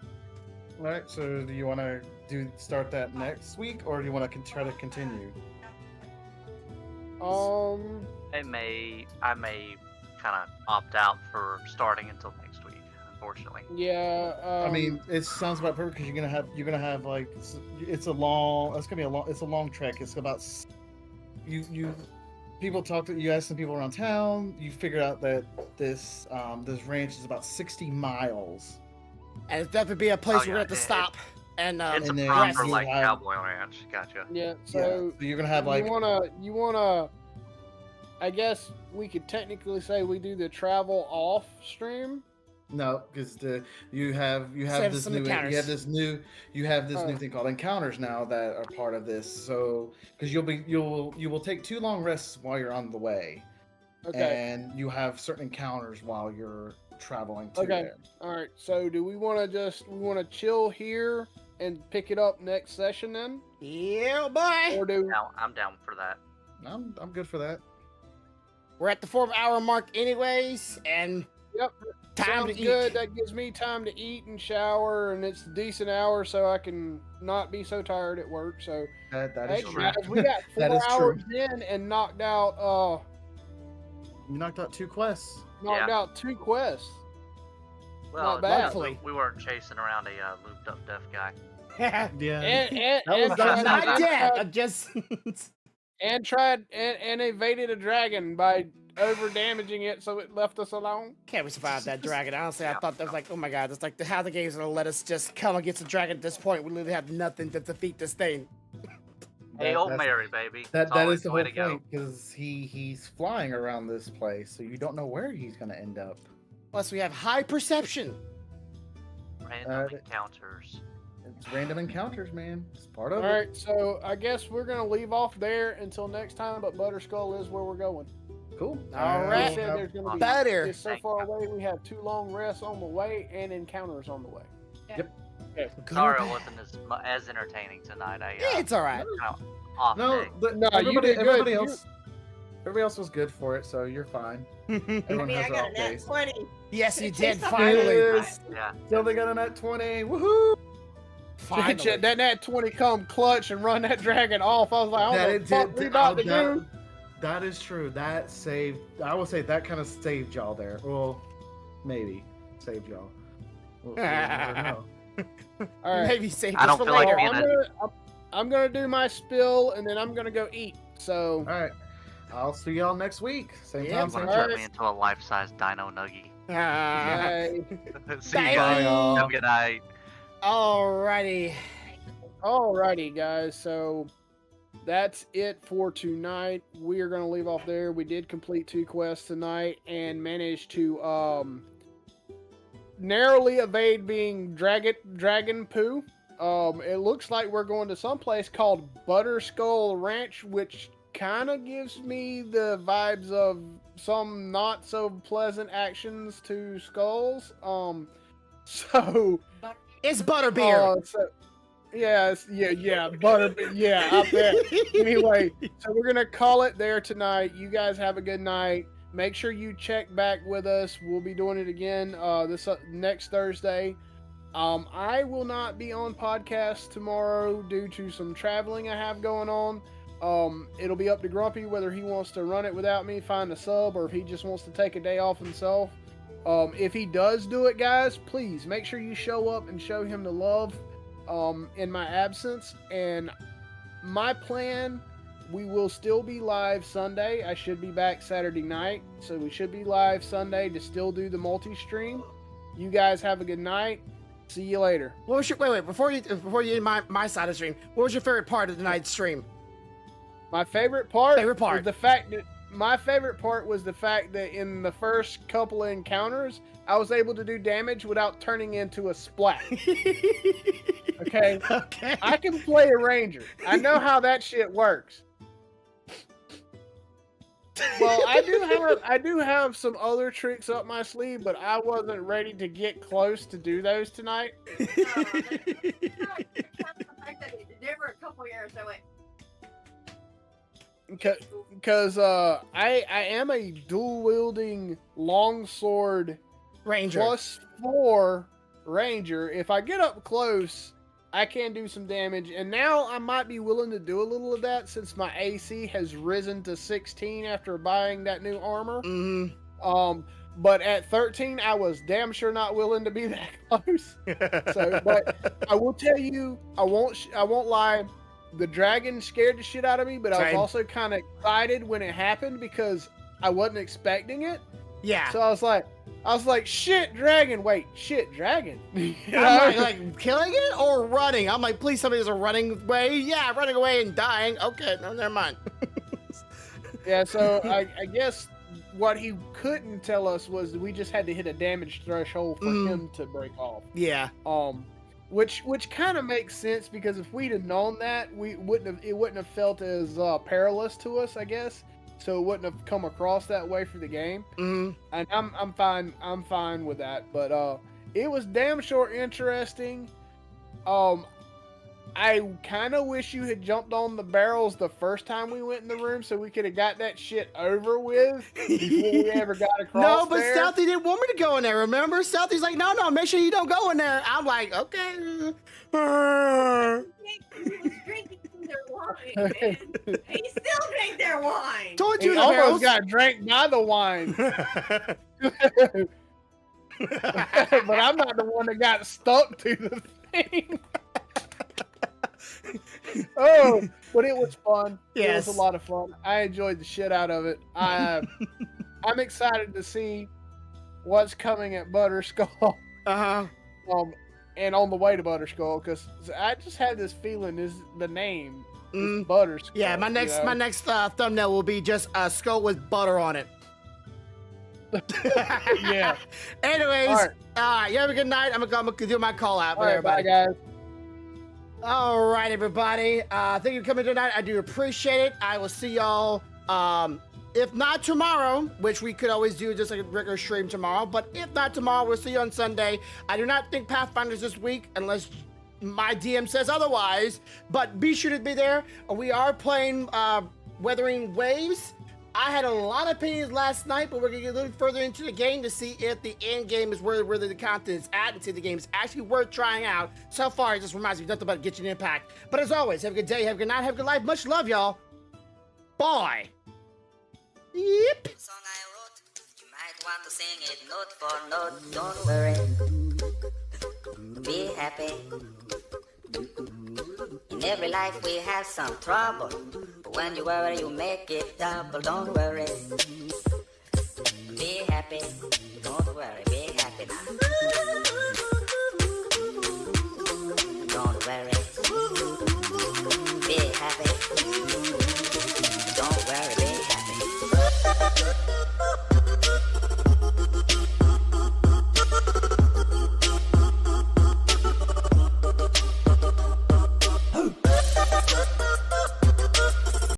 All right. So do you want to start that next week, or do you want to try to continue? I may kind of opt out for starting until next week. Unfortunately. Yeah. I mean, it sounds about perfect because you're gonna have like it's a long trek. It's about people talk to you, ask some people around town. You figure out that this ranch is about 60 miles. And it's definitely be a place Oh, we're yeah, going to stop. And It's and a then proper you like have- cowboy ranch. Gotcha. yeah. Yeah, So so you're gonna have like you wanna. I guess we could technically say we do the travel off stream. no, because you have Save this some new encounters. you have this Oh. new thing called encounters now that are part of this. So because you will take 2 long rests while you're on the way, Okay. and you have certain encounters while you're traveling to Okay. there. All right. So do we want to chill here and pick it up next session then, yeah, boy. or do? Now I'm down for that. I'm good for that. We're at the 4-hour mark anyways, and Yep. time Sounds to eat. good. That gives me time to eat and shower, and it's a decent hour, so I can not be so tired at work. So, That hey is true. guys, we got That 4 is hours in and knocked out You knocked out 2 quests. out 2 quests. Well, Not bad. Hopefully. we weren't chasing around a looped up deaf guy. Yeah. And That was tried- Not and dead. tried- I'm just. and evaded a dragon by over damaging it, so it left us alone. Can't we survive that dragon? Honestly, I thought that was like, oh my god, it's like how the game's gonna let us just come against the dragon at this point. We literally have nothing to defeat this thing. Hey, old That's- Mary, baby. That It's that always is the way whole to go. point because he's flying around this place, so you don't know where he's gonna end up. Plus, we have high perception. Random Uh, encounters. It's random encounters, man. It's part All of it. right, so I guess we're gonna leave off there until next time. But Butterskull is where we're going. Cool. All Like I right. said, there's gonna be Butter. It's so far away. We have 2 long rests on the way and encounters on the way. Good Sorry, or it bad? wasn't as entertaining tonight. It's all right. Kind of off No, day. No, you everybody, did good. everybody You- else was good for it, so you're fine. I Everyone mean, has I their got off a nat days. 20. Yes, you Chase did up finally. Yes. Yeah. So they got a nat 20. Woohoo! Finally. that nat 20 come clutch and run that dragon off. I was like, I That don't know it what the fuck did- we about to that- do. That is true. That saved. I will say that kind of saved y'all there. Well, maybe saved y'all. We'll never know. All right. Maybe save I this don't for feel like later. being I'm gonna do my spill and then I'm gonna go eat. So All right. I'll see y'all next week. Same Yep. time, I'm same gonna Alright. turn me into a life-size dino nuggy. Ah. See you Bye. guys. y'all. Have a good night. Alrighty. alrighty, guys. So that's it for tonight. We are gonna leave off there. We did complete 2 quests tonight and managed to narrowly evade being dragon poo. It looks like we're going to some place called Butterskull Ranch, which kind of gives me the vibes of some not so pleasant actions to skulls. So It's butterbeer. yeah, butter, yeah, I bet. Anyway, so we're gonna call it there tonight. You guys have a good night. make sure you check back with us. We'll be doing it again this next Thursday. I will not be on podcast tomorrow due to some traveling I have going on. It'll be up to Grumpy whether he wants to run it without me, find a sub, or if he just wants to take a day off himself. If he does do it, guys, please make sure you show up and show him the love in my absence. And my plan, we will still be live Sunday. I should be back Saturday night, so we should be live Sunday to still do the multi-stream. You guys have a good night. See you later. What was your wait before you end my side of the stream? What was your favorite part of the night's stream? My favorite part. Was the fact that my favorite part was the fact that in the first couple of encounters, I was able to do damage without turning into a splat. Okay. Okay. I can play a ranger. I know how that shit works. Well, I do have some other tricks up my sleeve, but I wasn't ready to get close to do those tonight. The fact that there were a couple years I went. Because I am a dual wielding longsword Ranger. +4 ranger. If I get up close, I can do some damage, and now I might be willing to do a little of that since my AC has risen to 16 after buying that new armor. But at 13, I was damn sure not willing to be that close. So, but I will tell you, I won't lie. The dragon scared the shit out of me, but I was also kind of excited when it happened because I wasn't expecting it. Yeah. So I was like, shit, dragon. Wait, shit, dragon. You know? I'm like killing it or running? I'm like, please, somebody's a running away. Yeah, running away and dying. Okay, no, never mind. Yeah, so I guess what he couldn't tell us was we just had to hit a damage threshold for him to break off. Yeah. Which kind of makes sense because if we'd have known that, it wouldn't have felt as perilous to us, I guess. So it wouldn't have come across that way for the game. And I'm fine with that. But it was damn sure interesting. I kind of wish you had jumped on the barrels the first time we went in the room so we could have got that shit over with before we ever got across. No, but there. Stealthy didn't want me to go in there, remember? Stealthy's like, no, make sure you don't go in there. I'm like, okay. He was drinking their wine, man. He still drank their wine. Told you He the almost barrels. got drank by the wine. But I'm not the one that got stuck to the thing. Oh, but it was fun. Yes. It was a lot of fun. I enjoyed the shit out of it. I'm excited to see what's coming at Butterskull. And on the way to Butterskull, because I just had this feeling is the name is Butterskull. Yeah, my next thumbnail will be just a skull with butter on it. Yeah. Anyways, All right. You have a good night. I'm gonna do my call out for All right, everybody. bye guys. All right, everybody. Thank you for coming tonight. I do appreciate it. I will see y'all, if not tomorrow, which we could always do just like a regular stream tomorrow, but if not tomorrow, we'll see you on Sunday. I do not think Pathfinder's this week unless my DM says otherwise, but be sure to be there. We are playing Weathering Waves. I had a lot of opinions last night, but we're gonna get a little further into the game to see if the end game is where the content is at and see if the game is actually worth trying out. So far, it just reminds me nothing but get you an impact. But as always, have a good day, have a good night, have a good life. Much love, y'all. Bye. Yep. Song I wrote, you might want to sing it note for note. Don't worry, be happy. In every life we have some trouble, but when you worry you make it double. Don't worry, be happy. Don't worry, be happy now. Don't worry, be happy.